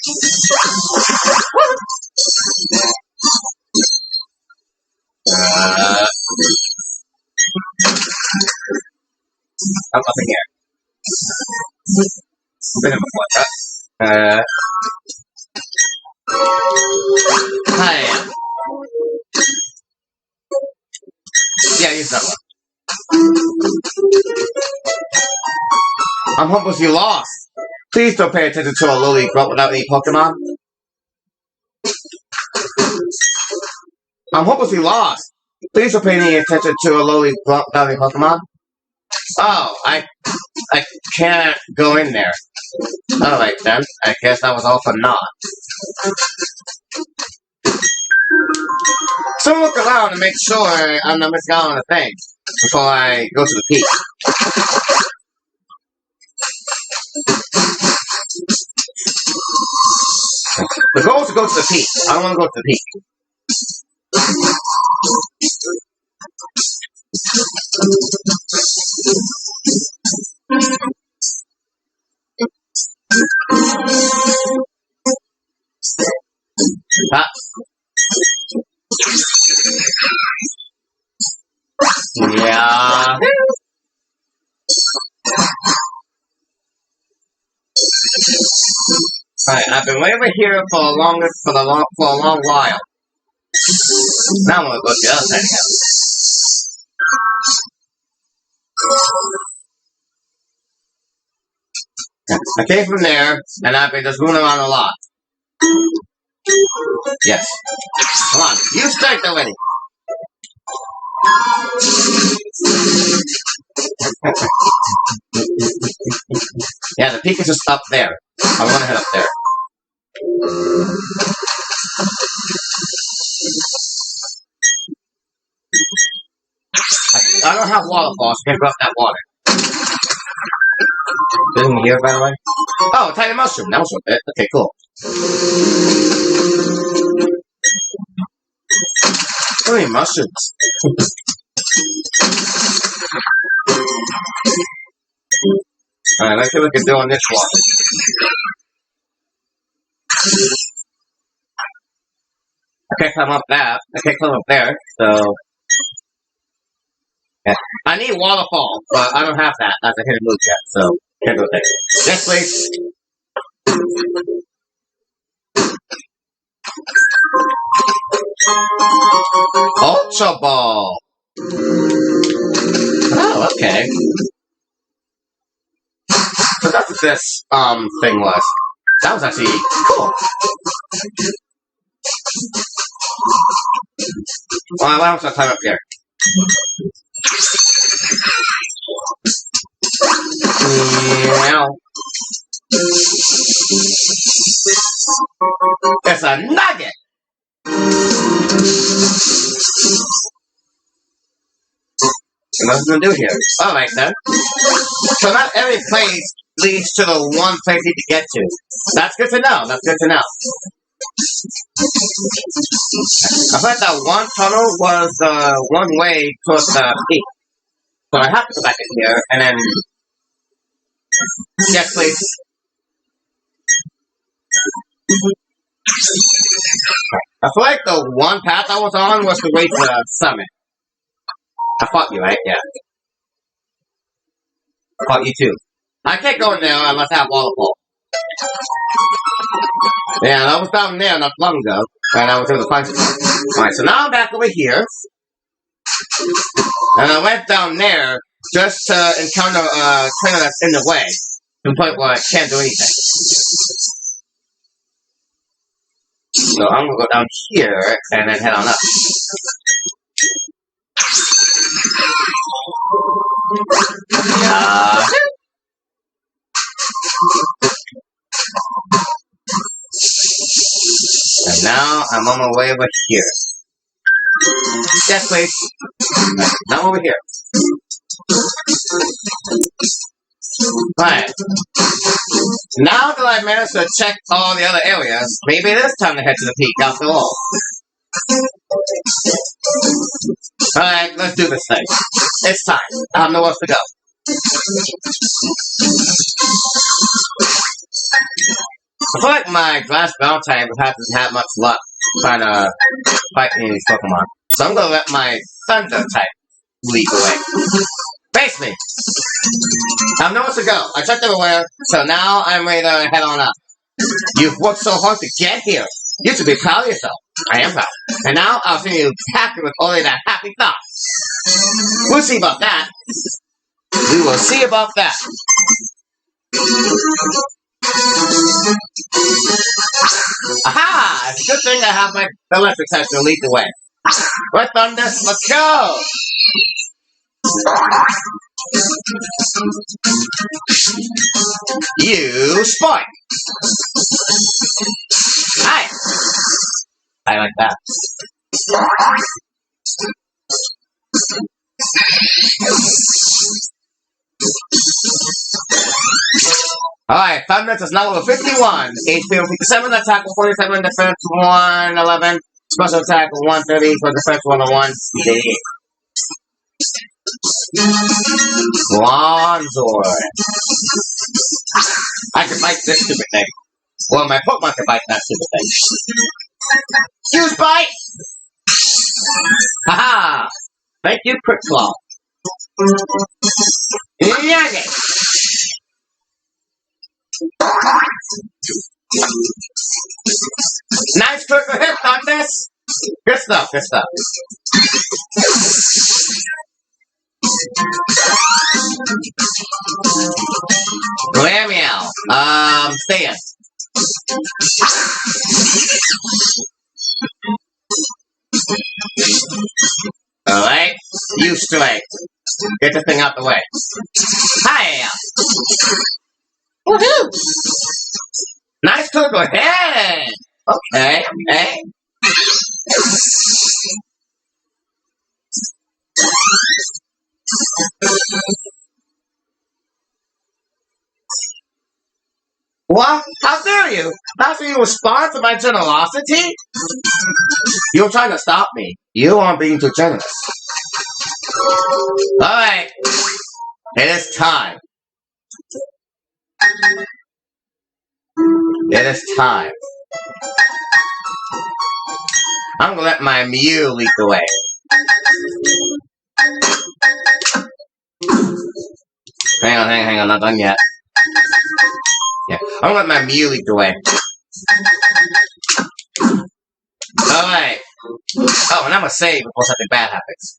Speaker 1: Oh, nothing here. Bit of a flutter. Hi. Yeah, use that one. I'm hopelessly lost. Please don't pay attention to a lowly grunt without any Pokemon. I'm hopelessly lost. Please don't pay any attention to a lowly grunt without any Pokemon. Oh, I can't go in there. Alright then, I guess that was all for naught. So look around and make sure I'm not missing out on a thing before I go to the peak. The goal is to go to the peak. I don't want to go to the peak. Ah. Yeah. Alright, I've been waiting here for a long while. Now I'm gonna go to the other side again. I came from there, and I've been just moving around a lot. Yes. Come on, you strike already. Yeah, the peak is just up there. I want to head up there. I don't have waterfalls, so I can't go up that water. Didn't hear, by the way? Oh, tiny mushroom. That was worth it. Okay, cool. How many mushrooms? Alright, let's see what we can do on this one. I can't climb up that. I can't climb up there, so... Yeah. I need waterfall, but I don't have that as a hidden move yet, so can't do it. Next, please. Ultra Ball. Oh, okay. So that's what this thing was. That was actually cool. Well, why don't I climb up here? Meow. It's a nugget! What's it gonna do here? Alright then. So not every place leads to the one place you need to get to. That's good to know. That's good to know. I thought that one tunnel was one way towards the peak. So I have to go back in here and then... Yes, please. I feel like the one path I was on was the way to the summit. I fought you, right? Yeah. I fought you too. I can't go in there unless I have waterfall. Yeah, I was down there not long ago, and I was able to find something. Alright, so now I'm back over here. And I went down there just to encounter a trainer that's in the way. To the point where I can't do anything. So I'm gonna go down here and then head on up. And now I'm on my way over here. Yes, please. Right, now I'm over here. Right. Now that I've managed to check all the other areas, maybe it is time to head to the peak after all. Alright, let's do this thing. It's time. I have nowhere else to go. I feel like my glass ground type hasn't had much luck trying to fight any of these Pokemon. So I'm gonna let my thunder type lead the way. Face me! I have nowhere to go. I checked everywhere, so now I'm ready to head on up. You've worked so hard to get here. You should be proud of yourself. I am proud. And now I'll see you happy with only that happy thought. We'll see about that. We will see about that. Aha! It's a good thing I have my electric type to lead the way. Right, Thunder? Let's go! You spike! Hi! I like that. Alright, 5 minutes is now level 51. HP 57, attack 47, defense 111, special attack 130, for defense 101. Speed. Bronzor. I can fight this stupid thing. Well, my Pokemon can fight that stupid thing. Huge bite! Haha! Thank you, Quick Claw. Yag it! Nice critical hit on this! Good stuff, good stuff. Meow. Stay in. Alright, you straight. Get the thing out the way. Hi! Woohoo! Nice critical hit! Okay, okay. What? How dare you? After you respond to my generosity? You're trying to stop me. You aren't being too generous. Alright. It is time. It is time. I'm gonna let my Mew lead the way. Hang on, not done yet. Yeah, I'm gonna let my Mew lead the way. Alright. Oh, and I'm gonna save before something bad happens.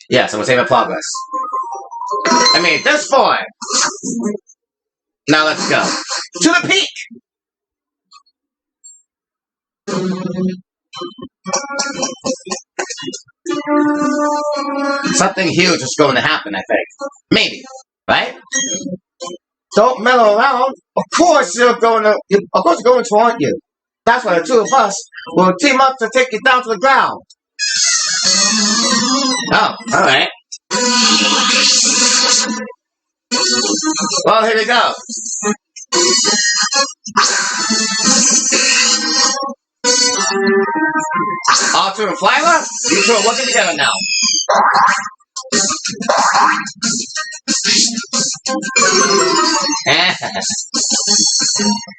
Speaker 1: Yes, I'm gonna save my progress. I mean, this form. Now let's go. To the peak! Something huge is going to happen, I think. Maybe. Right? Don't meddle around. Of course you're going to haunt you. That's why the two of us will team up to take you down to the ground. Oh, alright. Well, here we go. Alter and Flyla, you two are working together now.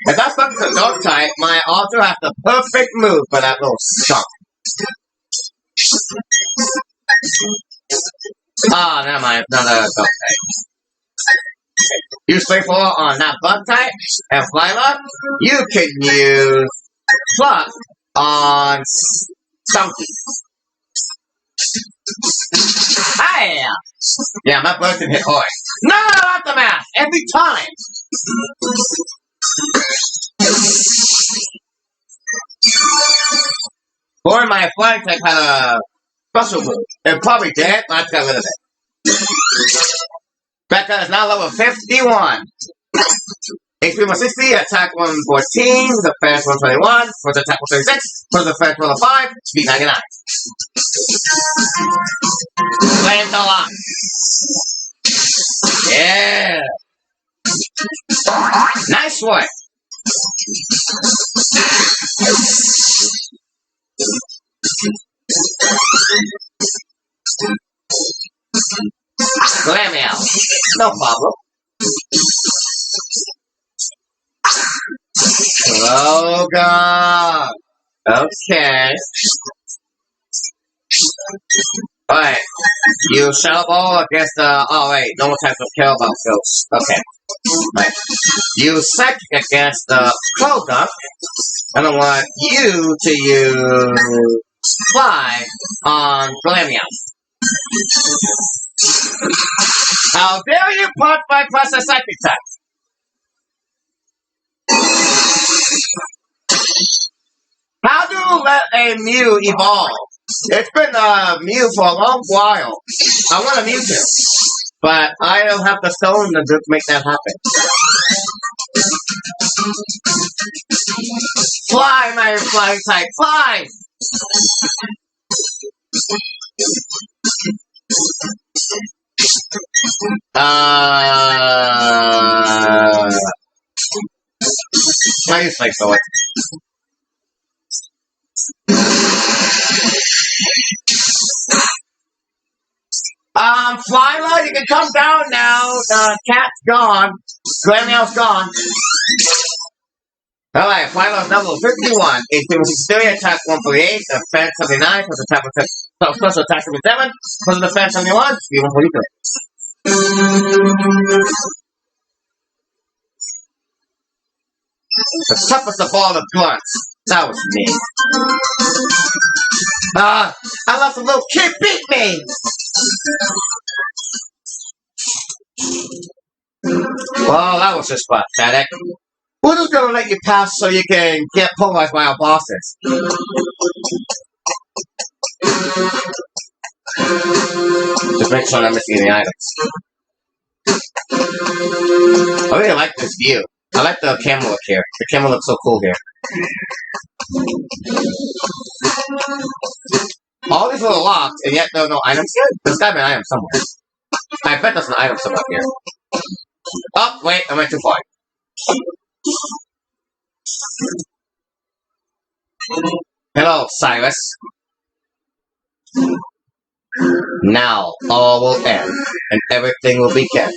Speaker 1: If that's not the dog type, my Alter has the perfect move for that little skunk. Oh, never mind. Another dog type. Use Straightforward on that bug type, and Flyla, you can use Pluck on Stunky. Hi! Yeah, my bird can hit hard. No, not the math! Every time! Or my flag type had a special move. It probably did, but I got rid of it. Becca is now level 51. HP 160, attack 114, defense 121, first attack 136, first defense 105, speed 99. Flames a lot. Yeah. Nice one. Glammeow. No problem. Logan. Okay. Alright. You Shadow Ball against the... Oh, wait. Normal types of kill about ghosts. Okay. Right. You Psychic against the Cloak. And I want you to use Fly on Glammeow. How dare you put my plus a Psychic type? How do you let a Mew evolve? It's been a Mew for a long while. I want a Mewtwo, but I don't have the stone to make that happen. Fly, my flying type, fly! I use Flake Sword. Flyla, you can come down now. The cat's gone. Glammeow's gone. Alright, Flyla's level 51. HP 163, attack 148, defense 79, plus attack 77, plus defense 71, speed 143. The toughest of all the blunts. That was me. I let the little kid beat me! Well, that was just pathetic. We're just gonna let you pass so you can get polarized by our bosses. Just make sure I'm not missing any items. I really like this view. I like the camera look here. The camera looks so cool here. All these little locks, and yet there are no items here? There's gotta be an item somewhere. I bet there's an item somewhere here. Oh, wait, I went too far. Hello, Cyrus. Now all will end, and everything will begin.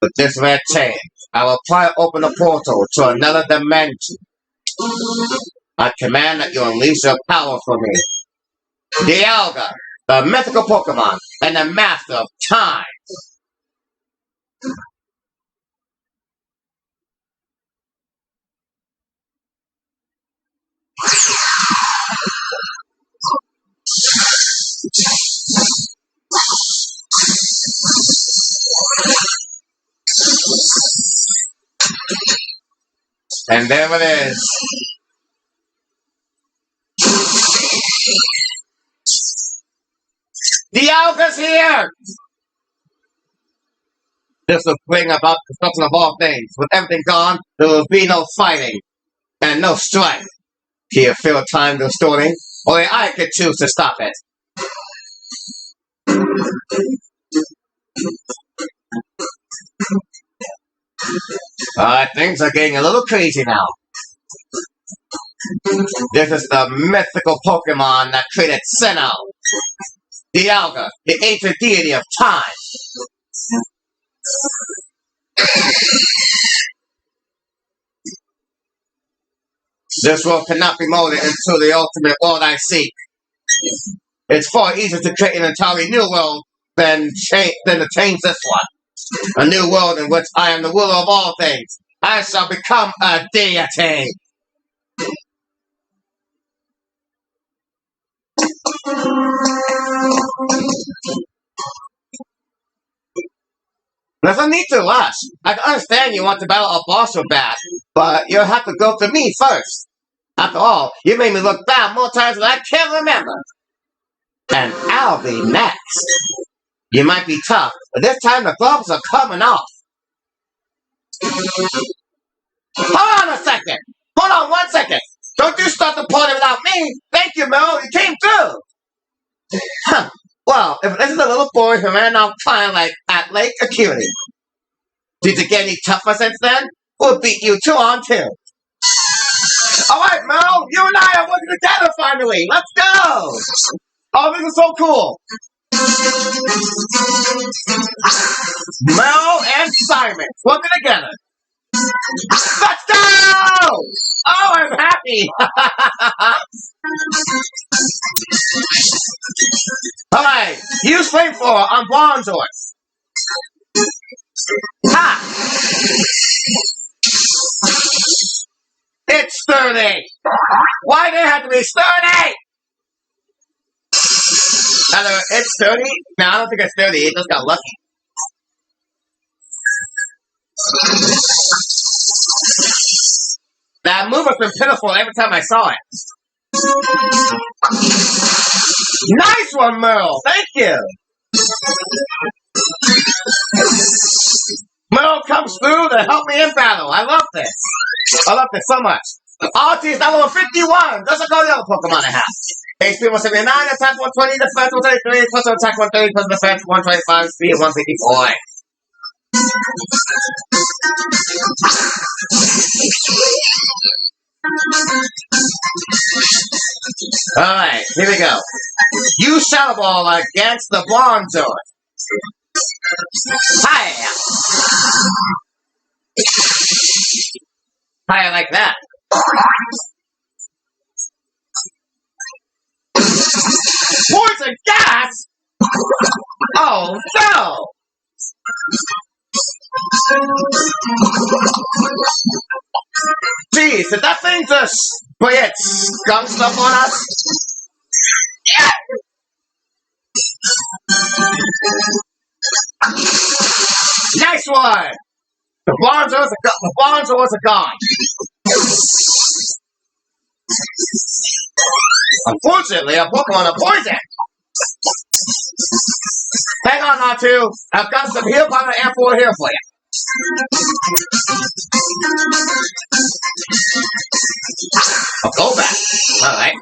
Speaker 1: With this red chain, I will try to open a portal to another dimension. I command that you unleash your power for me. Dialga, the mythical Pokemon, and the master of time. And there it is. Dialga's here! This will bring about the destruction of all things. With everything gone, there will be no fighting and no strife. Do you feel time distorting? Only I could choose to stop it. Things are getting a little crazy now. This is the mythical Pokemon that created Sinnoh, Dialga, the ancient deity of time. This world cannot be molded into the ultimate world I seek. It's far easier to create an entirely new world than to change this one. A new world in which I am the ruler of all things. I shall become a deity. There's no need to rush. I can understand you want to battle a boss so bad, but you'll have to go through me first. After all, you made me look bad more times than I can remember. And I'll be next. You might be tough, but this time the gloves are coming off. Hold on a second. Hold on 1 second. Don't you start the party without me. Thank you, Mel. You came through. Huh. Well, if this is a little boy who ran off crying like at Lake Acuity. Did you get any tougher since then? We'll beat you 2-on-2. Alright, Mel, you and I are working together finally. Let's go! Oh, this is so cool. Mel and Simon working together. Let's go! Oh, I'm happy. Alright, use flamethrower on Bronzors. Ha! It's sturdy! Why did it have to be sturdy? Either it's sturdy? No, I don't think it's sturdy. It just got lucky. That move has been pitiful every time I saw it. Nice one, Merle! Thank you! Merle comes through to help me in battle. I love this. I love this so much. Archie is now level 51. Doesn't go the other Pokemon I have. HP 179, attack 120, defense 133, plus attack 130, plus defense 125, speed 154. Alright, here we go. Use Shadow Ball against the Bronzor. Hiya! Hiya like that. Poison gas? Oh no! Jeez, did that thing just spray its skunk stuff on us? Yeah! Nice one! The Bronzors are gone. Unfortunately, a Pokemon are poison. Hang on, Natu. I've got some heal powder and full here for you. I'll go back. Alright.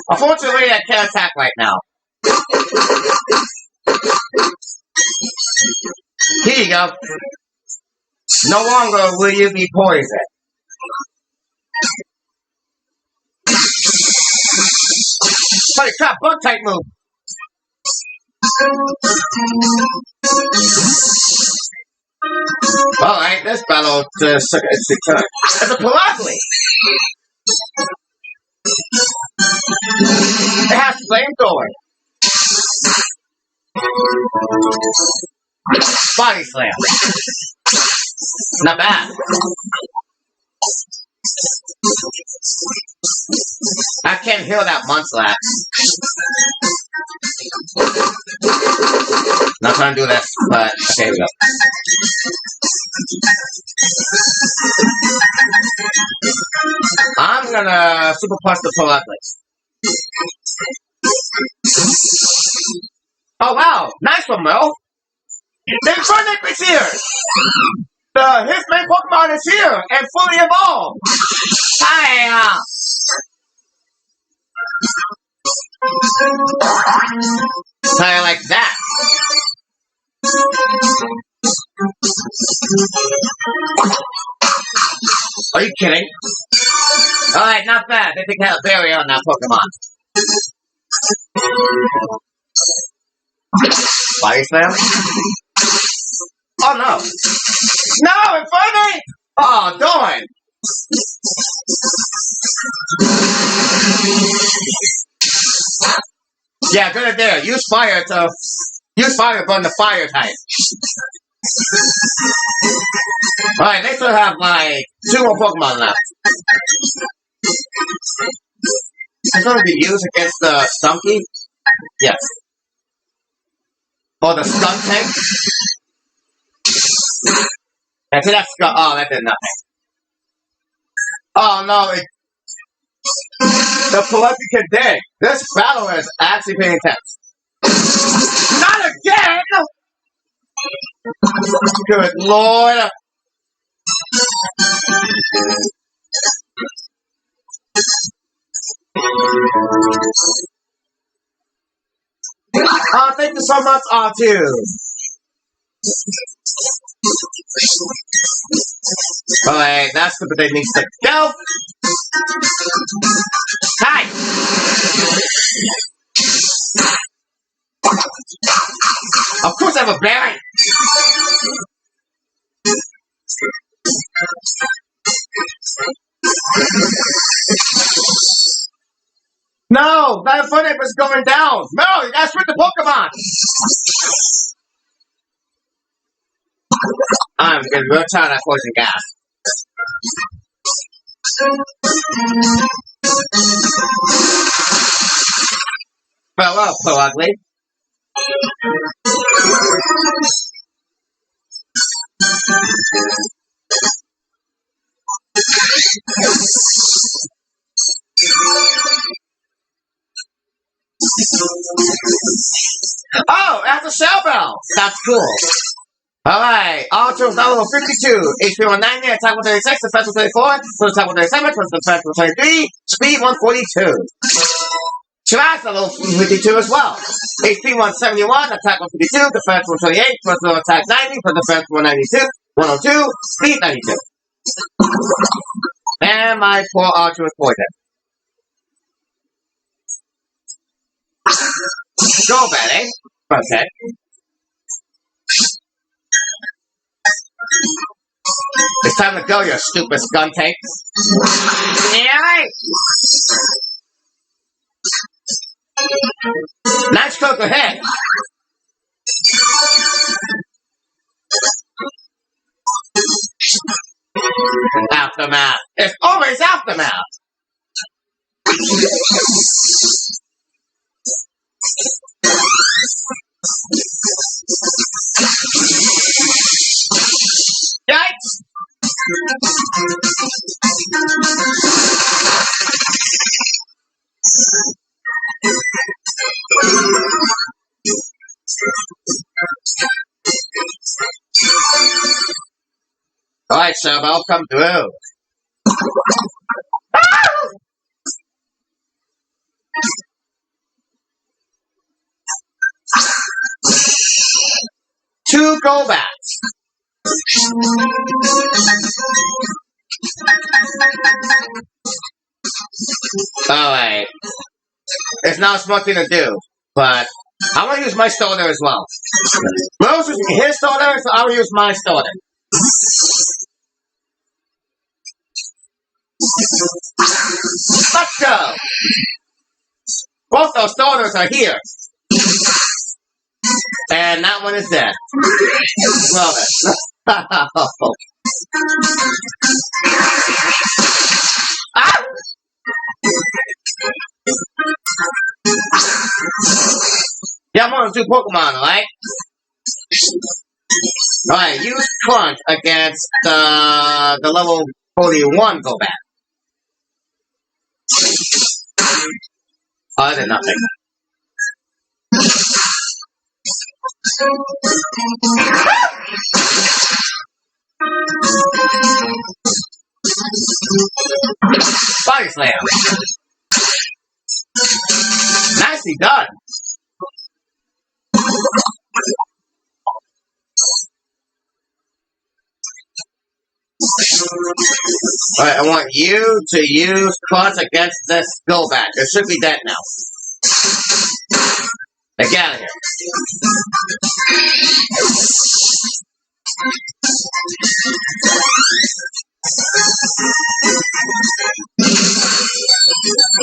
Speaker 1: Unfortunately, I can't attack right now. Here you go. No longer will you be poisoned. Holy crap, bug type move. Alright, this battle just took its turn. It's a Palagli! It has flamethrower. Body slam. Not bad. I can't heal that Munchlax. Not trying to do this, but okay, here we go. I'm gonna super punch the Palagli. Oh wow, nice one, Mel. The Infernape is here! His main Pokemon is here and fully evolved! Hiya! Kinda like that. Are you kidding? Alright, not bad. They think I have a barrier on that Pokemon. Body slam? Oh no! No! Infernape! Oh, darn! Yeah, good idea. Use fire to burn the fire type. Alright, they still have like 2 more Pokemon left. It's gonna be used against the Stunky? Yes. Or the Skunk tank? I see that Skunk. Oh, that did nothing. Oh no, the Palagli can dig. This battle is actually pretty intense. Not again! Good lord! Oh, thank you so much, R2. Alright, that's the bit that needs to go. Hi! Of course I have a berry! No! That Infernape is going down! No! You gotta sprint the Pokemon! I'm getting real tired of that poison gas. Farewell, Palagli. Oh, that's a shell bell! That's cool. Alright, Ultra level 52, HP 190, attack 136, defense 134, attack 137, defense 123, speed 142. Shiraz level 52 as well. HP 171, attack 152, defense 128, personal attack 90, for defense 192, 102, speed 92. And my poor Ultra is poisoned. Go, Betty. Okay. It's time to go, you stupid gun tank. Yeah. Nice poke ahead. Aftermath. It's always aftermath. Yikes! Alright, Sub, I'll come through. 2 go backs. Alright. It's not a smart thing to do, but I want to use my starter as well. Rose is his starter, so I will use my starter. Let's go! Both those starters are here. And that one is dead. Love it. Ah! Yeah, I'm gonna do Pokemon, alright? Alright, use Crunch against the level 41 go back. Oh, I did nothing. Body Slam. Nicely done. Alright, I want you to use Crunch against this go back. It should be dead now. Get out of here.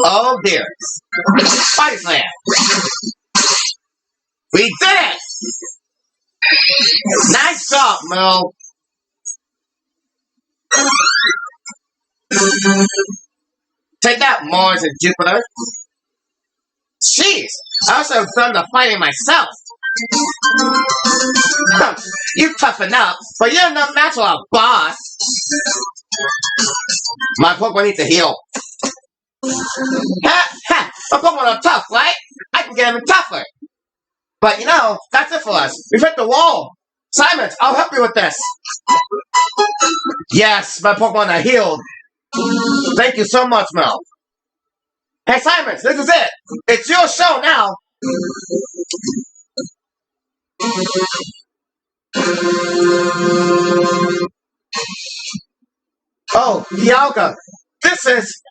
Speaker 1: Oh dear. Body Slam. We did it! Nice job, Mo. Take that, Mars and Jupiter. Jeez, I also have done the fighting myself. You toughen up, but you're no match for a boss. My Pokemon needs to heal. Ha ha! My Pokemon are tough, right? I can get even tougher. But you know, that's it for us. We've hit the wall. Simon, I'll help you with this. Yes, my Pokemon are healed. Thank you so much, Mel. Hey, Simon, this is it. It's your show now. Oh, Dialga, this is...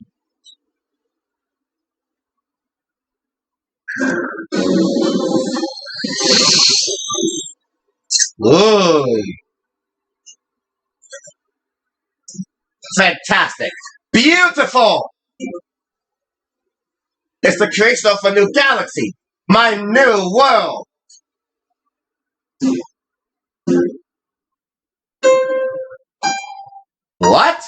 Speaker 1: Whoa. Fantastic. Beautiful. It's the creation of a new galaxy. My new world. What?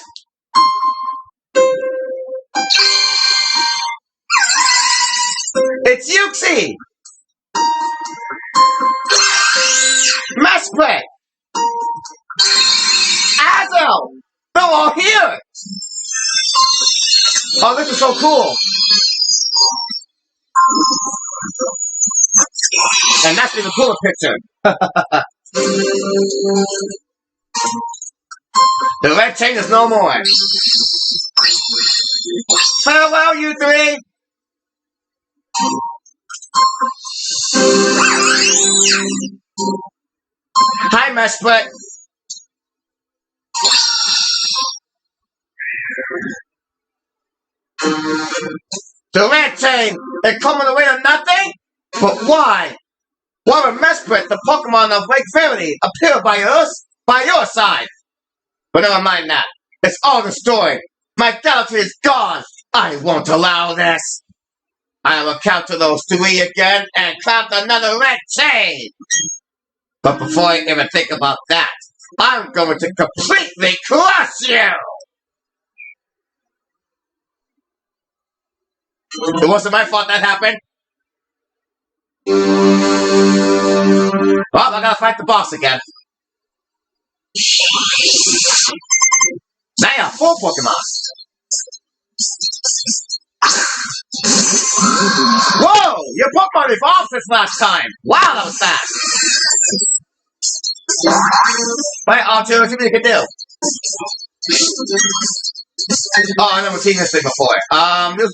Speaker 1: It's Yuxi! Mesprit! Azo! They're all here! Oh, this is so cool! And that's even cooler picture. The red chain is no more. Farewell, you three! Hi, Mesprit. The red chain is coming away to nothing? But why? Why would Mesprit, the Pokemon of Lake Verity, appear by your side? But never mind that. It's all destroyed. My galaxy is gone. I won't allow this. I will count to those 3 again and count another red chain. But before I even think about that, I'm going to completely crush you. It wasn't my fault that happened. Well, I gotta fight the boss again. Now you have 4 Pokemon. Whoa! Your Pokemon evolved since last time. Wow, that was fast. Right, R2, let's see what you can do. Oh, I've never seen this thing before.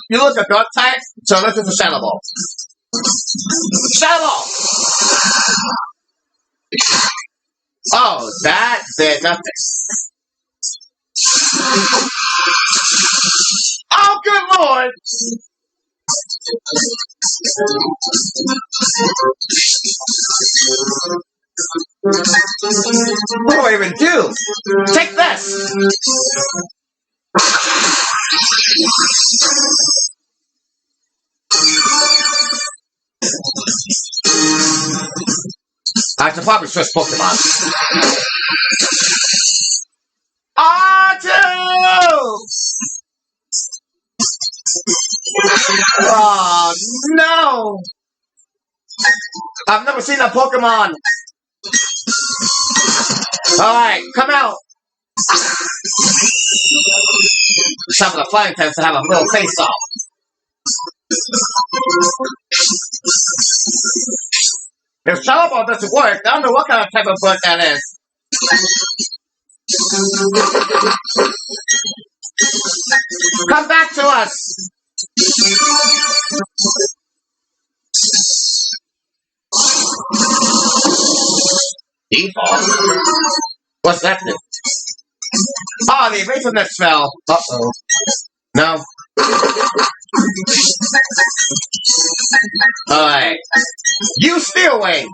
Speaker 1: You look at dark type, so let's do the Shadow Ball. Shadow Ball! Oh, that did nothing. Oh, good lord! What do I even do? Take this! I should probably switch Pokemon. R2! Oh, no! I've never seen a Pokemon! Alright, come out! Some of the flying types to have a little face-off. If Teleport doesn't work, I don't know what kind of type of bird that is. Come back to us! Default? What's that thing? Oh, the evasiveness fell. Uh-oh. No. Alright. You Steel Wing!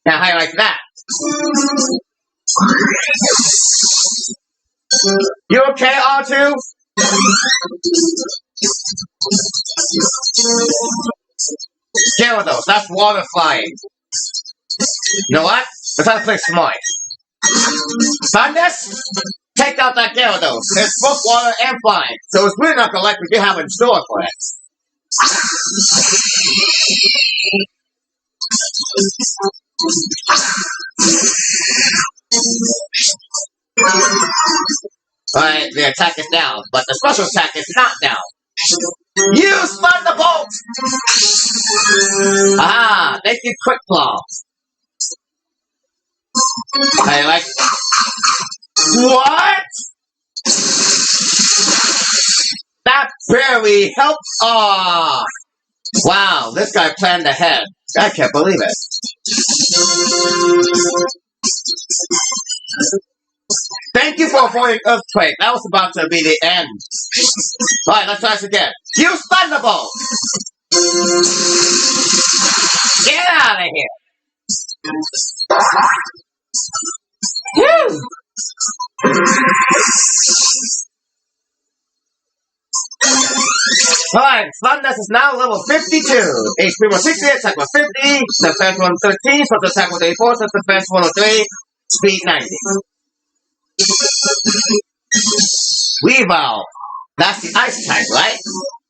Speaker 1: Now how you like that? You okay, R2? Gyarados, that's water flying. You know what? Let's have to play smart. Thundus, take out that Gyarados. It's both water and flying, so it's really not gonna like what you have in store for it. Alright, the attack is down, but the special attack is not down. Use Thunderbolt! Ah, thank you, Quick Claw. I like... What? That barely helped. Ah! Wow, this guy planned ahead. I can't believe it. Thank you for avoiding Earthquake. That was about to be the end. Alright, let's try this again. Use Thunderbolt! Get out of here! Whew! Alright, Thundus is now level 52. HP 160, attack 150, defense 113, special attack 134, defense 103, speed 90. Weavile. That's the ice type, right?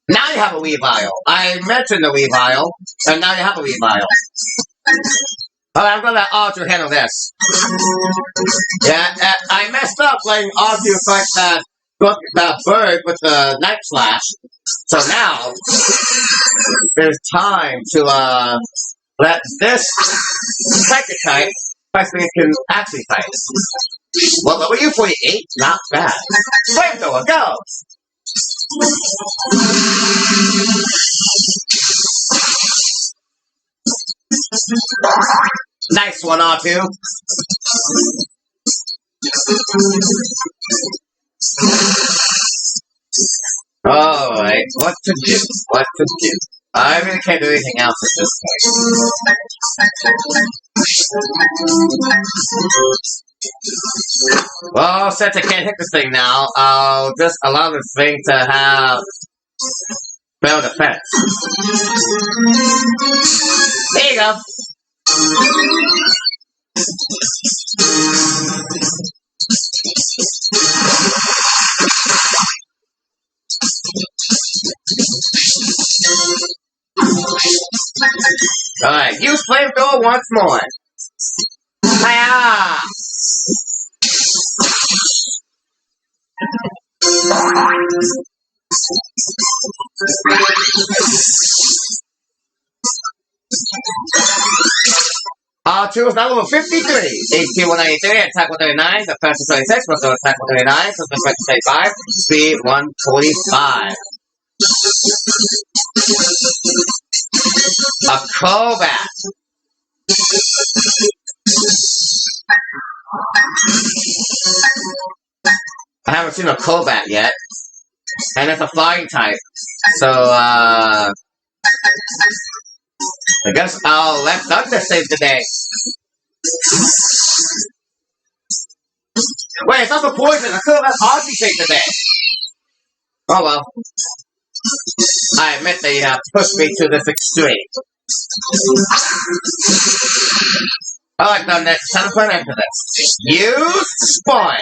Speaker 1: Now you have a Weavile. I mentioned the Weavile, and now you have a Weavile. Alright, I'm gonna let R2 handle this. Yeah, I messed up letting R2 fight that bird with the Night Slash. So now, there's time to, let this Psychic type fight so it can actually fight. Well, level you 48, not bad. Flamethrower, go! Nice one, R2. Alright, what to do? What to do? I really can't do anything else at this point. Well, since I can't hit this thing now, I'll just allow this thing to have spell defense. There you go. Alright, use Flamethrower once more. Hiya! R2 is now level 53. HP 193, attack 139, defense 26, special attack 139, defense 25, speed 145. A Crobat. I haven't seen a Crobat yet. And it's a flying type. So, I guess I'll let Thunder save the day. Wait, it's also poison. I could have let Audrey save the day. Oh well. I admit that you have pushed me to this extreme. Alright, now next time to put an end to this. Use Spawn.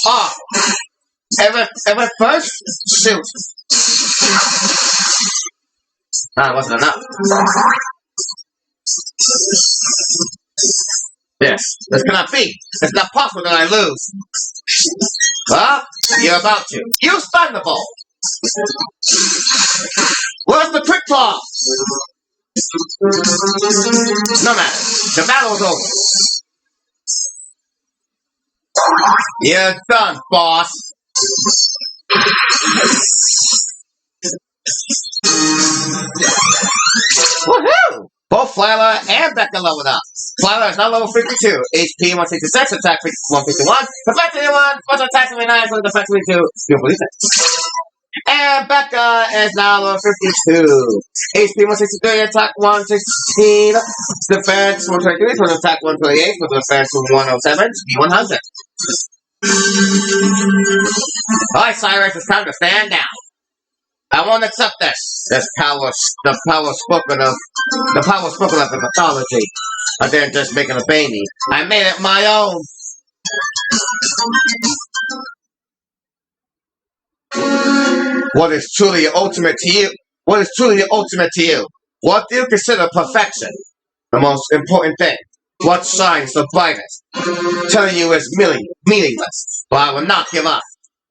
Speaker 1: Oh. Ever first? Shoot. That wasn't enough. Yes, this cannot be. It's not possible that I lose. Well, you're about to. Use Thunderbolt. Where's the Quick Claw? No matter. The battle's over. You're done, boss. Woohoo! Both Flyla and Becca leveled up. Flyla is now level 52. HP 166, attack 151. Defense 81, special attack 79, so defense 22. Beautiful defense. And Becca is now level 52. HP 163, attack 116. Defense 123, special attack 128, special defense 107, speed 100. Alright, Cyrus, it's time to stand down. I won't accept this. The power spoken of the mythology. I didn't just make it a baby. I made it my own. What is truly ultimate to you? What is truly the ultimate to you? What do you consider perfection? The most important thing. What shines the brightest? Telling you is meaningless. But I will not give up.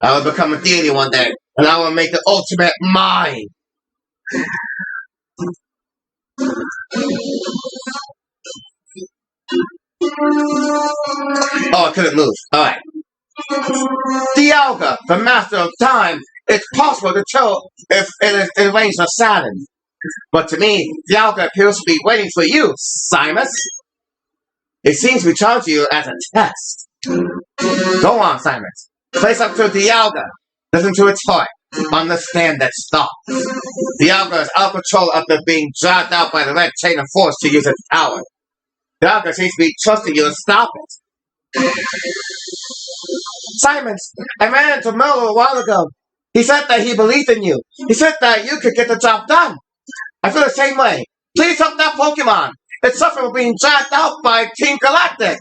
Speaker 1: I will become a deity one day. And I will make the ultimate mine. Oh, I couldn't move. Alright. Dialga, the master of time. It's possible to tell if it is arranged of Saturn. But to me, Dialga appears to be waiting for you, Simus. It seems we charge you as a test. Go on, Simus. Face up to Dialga. Listen to its heart. Understand that stop. Dialga is out of control after being dragged out by the red chain of force to use its power. Dialga seems to be trusting you to stop it. Simons, I ran into Merle a while ago. He said that he believed in you. He said that you could get the job done. I feel the same way. Please help that Pokemon. It's suffering from being dragged out by Team Galactic.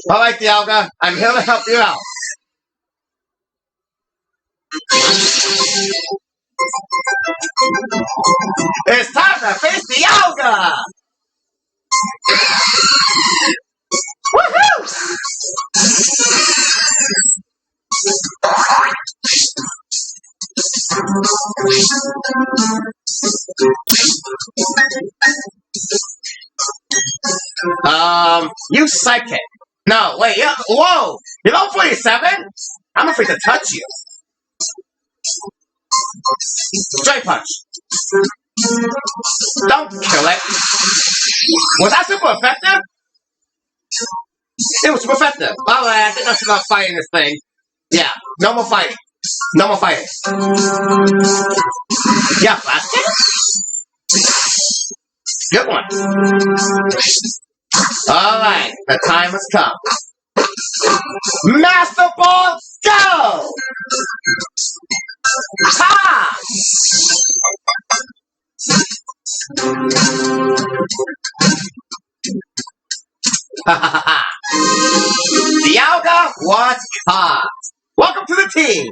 Speaker 1: Alright, Dialga, I'm here to help you out. It's time to face Dialga! Woohoo! You psychic. No, wait, yeah, whoa! You're level 47? I'm afraid to touch you. Straight punch. Don't kill it. Was that super effective? It was super effective. Alright, I think that's enough fighting this thing. Yeah, no more fighting. No more fighting. Yeah, plastic? Good one. Alright, the time has come. Master Ball, go! Ha! Dialga, what's hot? Welcome to the team!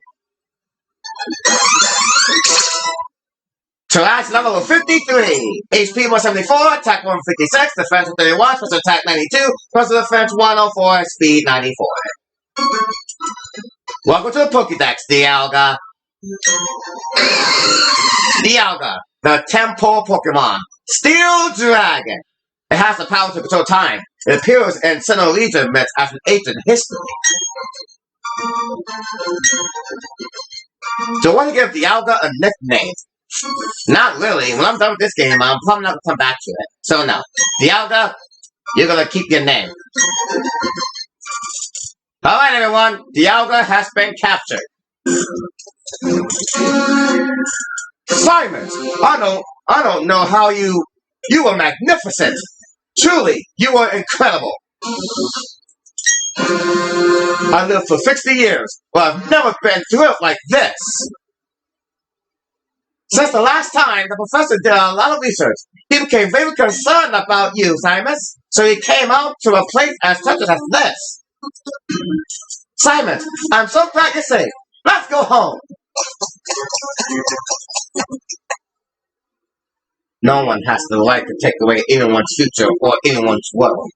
Speaker 1: Trash level 53. HP 174, attack 156, defense 31, special attack 92, special defense 104, speed 94. Welcome to the Pokédex, Dialga. Dialga, the temple Pokemon. Steel Dragon. It has the power to control time. It appears in Sinnoh region myths as an ancient history. So I want to give Dialga a nickname. Not really. When I'm done with this game, I'm probably not going to come back to it. So no. Dialga, you're going to keep your name. Alright everyone, Dialga has been captured. Simon, I don't know how you were magnificent. Truly, you were incredible. I lived for 60 years, but I've never been through it like this. Since the last time, the professor did a lot of research. He became very concerned about you, Simon. So he came out to a place as such as this. Simon, I'm so glad you're safe. Let's go home. No one has the right to take away anyone's future or anyone's world.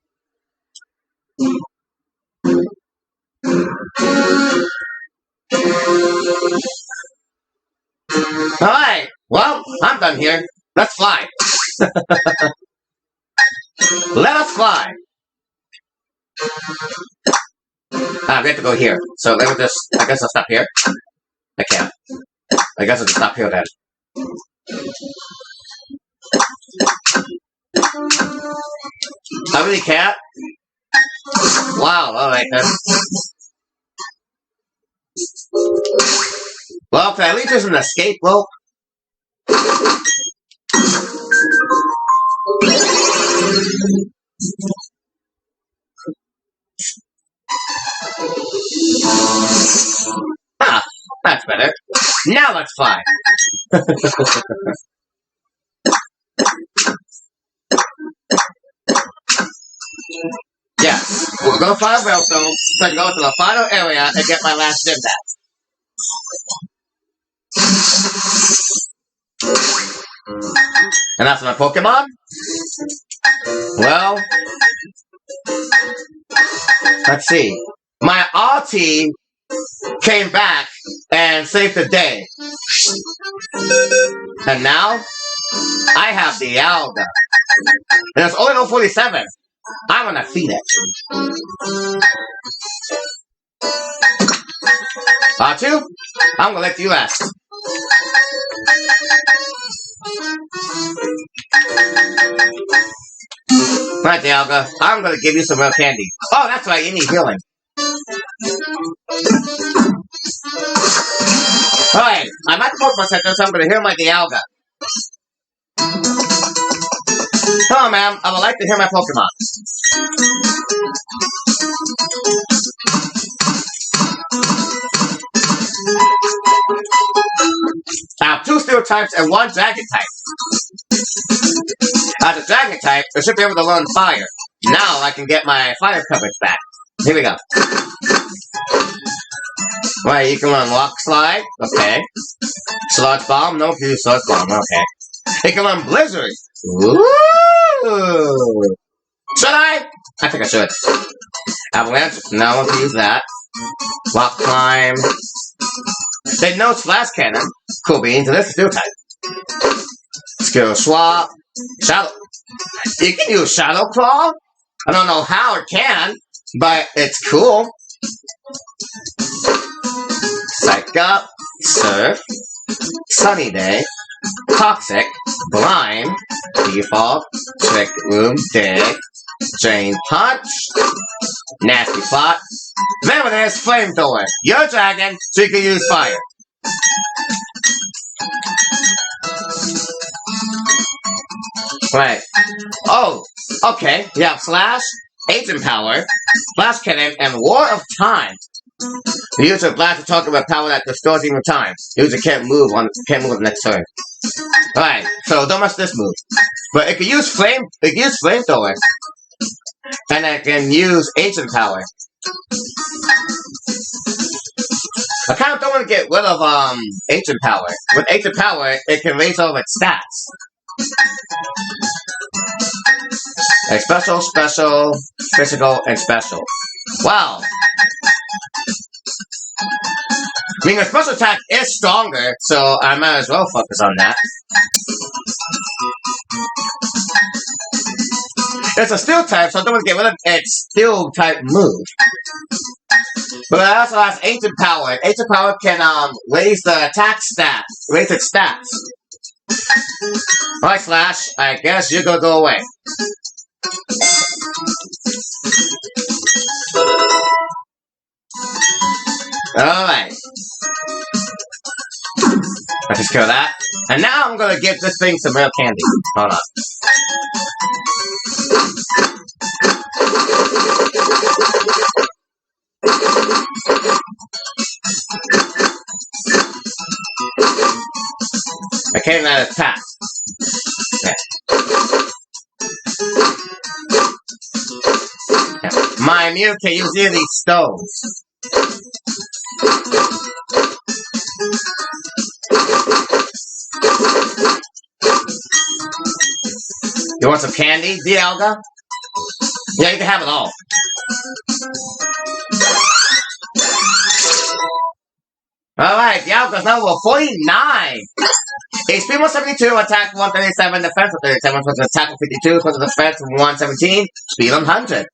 Speaker 1: Alright, well, I'm done here. Let's fly. Let us fly. We have to go here. So let me just, I guess I'll stop here. I can't. I guess I'll just stop here then. I really can't? Wow, alright then. Well, can I at least use an escape rope? Ah, that's better. Now let's fly. Yes, we're gonna fly a railstone so I can go to the final area and get my last gym back. And that's my Pokemon? Well, let's see. My Artie came back and saved the day. And now, I have the Dialga. And it's only 47. I'm gonna feed it. Artu, I'm gonna let you last. Alright, Dialga, I'm gonna give you some real candy. Oh, that's right, you need healing. Alright, I'm at the Pokemon Center, so I'm gonna heal my Dialga. Hello, ma'am. I would like to hear my Pokemon. I have 2 Steel types and 1 Dragon type. As a Dragon type, I should be able to learn Fire. Now I can get my Fire coverage back. Here we go. Right, you can learn Rock Slide. Okay. Sludge Bomb. Nope, you use Sludge Bomb. Okay. You can learn Blizzard. Ooh. Should I? I think I should. Avalanche. No, I won't use that. Rock Climb. They know Splash Cannon. Cool beans. And this is Steel type. Skill Swap. Shadow. You can use Shadow Claw. I don't know how it can, but it's cool. Psych Up. Surf. Sunny Day. Toxic, Blind, Default, Trick Room, Dig, Drain Punch, Nasty Plot. Then it is Flamethrower. You're a dragon, so you can use fire. Right. Oh, okay. You have Slash, Agent Power, Flash Cannon, and War of Time. The user blast to talk about power that destroys even time. The user can't move the next turn. Alright, so don't mess this move. But it can use flamethrower. And it can use ancient power. I kinda don't want to get rid of ancient power. With ancient power, it can raise all of its stats. Like special, special, physical, and special. Wow. I mean, the special attack is stronger, so I might as well focus on that. It's a steel type, so I don't want to get rid of its steel type move. But it also has ancient power. Ancient power can raise the attack stats, raise its stats. Alright, Slash, I guess you're gonna go away. Alright. Let's just kill that. And now I'm gonna give this thing some real candy. Hold on. I can't let it pass. Okay. My Mew can use either of these stones. You want some candy, Dialga? Yeah, you can have it all. Alright, Dialga's level 49! HP 172, attack 137, defense 137, attack 52, defense 117, speed 100.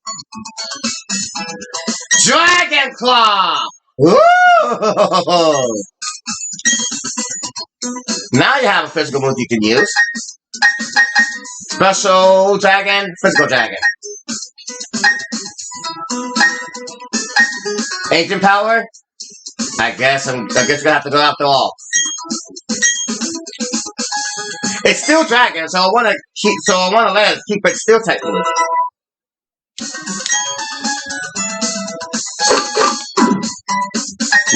Speaker 1: Dragon Claw! Woo! Now you have a physical move you can use. Special Dragon, Physical Dragon. Agent Power? I guess you're gonna have to go after all. It's still Dragon, so I wanna let it keep it still type move.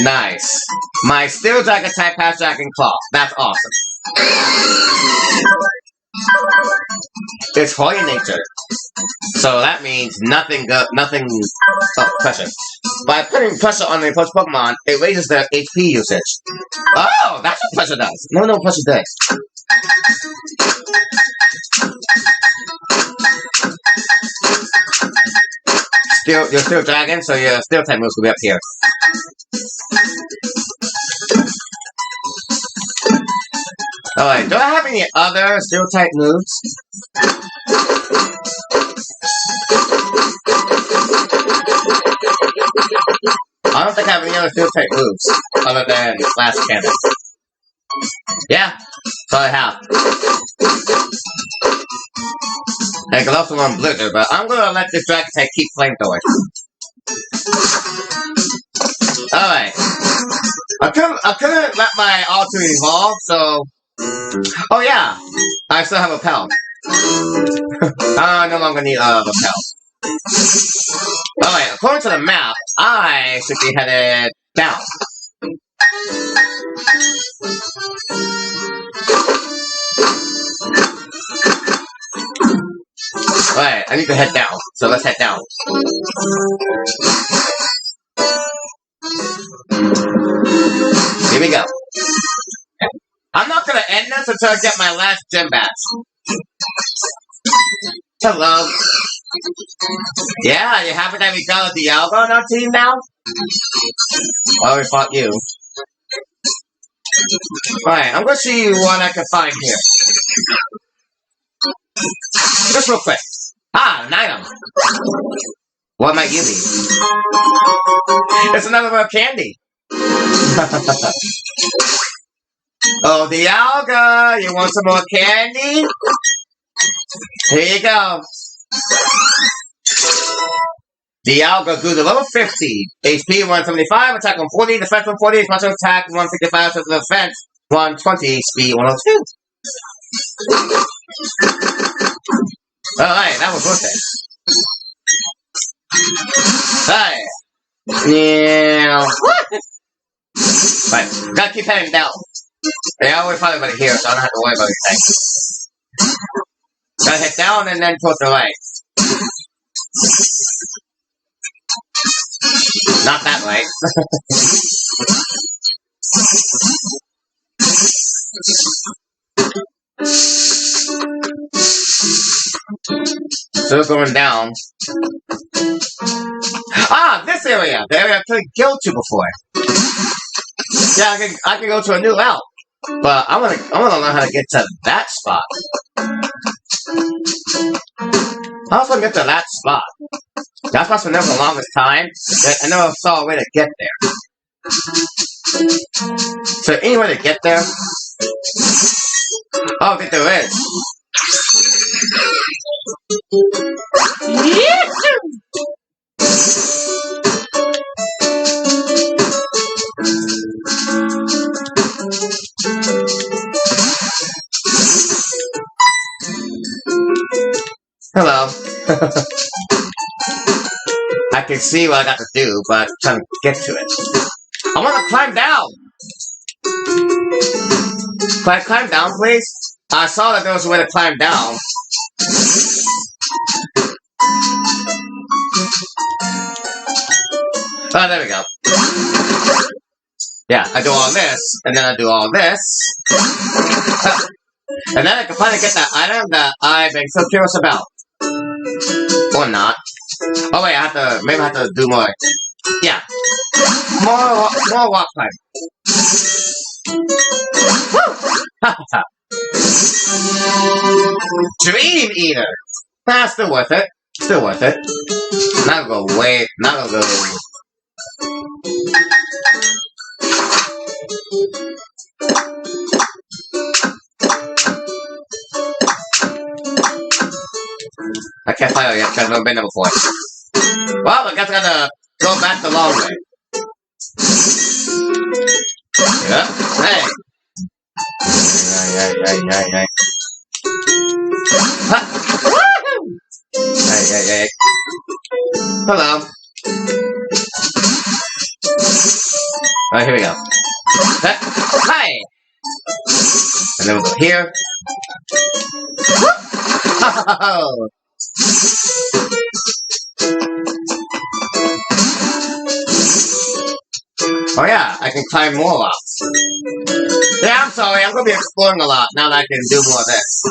Speaker 1: Nice. My Steel Dragon type has Dragon Claw. That's awesome. It's Holy Nature. So that means nothing pressure. By putting pressure on the opposed Pokemon, it raises their HP usage. Oh, that's what pressure does. No, pressure does. You're still Dragon, so your Steel type moves will be up here. Alright, do I have any other Steel type moves? I don't think I have any other Steel type moves other than Flash Cannon. Yeah, that's all I have. I could also run Blizzard, but I'm gonna let this Dragon type keep flamethrower. Alright. I couldn't let my Alter evolve, so... Oh yeah! I still have a Pelt. I no longer need a Pelt. Alright, according to the map, I should be headed down. Alright, I need to head down, so let's head down. Here we go. I'm not gonna end this until I get my last gym badge. Hello. Yeah, you happy that we got a Dialga on our team now? Well, we fought you. Alright, I'm gonna see what I can find here. Just real quick. Ah, an item. What might you be? It's another rare candy. Oh, Dialga, you want some more candy? Here you go. Dialga grew to level 50. HP 175, attack 140, defense 140, special attack 155, special defense 120, speed 102. Alright, that was worth it. Alright. Yeah. What? But, gotta keep heading down. They always find about it here, so I don't have to worry about anything. Gotta head down and then towards the right. Not that way. Still going down. Ah, this area! The area I couldn't go to before. Yeah, I can go to a new route. But I wanna learn how to get to that spot. I also get to that spot. That spot's been there for the longest time. I never saw a way to get there. So any way to get there? Oh, I think there is. Hello. I can see what I got to do, but I'm trying to get to it. I want to climb down. Can I climb down, please? I saw that there was a way to climb down. Oh, there we go. Yeah, I do all this, and then I do all this. And then I can finally get that item that I've been so curious about. Or not. Oh wait, maybe I have to do more. Yeah. More walk time. Dream Eater! Nah, still worth it. Still worth it. Not gonna go wait. Not gonna go. I can't find it yet because I've never been there before. Well, I guess I gotta go back the long way. Yeah. Hey. Hey. Hey. Hello. Alright, here we go. Hi! And then we'll go here. Oh! Oh yeah, I can climb more rocks. Yeah, I'm sorry, I'm gonna be exploring a lot now that I can do more of this.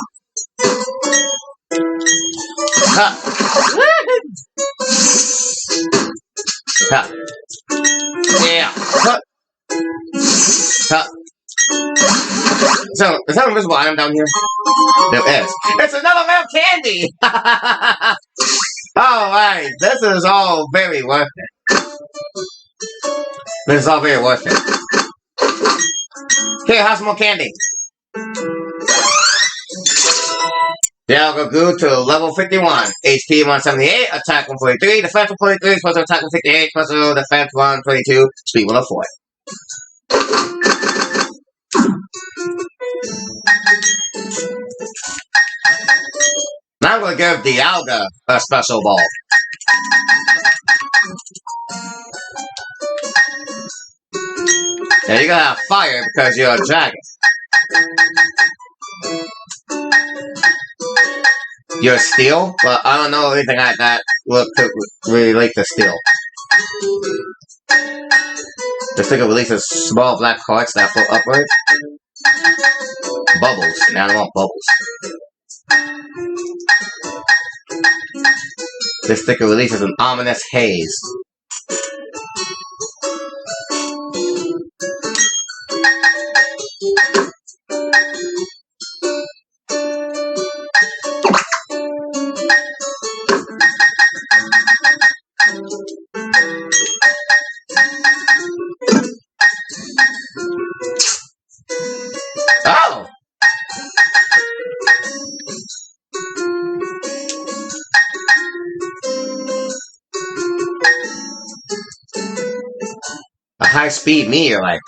Speaker 1: Ha! Ha! Yeah! Ha! Ha! So, is that an invisible item down here? There is. It's another male candy! Alright, this is all very worth it. This is all very worth it. Here, have some more candy. Yeah, I'll go to level 51. HP 178, attack 143, defense 143, special attack 158, special defense 122, speed 104. Now I'm going to give the Alga a special ball. Now you're gonna have fire because you're a dragon. You're steel? Well, I don't know anything like that will relate to steel. This thing releases small black hearts that float upward. Bubbles. Now I want bubbles. This sticker releases an ominous haze. Oh! A high-speed meteorite.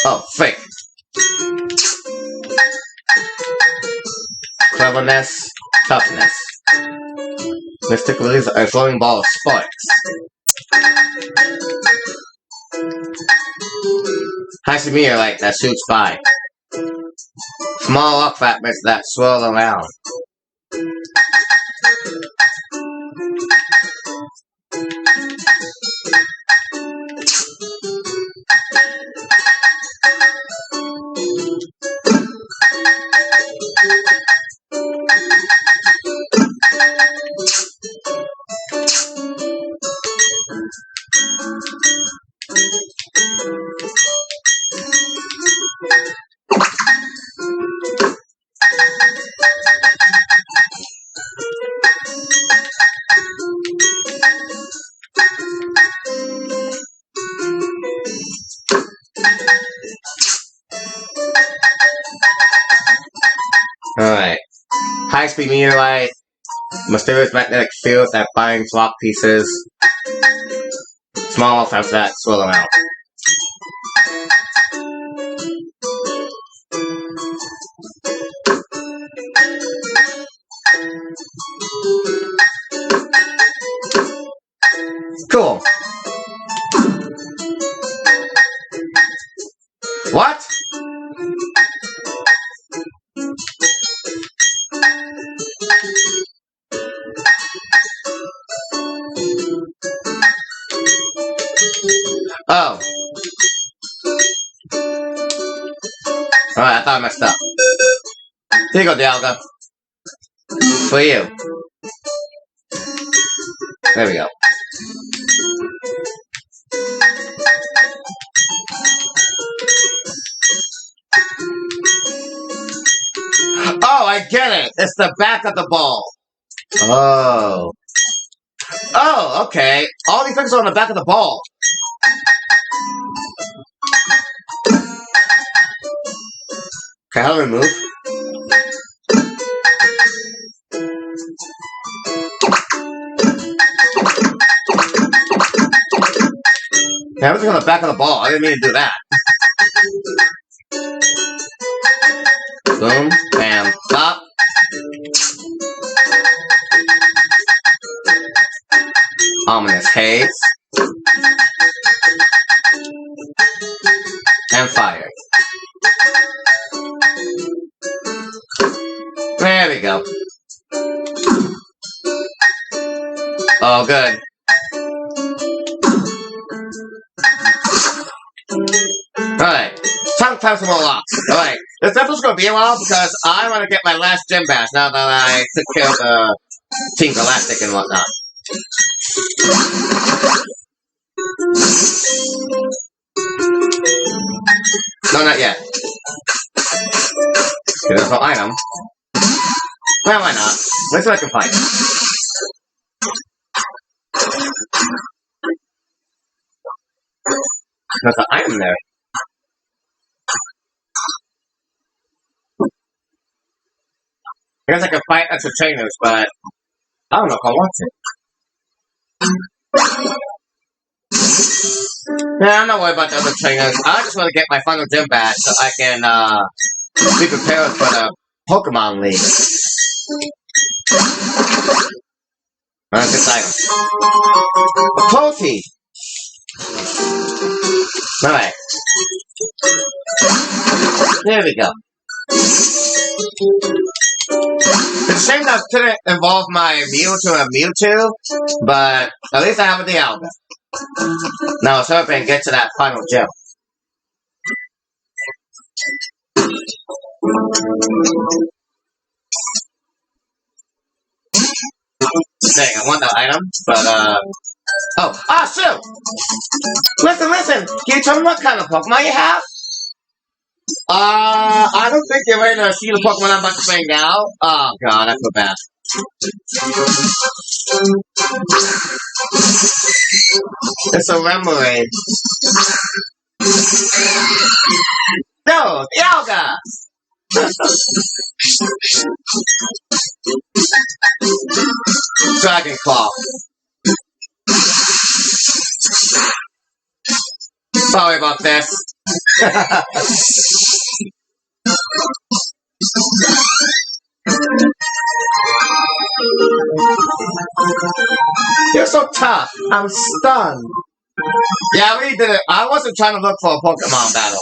Speaker 1: Oh, fake. Cleverness, toughness. Mystic release a glowing ball of sparks. High-speed meteorite that shoots by. Small rock fragments that swirl around. high-speed meteorite, mysterious magnetic fields that binds rock pieces, small times that swirl around. Cool. What? Oh. Alright, I thought I messed up. Here you go, Dialga. For you. There we go. Oh, I get it. It's the back of the ball. Oh. Oh, okay. All these things are on the back of the ball. Okay, how do we move? Yeah, everything on the back of the ball. I didn't mean to do that. Boom, bam, pop. Ominous haze. And fire. There we go. Oh, good. Alright. Time some more locks. Alright. This episode's gonna be a while because I want to get my last gym bash now that I took care of the Team Galactic and whatnot. No, not yet. Okay, there's no item. Well, why not? Let's see what I can find. There's an item there. I guess I can fight extra trainers, but I don't know if I want to. Yeah, I'm not worried about the other trainers. I just want to get my final gym badge so I can be prepared for the Pokémon League. Where's this item? A Pokey! Alright. There we go. It's a shame that I couldn't involve my Mewtwo and Mewtwo, but at least I have a Dialga. Now let's hope and get to that final gem. Dang, I want that item, but oh, shoot! Listen, can you tell me what kind of Pokemon you have? I don't think you're ready to see the Pokemon I'm about to play now. Oh god, I feel bad. It's a Remoraid. No, Dialga! Dragon Claw. Sorry about this. You're so tough. I'm stunned. Yeah, I really did it. I wasn't trying to look for a Pokemon battle.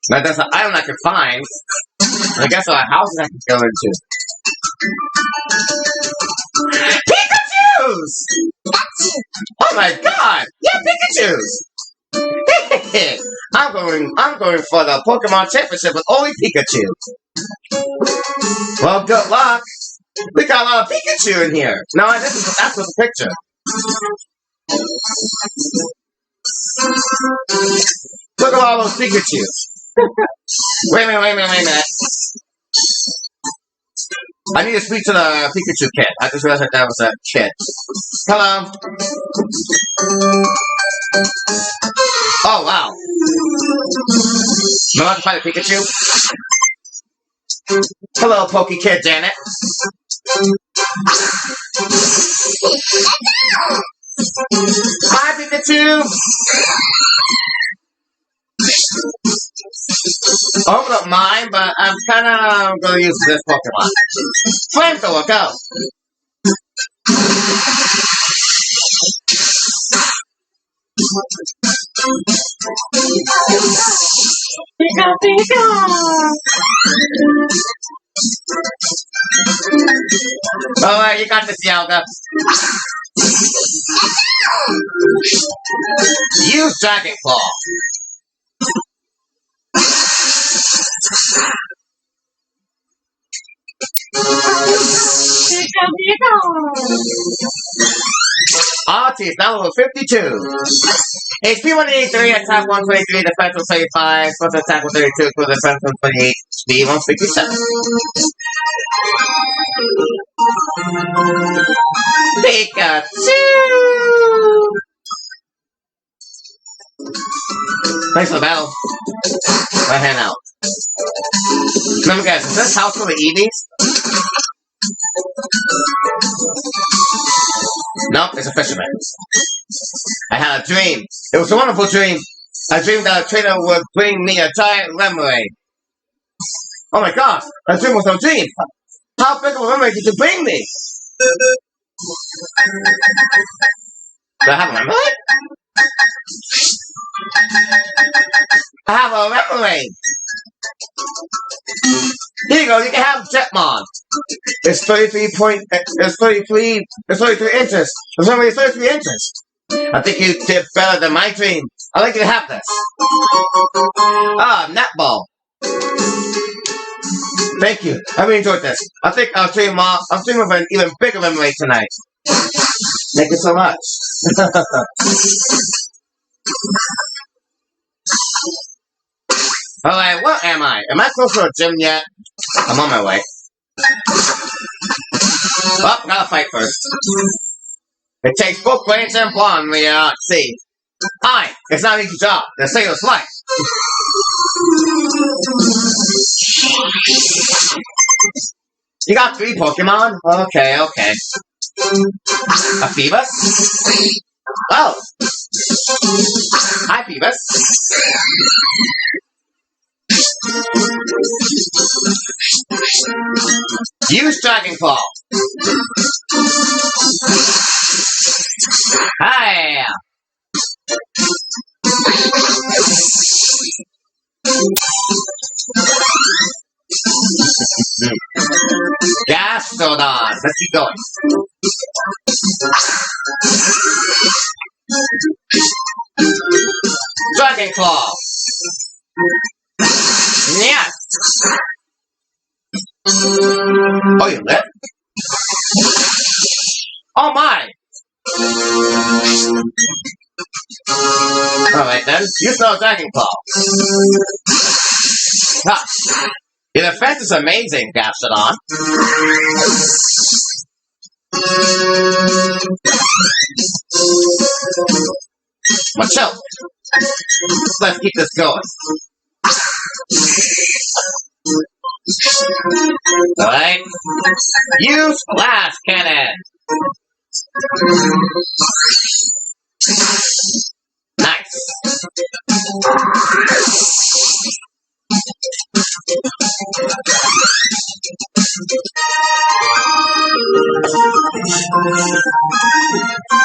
Speaker 1: Now there's an item I can find. I guess there are houses I can go into. Pikachu's! Oh my god! Yeah, Pikachu's! I'm going for the Pokemon Championship with only Pikachu. Well, good luck. We got a lot of Pikachu in here. No, that's with the picture. Look at all those Pikachus. Wait a minute. I need to speak to the Pikachu kid. I just realized that was a kid. Hello. Oh, wow. Am I about to fight a Pikachu? Hello, Poke Kid Janet. Hi, Pikachu. I hope you don't mind, but I'm kind of going to use this Pokemon. Flamethrower, go! Pika, Pika! Alright, you got this, Yoga. Use Dragon Claw. Archie is now level 52. HP 183, attack 123, defense 135, plus attack 132, plus defense 128, speed 157. Pikachu! Thanks for the battle. Right hand out. Remember guys, is this house full of Eevees? Nope, it's a fisherman. I had a dream. It was a wonderful dream. I dreamed that a trainer would bring me a giant lemonade. Oh my gosh, that dream was no dream. How big of a lemonade did you bring me? Do I have a lemonade? I have a lemonade. Here you go, you can have Jetmon. It's 33 inches. It's only 33 inches. I think you did better than my dream. I'd like you to have this. Ah, netball. Thank you. I really enjoyed this. I think I'll dream of an even bigger lemonade tonight. Thank you so much. Alright, what am I? Am I close to a gym yet? I'm on my way. Oh, gotta fight first. It takes both brains and blonde to see. Hi, it's not an easy job. The sailor's life. You got 3 Pokemon? Okay. A Phoebus? Oh! Hi, Phoebus. Use Dragon Claw. Hi. Gastrodon. Let's keep going. Dragon Claw. Yes. Oh, you lit? Oh my! Alright then, use no Dragon Claw. Ah, your defense is amazing, Gastrodon. Machoke. Let's keep this going. Alright. Use Blast Cannon. Nice.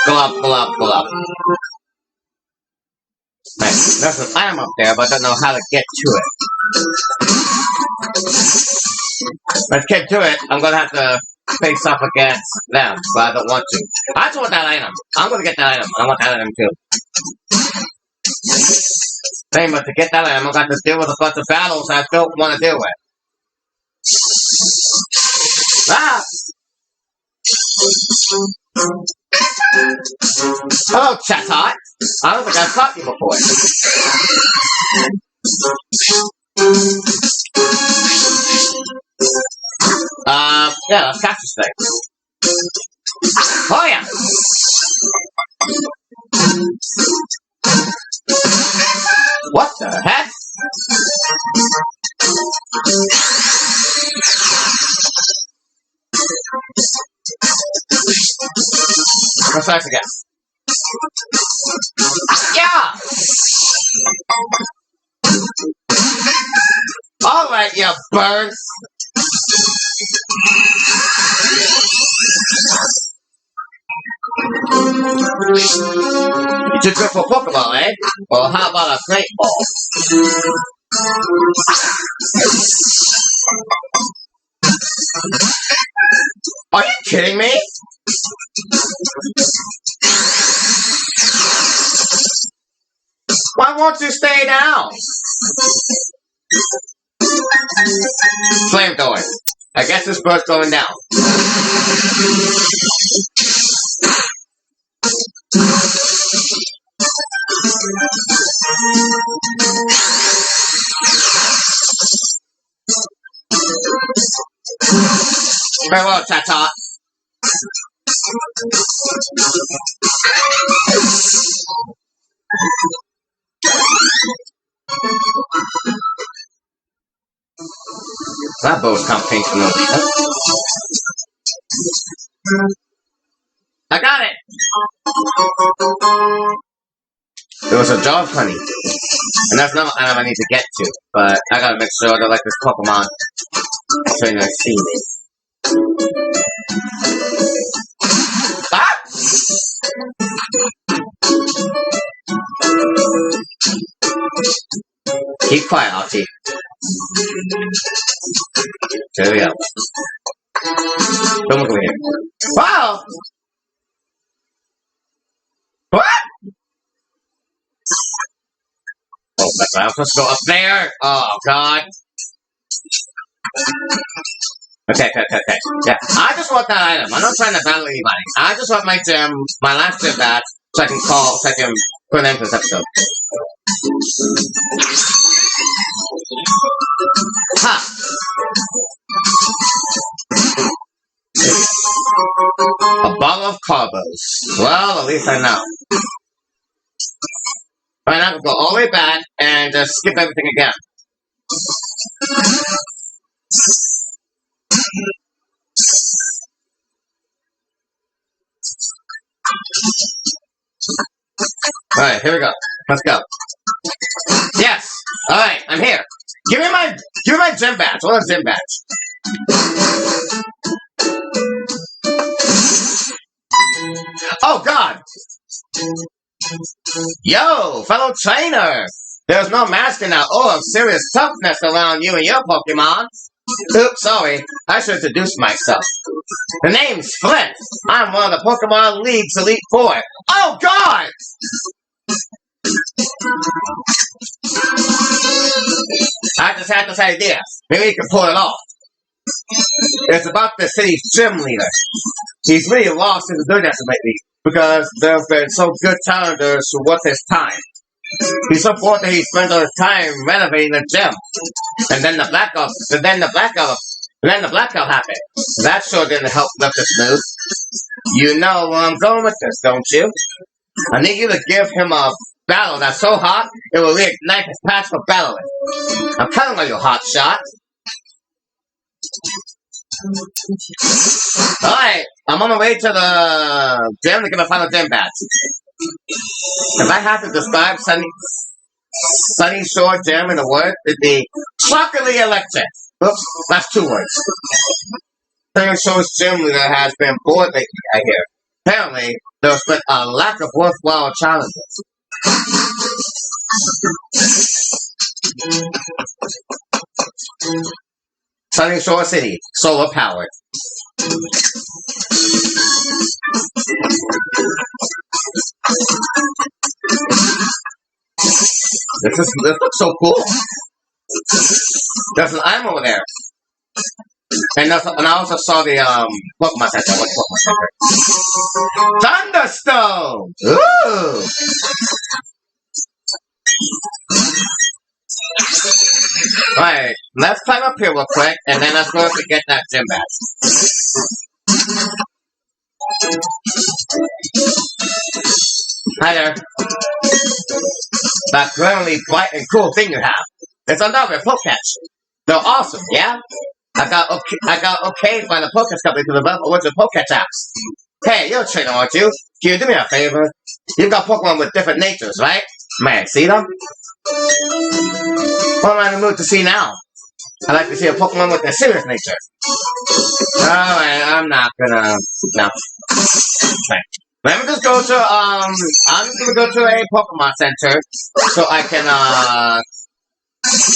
Speaker 1: Go up. Nice. There's an item up there, but I don't know how to get to it. Let's get to it. I'm gonna have to face off against them, but I don't want to. I just want that item. I'm gonna get that item. I want that item too. Same, but to get that item, I'm gonna have to deal with a bunch of battles I don't want to deal with. Ah! Hello, Chatot. I don't think I've caught you before. Yeah, let's catch this thing. Oh yeah! What the heck? Let's try this again. Yeah! Alright, you birds! You're too good for Pokemon, eh? Well, how about a great ball? Are you kidding me? Why won't you stay down? Flamethrower. I guess this bird's going down. Very well, Tata. That boat's campaign for no reason. I got it! There was a jar of honey. And that's not what I need to get to. But I gotta make sure that like this Pokémon Trainer see me. Ah! Keep quiet, Archie. There we go. Don't look over here. Wow! What? Oh, that's right. I'm supposed to go up there. Oh, God. Okay. Yeah, I just want that item. I'm not trying to battle anybody. I just want my gym, my last gym back, so I can put an end to this episode. Ha! A bottle of carbos. Well, at least I know. Right now, I can go all the way back and just skip everything again. Alright, here we go. Let's go. Yes! Alright, I'm here. Give me my gym badge. I want a gym badge. Oh God! Yo, fellow trainer! There's no masking out of serious toughness around you and your Pokemon. Oops, sorry. I should introduce myself. The name's Flint. I'm one of the Pokemon League's Elite Four. Oh God! I just had this idea. Maybe you can pull it off. It's about the city's gym leader. He's really lost his goodness lately because there have been so good challengers who worth his time. He's so bored that he spends all his time renovating the gym. And then the blackout happened. That sure didn't help lift his mood. You know where I'm going with this, don't you? I need you to give him a battle that's so hot, it will reignite his passion for battling. I'm counting on you, hot shot. Alright, I'm on my way to the gym to get my final gym badge. If I had to describe Sunny Shore Gym in a word, it'd be shockingly electric. Oops, that's 2 words. Sunny Shore's gym leader has been bored lately, I hear. Apparently, there's been a lack of worthwhile challenges. Sunny Shore City, solar powered. This looks so cool. There's an item over there. And I also saw the Pokemon Center. What Pokemon Center? Thunderstone! Ooh! Alright, let's climb up here real quick, and then let's go to get that gym badge. Hi there. That glaringly bright and cool thing you have. It's another Poketch. They're awesome, yeah? I got okayed by the Poketch company to develop a bunch of Poketch apps. Hey, you're a trainer, aren't you? Can you do me a favor? You've got Pokemon with different natures, right? May I see them? What am I in the mood to see now? I'd like to see a Pokemon with a serious nature. Alright, I'm not gonna... No. Okay. Let me just go to, I'm gonna go to a Pokemon Center so I can,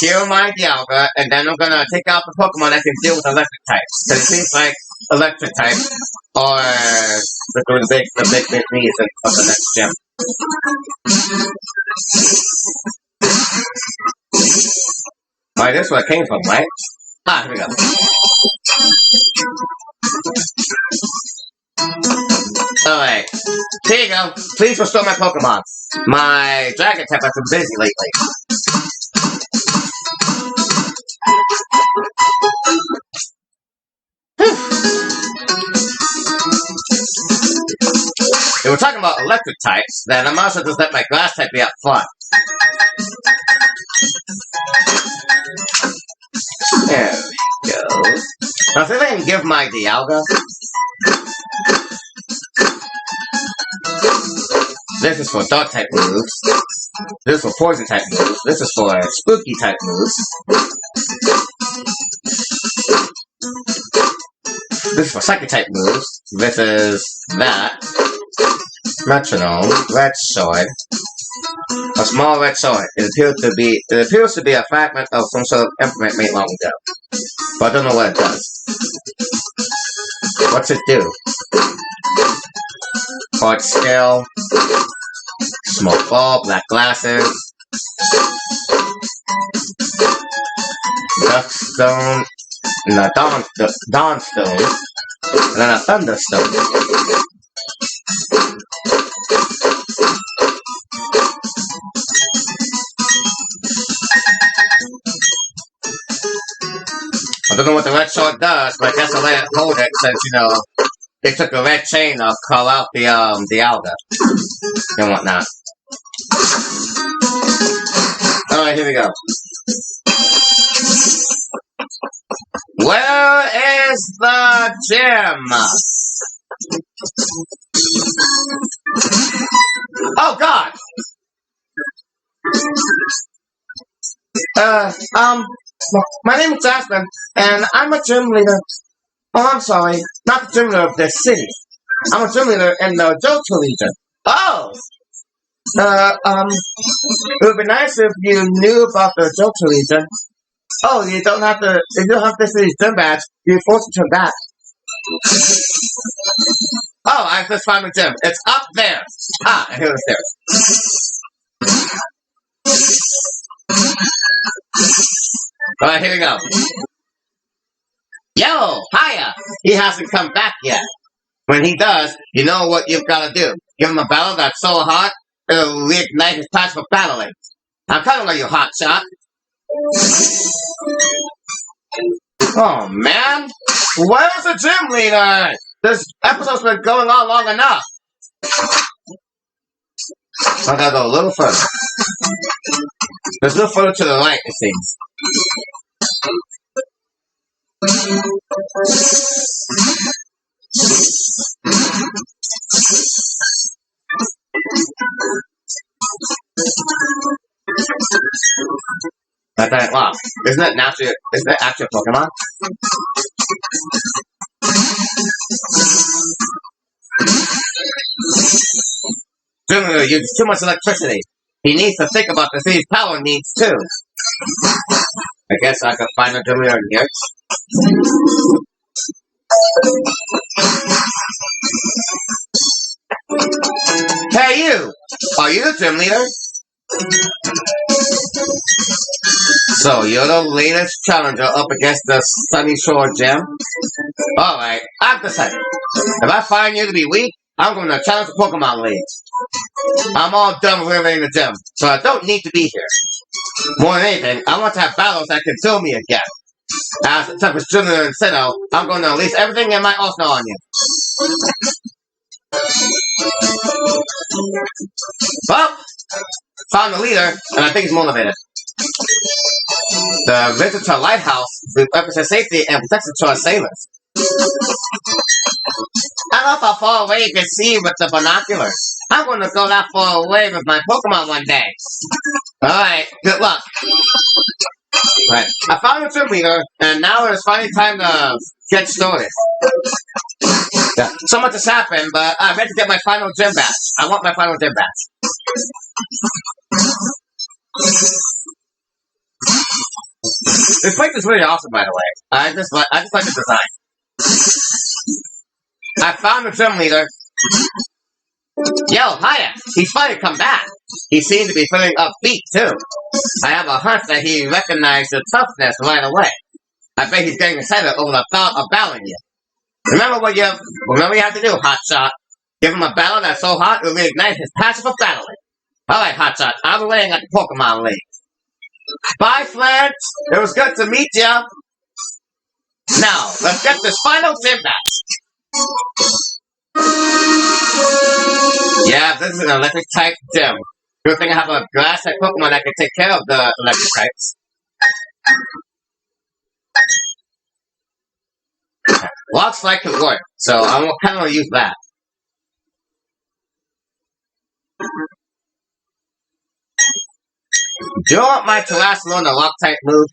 Speaker 1: heal my Dialga, and then I'm gonna take out the Pokemon that can deal with electric types. Because it seems like electric types are the big needs of the next gym. Alright, this is where it came from, right? Ah, here we go. Alright, here you go. Please restore my Pokemon. My Dragon type has been busy lately. If we're talking about electric types, then I might as well just let my grass type be up front. There we go. Now, if I can give my Dialga, this is for dark type moves. This is for poison type moves. This is for spooky type moves. This is for psychic type moves. This is that. Metronome, red sword. A small red sword. It appears to be a fragment of some sort of implement made long ago. But I don't know what it does. What's it do? Hard scale. Small ball, black glasses. Duskstone. And a Dawnstone. And then a Thunderstone. I don't know what the red sword does, but I guess I'll let it hold it since, you know, they took a red chain to call out the Alga and whatnot. Alright, here we go. Where is the gym? Oh God! My name is Jasmine, and I'm a gym leader. Oh, I'm sorry, not the gym leader of this city. I'm a gym leader in the Johto region. Oh! It would be nice if you knew about the Johto region. Oh, you don't have to, if you don't have this city's gym badge, you're forced to turn back. Oh, I just found the gym. It's up there. Ah, I hear the stairs. Alright, here we go. Yo, hiya! He hasn't come back yet. When he does, you know what you've got to do. Give him a battle that's so hot, it'll reignite his passion for battling. I'm coming with you, hotshot. Oh, man. Where's the gym leader? This episode's been going on long enough. I gotta go a little further. There's a little further to the right, it seems. I thought, wow, isn't that actually a Pokemon? Junior uses too much electricity. He needs to think about the city's power needs too. I guess I could find a Junior in here. Hey you! Are you the gym leader? So, you're the latest challenger up against the Sunny Shore Gym? Alright, I've decided. If I find you to be weak, I'm going to challenge the Pokemon League. I'm all done with living in the gym, so I don't need to be here. More than anything, I want to have battles that consume me again. As a type of student in Sinnoh, I'm going to unleash everything in my arsenal on you. Well, found the leader, and I think he's motivated. The visit to a lighthouse represents safety and protection to our sailors. I love how far away you can see with the binoculars. I'm going to go that far away with my Pokemon one day. Alright, good luck. Right, I found the gym leader, and now it's finally time to get started. Yeah, so much has happened, but I'm ready to get my final gym badge. I want my final gym badge. This place is really awesome, by the way. I just like the design. I found the gym leader. Yo, hiya! He's finally come back. He seemed to be feeling upbeat too. I have a hunch that he recognized your toughness right away. I bet he's getting excited over the thought of battling you. Remember what you have to do, Hotshot. Give him a battle that's so hot it will reignite his passion for battling. Alright, Hotshot, I'll be waiting at the Pokemon League. Bye, friends! It was good to meet ya! Now, let's get this final gym match! Yeah, this is an electric type gym. Good thing I have a grass type Pokemon that can take care of the electric types. Looks like it worked, so I'm kind of use that. Do you want my Terras learn the rock type move?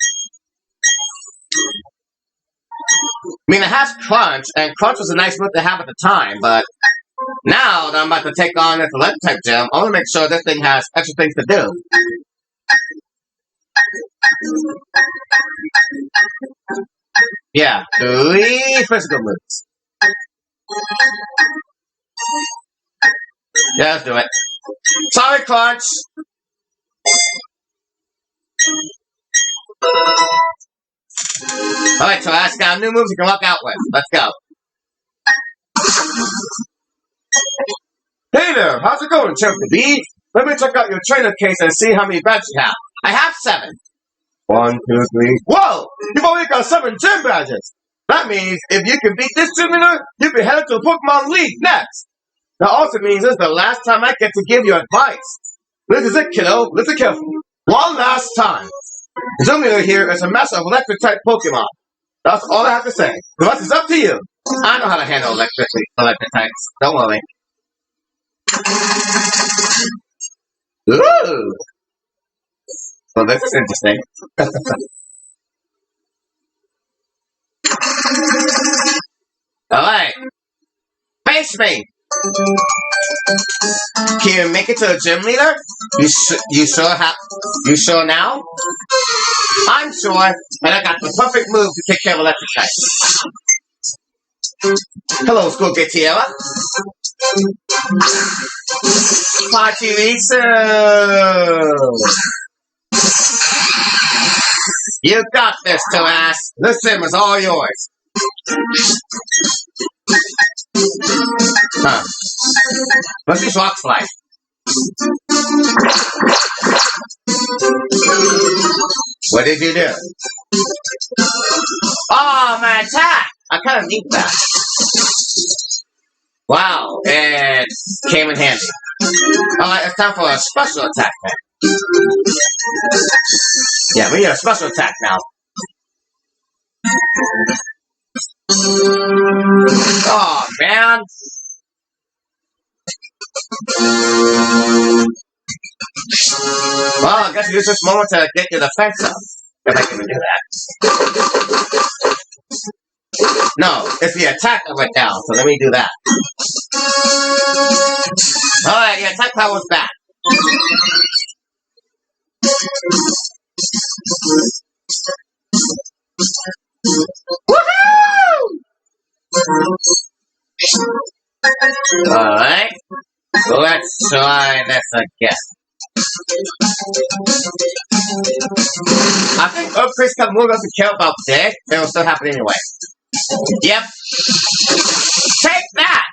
Speaker 1: I mean, it has Crunch, and Crunch was a nice move to have at the time, but now that I'm about to take on this electric type gym, I want to make sure this thing has extra things to do. Yeah, 3 physical moves. Yeah, let's do it. Sorry, Crunch! Alright, so I got new moves you can walk out with. Let's go. Hey there, how's it going, Champ the Bee? Let me check out your trainer case and see how many badges you have. I have 7. 1, 2, 3. Whoa! You've only got 7 gym badges! That means if you can beat this gym leader, you can head to the Pokemon League next! That also means this is the last time I get to give you advice. This is it, kiddo. Listen carefully. One last time. The gym leader here is a master of electric type Pokemon. That's all I have to say. The rest is up to you. I know how to handle electric types. Don't worry. Ooh! Well, this is interesting. Alright. Face me! Can you make it to the gym leader? You sure now? I'm sure, and I got the perfect move to take care of electric types. Hello, School Get Tierra. Pachirisu! You got this, Terras. This gym is all yours. Huh. What's this rock slide? What did you do? Oh, my attack! I kind of need that. Wow, it came in handy. Alright, it's time for a special attack then. Yeah, we need a special attack now. Oh, man. Well, I guess use this moment to get your defense up. If I can even do that. No, it's the attack that went down, so let me do that. Alright, your attack power's back. Woohoo! Alright, let's try this again. I think Earthquake's Katamura doesn't care about death, it'll still happen anyway. Yep. Take that!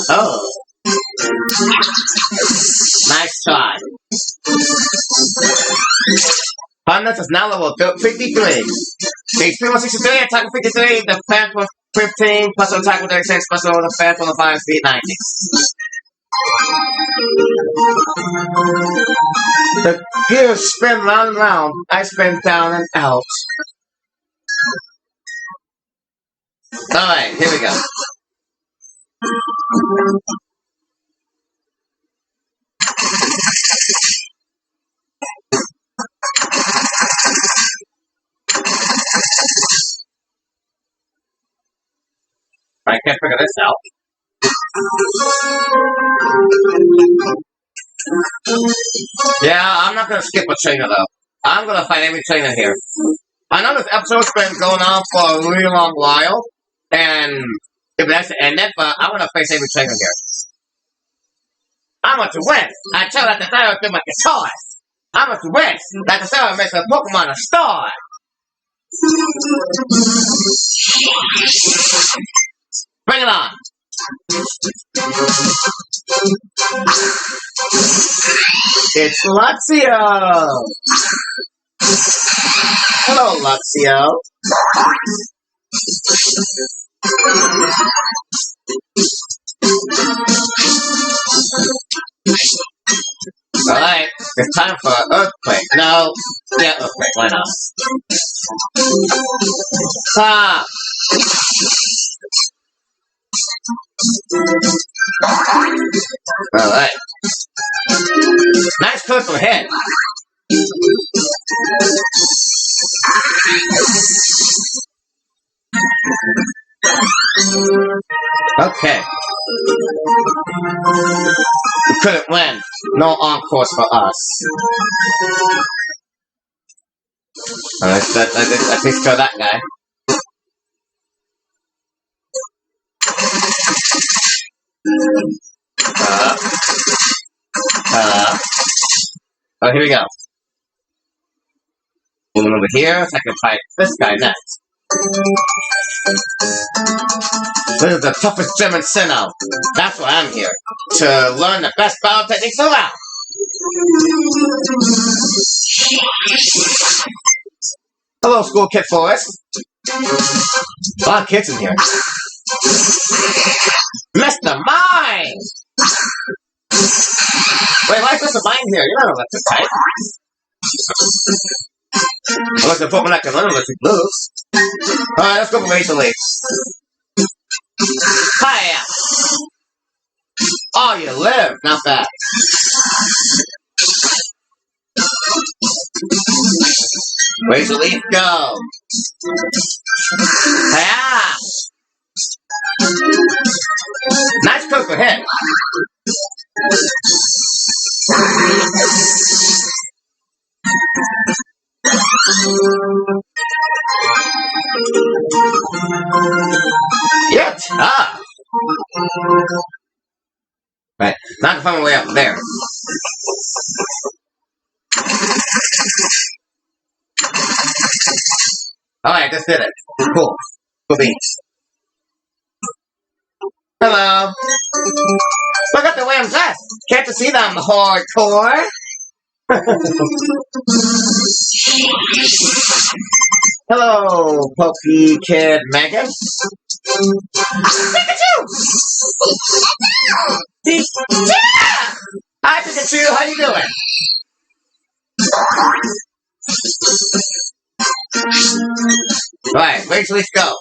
Speaker 1: Oh. Nice try. Harness is now level 53. HP 163, attack with 53, defense with 15, plus attack with 36, plus defense with 5, speed 90. The gears spin round and round. I spin down and out. Alright, here we go. I can't figure this out. Yeah, I'm not gonna skip a trainer though. I'm gonna fight every trainer here. I know this episode's been going on for a really long while, and if that's to end it, but I'm gonna face every trainer here. I'm going to win! I tell that the fire through my guitar! I'm going to win! That the fire makes a Pokemon a star! Bring it on! It's Luxio! Hello, Luxio. Alright, it's time for an earthquake. No, yeah, earthquake, why not? Ah! Alright. Nice critical hit. Okay. We couldn't win. No encores for us. Alright, let's take care of that guy. Oh, here we go. Moving over here, so I can fight this guy next. This is the toughest gym in Sinnoh. That's why I'm here. To learn the best battle techniques around. Hello, School Kid Forest. A lot of kids in here. Mr. Mime! Wait, why is Mr. Mime here? You're not electric, right? Unless the Pokemon that can learn electric moves. Alright, let's go for Razor Leaf. Hiya! Oh, you live! Not bad. Razor Leaf, go! Hiya! Nice critical hit! You're tough! Right, now I can find my way up there. Alright, just did it. Cool. Cool beans. Hello. Look at the way I'm dressed. Can't you see that I'm hardcore? Hello, Pokey Kid Megan. Pikachu! Hi, Pikachu. How you doing? Right, wait till we go.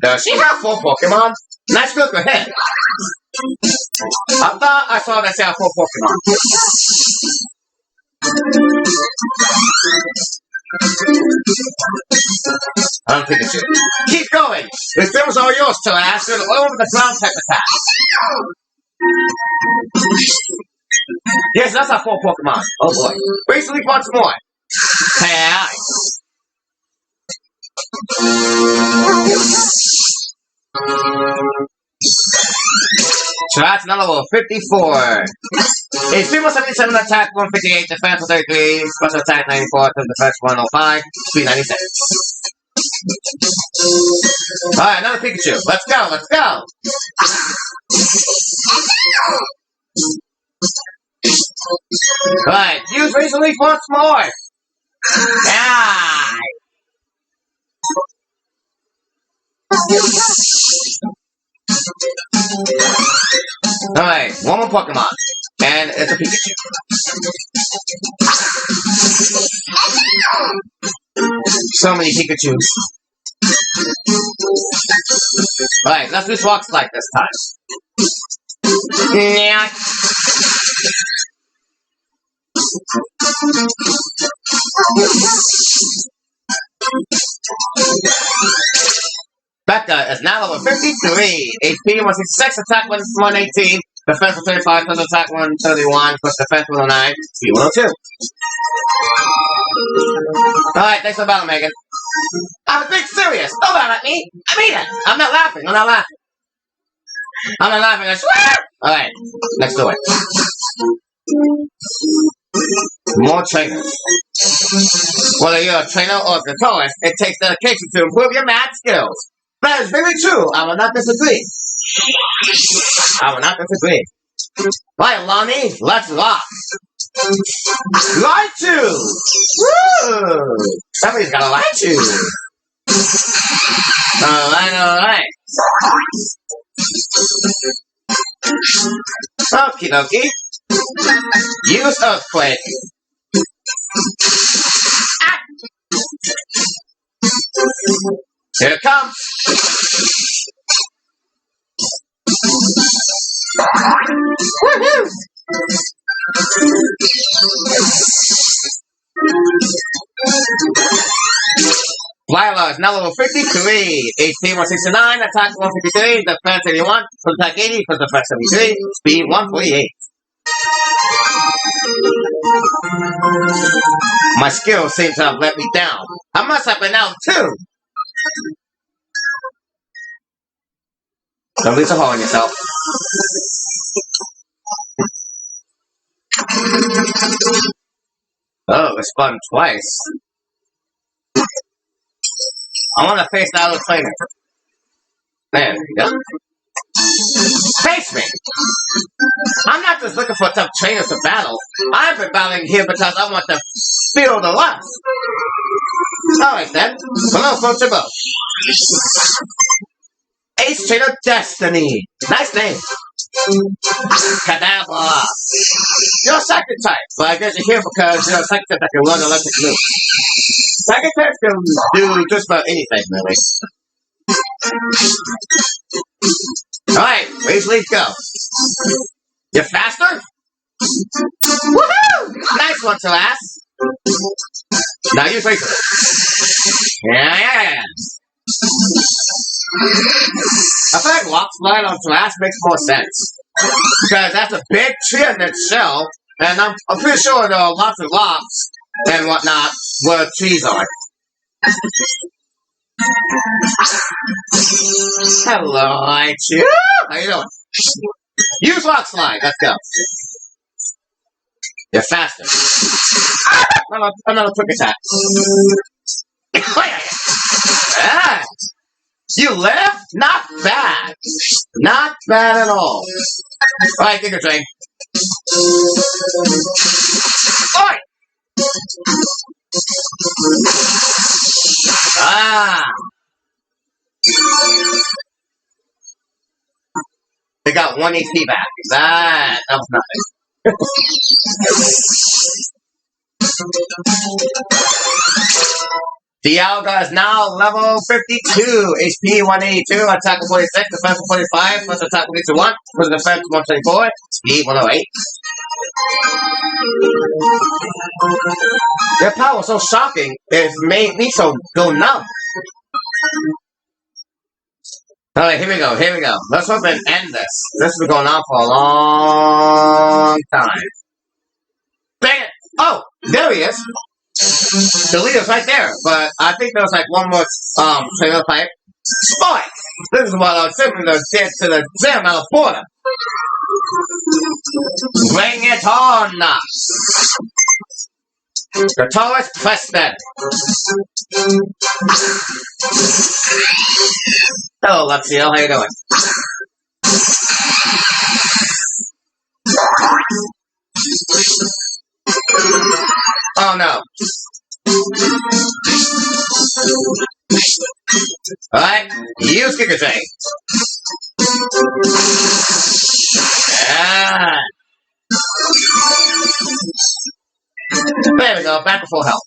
Speaker 1: Does she have 4 Pokemon? Nice good for him. I thought I saw that she had 4 Pokemon. I'm Pikachu. Keep going! This film is all yours till I ask you to over the ground type attack. Yes, that's our 4 Pokemon. Oh boy. Basically once more. Hey. So that's another level 54. It's 377 attack, 158, defense 33, special attack 94, defense 105, speed 96. Alright, another Pikachu. Let's go, let's go! Alright, use Razor Leaf once more! Yeah! Alright, one more Pokemon. And it's a Pikachu. So many Pikachus. Alright, let's do Rock Slide this time. Yeah. Becca is now level 53. HP 166, attack 118, defense 135, plus attack 131, plus defense 109, speed 102. Alright, thanks for the battle, Megan. I'm being serious. Don't laugh at me. I mean it. I'm not laughing. I'm not laughing. I'm not laughing. I swear. Alright, let's do it. More trainers. Whether you're a trainer or a guitarist, it takes dedication to improve your math skills. That is very true. I will not disagree. I will not disagree. Right, Lonnie, let's rock. Raichu! Woo! Somebody's got a Raichu. Alright. Okie dokie. Use Earthquake. Ah! Here it comes. Woohoo! Lila is now level 53. HP 169, attack 153, defense 81, plus attack 80, plus defense 73, speed 148. My skills seem to have let me down. I must have been out too. Don't leave a hole in yourself. Oh, it's spun twice. I want to face the other trainer. There we go. Face me! I'm not just looking for tough trainers to battle. I've been battling here because I want to feel the lust. Alright then, hello folks above. Ace Trainer Destiny. Nice name. Kadabra. You're a second type, but I guess you're here because you're a second type that can run electric moves. Second types can do just about anything, really. Alright, raise leaf, go. You're faster? Woohoo! Nice one, Talas. Now use raise leaf. Yeah. I feel like Rock Slide on Talas makes more sense. Because that's a big tree in its shell, and I'm pretty sure there are lots of rocks and whatnot where trees are. Hello, Raichu. How you doing? Use Rock Slide. Let's go. You're faster. Another quick attack. Ah, you live? Not bad. Not bad at all. Alright, Giga Drain. Oi! Ah! They got 1 HP back. That was nothing. Dialga is now level 52. HP 182, attack 46, defense 45, plus attack 1, plus defense 124, speed 108. Their power was so shocking, it made me so go numb. Alright, here we go. Let's hope and end this. This has been going on for a long time. Bang it! Oh, there he is. The leader's right there, but I think there was like one more trailer pipe. Spike! This is what I was simply did to the gym out of Florida. Bring it on! The tallest Preston. Hello, Luxio. How you doing? Oh no. Alright, use Kicker Train. Yeah. There we go, back to full health.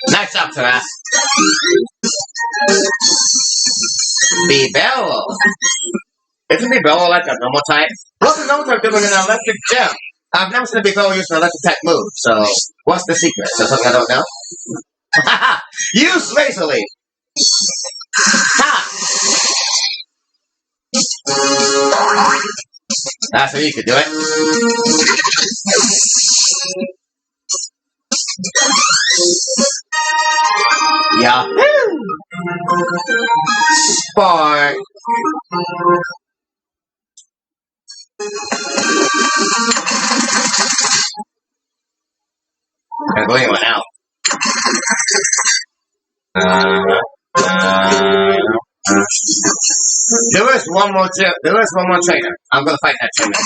Speaker 1: Nice job, Taras. Bibello. Isn't Bibello like a normal type? What's the normal type doing in an electric gym? I've never seen Bibello use an electric type move, so what's the secret? Is there something I don't know? Haha! Use Razor Leaf! Ha! That's how you could do it. Yahoo! Spark! I'm going one out. There is one more trainer. I'm gonna fight that trainer.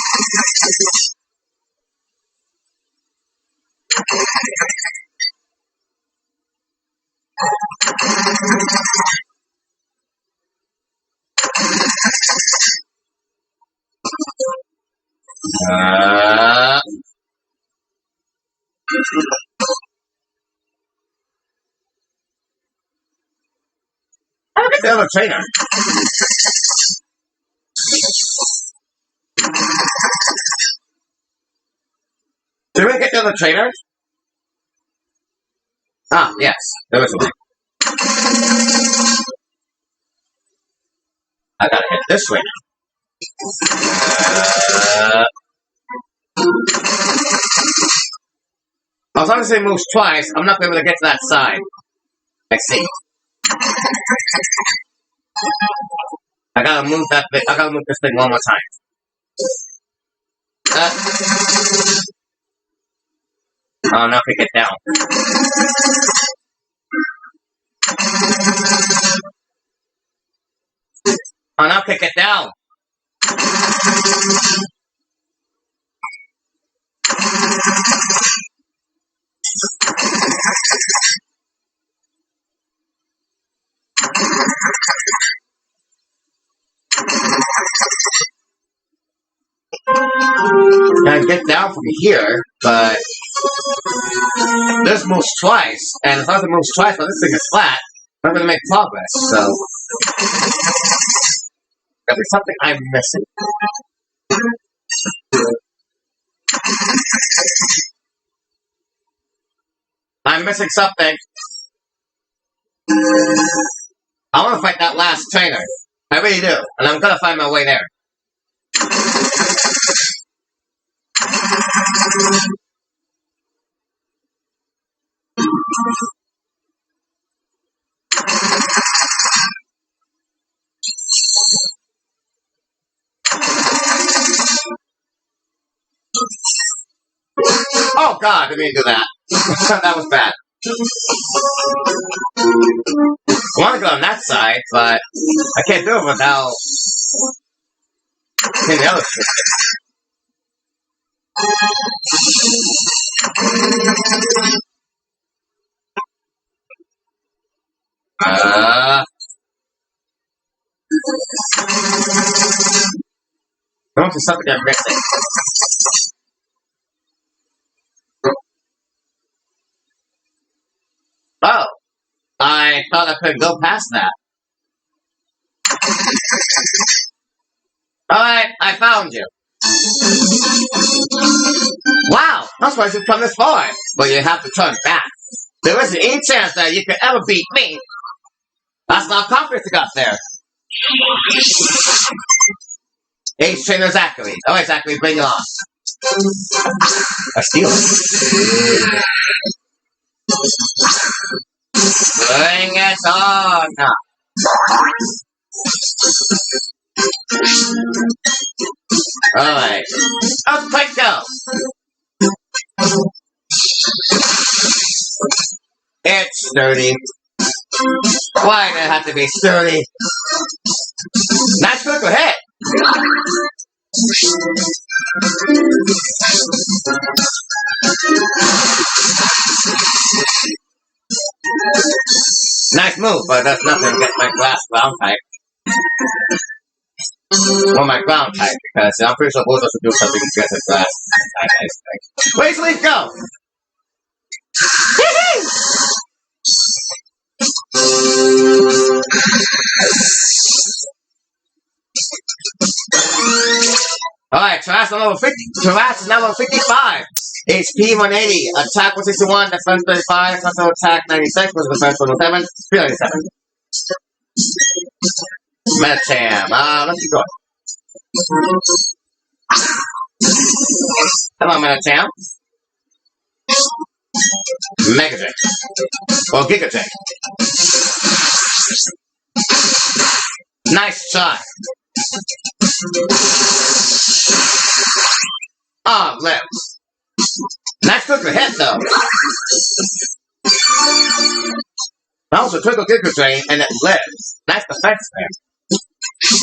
Speaker 1: I don't get the other trainer. Did we get the other trainer? Ah, yes. There was one. I gotta hit this way now. As long as it moves twice, I'm not gonna be able to get to that side. I see. I gotta move that bit. I gotta move this thing one more time. Oh, now kick it down. Oh, now kick it down. I can get down from here, but this moves twice, and if I have to move twice, but this thing is flat, I'm not going to make progress, so there'll be something I'm missing. I'm missing something. I want to fight that last trainer. I really do, and I'm going to find my way there. Oh god, I didn't mean to do that. That was bad. I want to go on that side, but I can't do it without hitting the other shit. There's something I'm missing. Oh, I thought I could go past that. Alright, I found you. Wow, I'm surprised you've come this far. But you have to turn back. There isn't any chance that you could ever beat me. That's not confidence you got there. Ace Trainer Zachary. Alright, Zachary, bring it on. I steal it. Bring it on. Alright. Earthquake go! It's sturdy. Why did it have to be sturdy? Nice critical hit! Nice move, but that's nothing against my glass ground type. Or my ground type, because I'm pretty sure both of us will do something against the glass type. Wait, Leaf, go! Alright, Trash level 50. Trash level 55. HP 180. Attack 161. Defense 35. Frontal attack 96. Was defense 107. Speed 97. Metacham. Let's keep going. Come on, Metacham. Megajet. Or Gigajet. Nice shot. Oh, lips. Nice quick hit though. Also trickle Giga Drain and it lives. Nice defense there.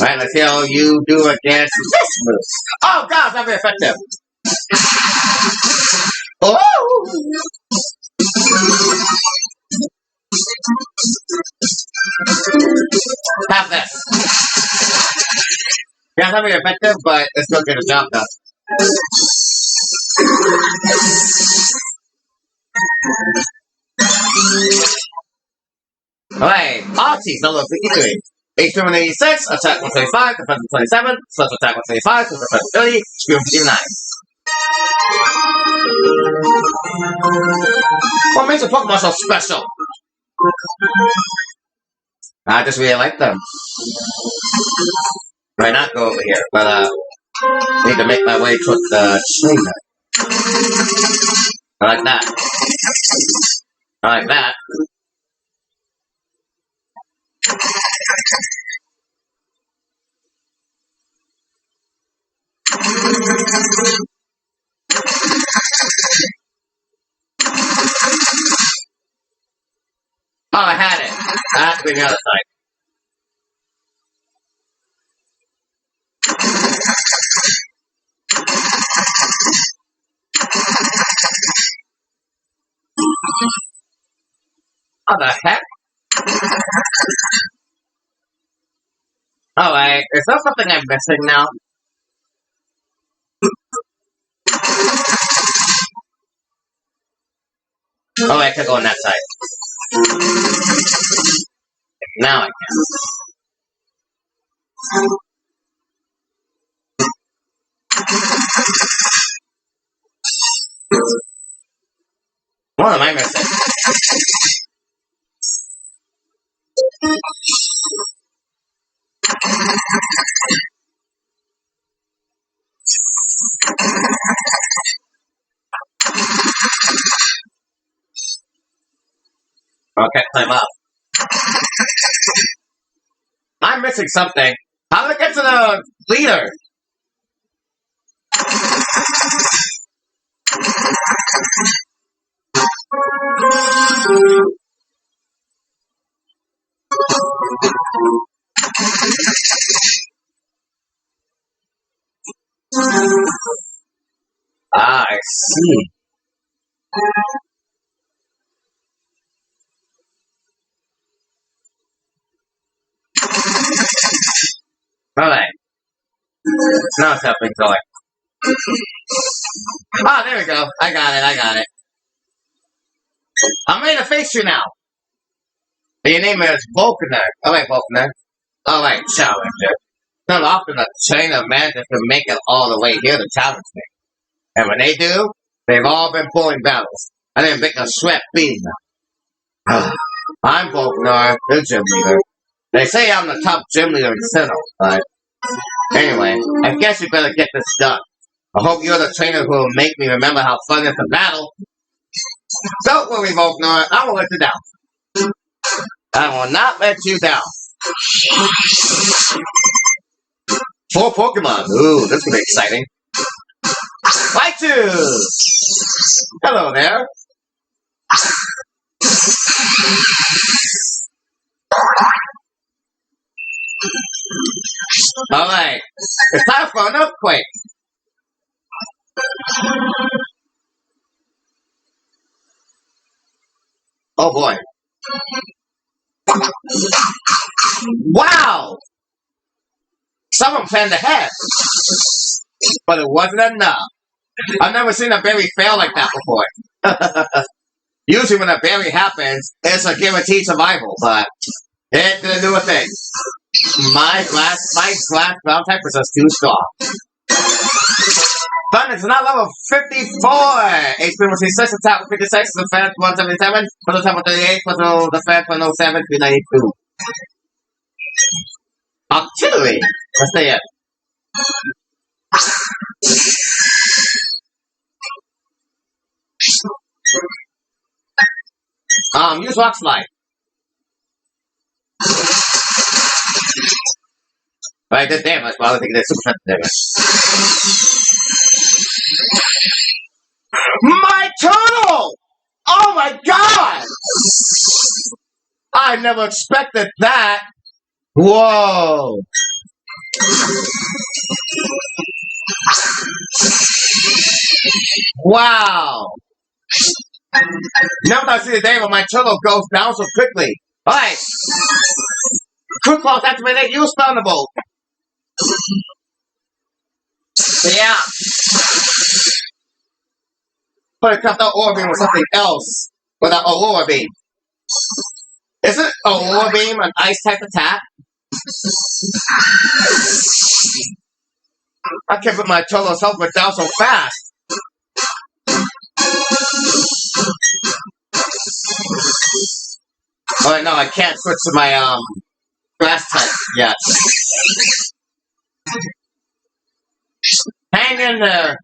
Speaker 1: Alright, let's see how you do against this move. Oh gosh, not very effective. Oh! Have this. Yeah, it's not very effective, but it's still getting the job done. Alright, Artie's level 53. HP 186, attack 125, defense 27, special attack 125, defense 30, speed 59. What makes a Pokemon so special? I just really like them. Might not go over here, but I need to make my way towards the trainer. I like that. I like that. Oh, I had it. I have to be the other side. Oh, the heck? Alright, is there something I'm missing now? Oh, I can go on that side. Now I can. What am I missing? Okay, climb up. I'm missing something. How do I get to the leader? Ah, I see. Alright. Now something's going. Ah, there we go. I got it. I'm ready to face you now. Your name is Volkner. Alright, Volkner. Alright, challenger. Not often a trainer manages to make it all the way here to challenge me. And when they do, they've all been pulling battles. I didn't make a sweat beating them. I'm Volkner, the gym leader. They say I'm the top gym leader in Sinnoh, but anyway, I guess we better get this done. I hope you're the trainer who will make me remember how fun is the battle. Don't worry, Volkner, I won't let you down. I will not let you down. 4 Pokemon. Ooh, this could be exciting. Raichu! Hello there. Alright. It's time for an earthquake. Oh boy. Wow! Some of them planned ahead. But it wasn't enough. I've never seen a berry fail like that before. Usually when a berry happens, it's a guaranteed survival, but it didn't do a thing. My glass ground type was just too strong. Thunder is now level 54! HP was 6, attack 56, defense 177, total attack 138, total defense 107, 392. Artillery! Let's stay in. Use Rock Slide. I did damage, but I don't think they did super damage. My turtle! Oh my god! I never expected that. Whoa! Wow! Never thought I'd see the day when my turtle goes down so quickly. Alright! Crew claws activated, use Thunderbolt! Yeah! But it comes out Aurora Beam with something else. With an Aurora Beam. Isn't Aurora Beam an ice type attack? I can't put my turtle's health down so fast. Oh no, I can't switch to my grass type yet. Hang in there.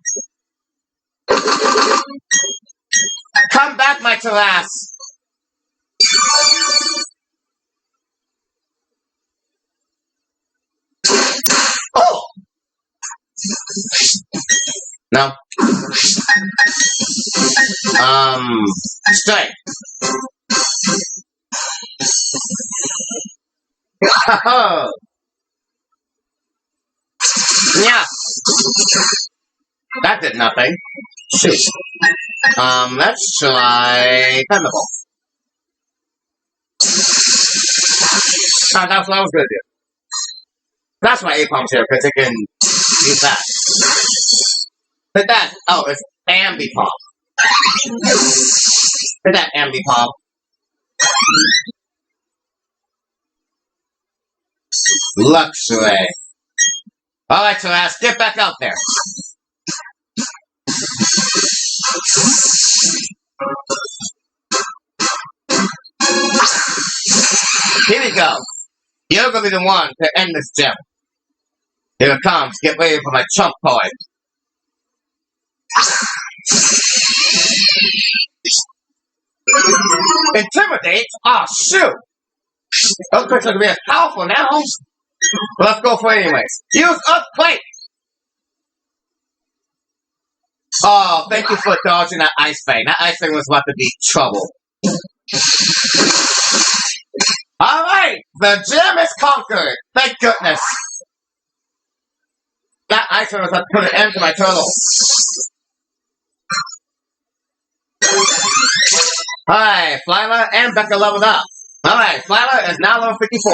Speaker 1: Come back, my Terras. Oh! No. Strike. Yeah. That did nothing. Shoot. Let's try Thunderbolt. Oh, that's what I was gonna do. That's why Apom's here, because it can use that. But that, oh, it's Ambipom. Hit that Ambipom. Luxury. Alright, so let's get back out there. Here we go. You're gonna be the one to end this gym. Here it comes. Get ready for my trump card. Intimidate? Oh, shoot! Earthquake's not gonna be as powerful now. But let's go for it anyways. Use Earthquake! Oh, thank you for dodging that ice thing. That ice thing was about to be trouble. Alright! The gym is conquered! Thank goodness! That ice thing was about to put an end to my turtle. Alright, Flyla and Becca leveled up. Alright, Flyla is now level 54.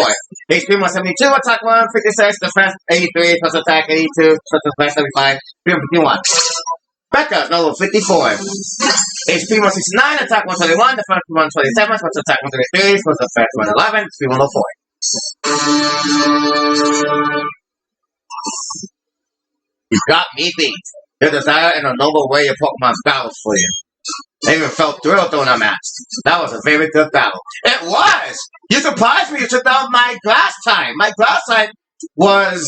Speaker 1: HP 172, attack 156, defense 83, plus attack 82, plus defense 75, 351. Becca is now level 54. HP 169, attack 121, defense 127, plus attack 133, plus defense 111, 3104. You got me beat. Your desire and a noble way your Pokemon battles for you. I even felt thrilled during our match. That was a very good battle. It was! You surprised me. You took down my grass type. My grass type was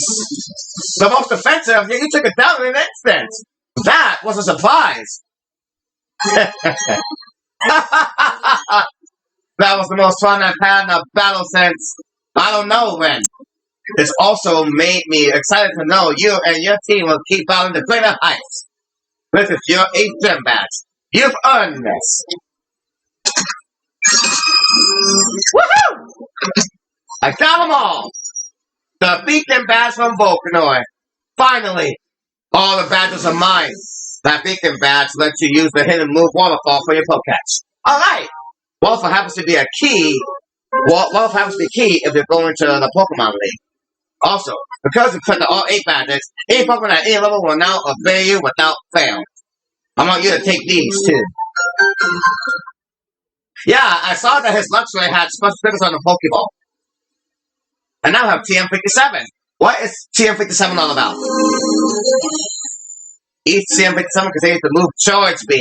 Speaker 1: the most offensive, yet you took it down in an instant. That was a surprise. That was the most fun I've had in a battle since I don't know when. It's also made me excited to know you and your team will keep battling the greater heights. This is your 8th gym badge. You've earned this. Woohoo! I got them all. The beacon badge from Volcanoid. Finally, all the badges are mine. That beacon badge lets you use the hidden move waterfall for your Pokédex. Alright! Waterfall happens to be a key. Waterfall happens to be key if you're going to the Pokemon League. Also, because you collect all 8 badges, any Pokemon at any level will now obey you without fail. I want you to take these too. Yeah, I saw that his luxury had special stickers on the Pokeball. And now I have TM57. What is TM57 all about? Each TM57 contains the move Charge Beam.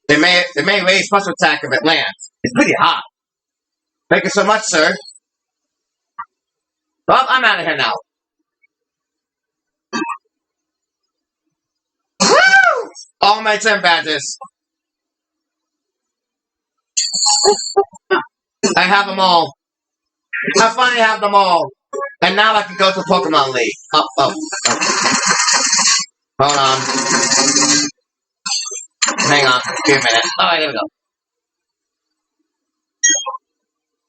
Speaker 1: They may raise special attack if it lands. It's pretty hot. Thank you so much, sir. Well, I'm out of here now. Woo! All my gym badges. I have them all. I finally have them all. And now I can go to Pokemon League. Oh. Hold on. Hang on. Give me a minute. Alright, here we go.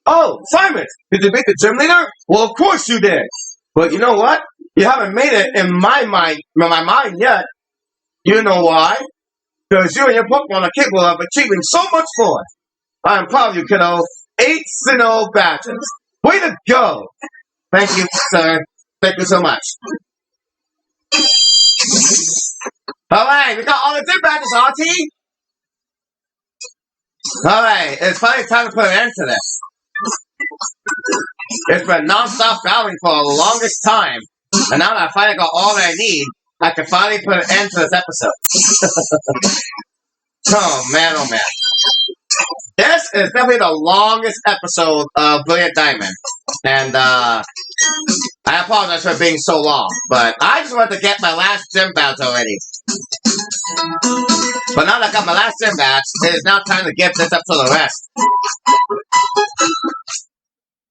Speaker 1: Oh, Simon! Did you beat the gym leader? Well, of course you did. But you know what? You haven't made it in my mind yet. You know why? Because you and your Pokemon are capable of achieving so much more. I am proud of you, kiddo. 8 Sinnoh badges. Way to go! Thank you, sir. Thank you so much. Alright, we got all the gym badges, RT! Alright, it's finally time to put an end to this. It's been non-stop battling for the longest time. And now that I finally got all that I need, I can finally put an end to this episode. Oh man. This is definitely the longest episode of Brilliant Diamond. And I apologize for being so long. But I just wanted to get my last gym badge already. But now that I got my last gym badge, it is now time to give this episode a rest.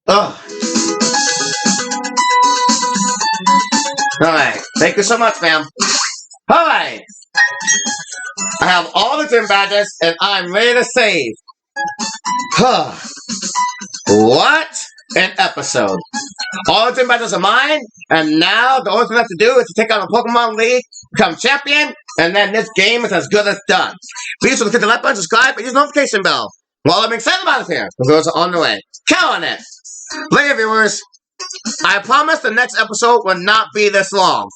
Speaker 1: Ugh. Alright, thank you so much, ma'am. Alright. I have all the gym badges, and I'm ready to save. Huh. What an episode. All the gym badges are mine, and now the only thing I have to do is to take out a Pokemon League, become champion, and then this game is as good as done. Please don't forget to like button, subscribe, and use the notification bell. Well, I'm excited about it here. The girls are on the way. Count on it. Later, viewers. I promise the next episode will not be this long.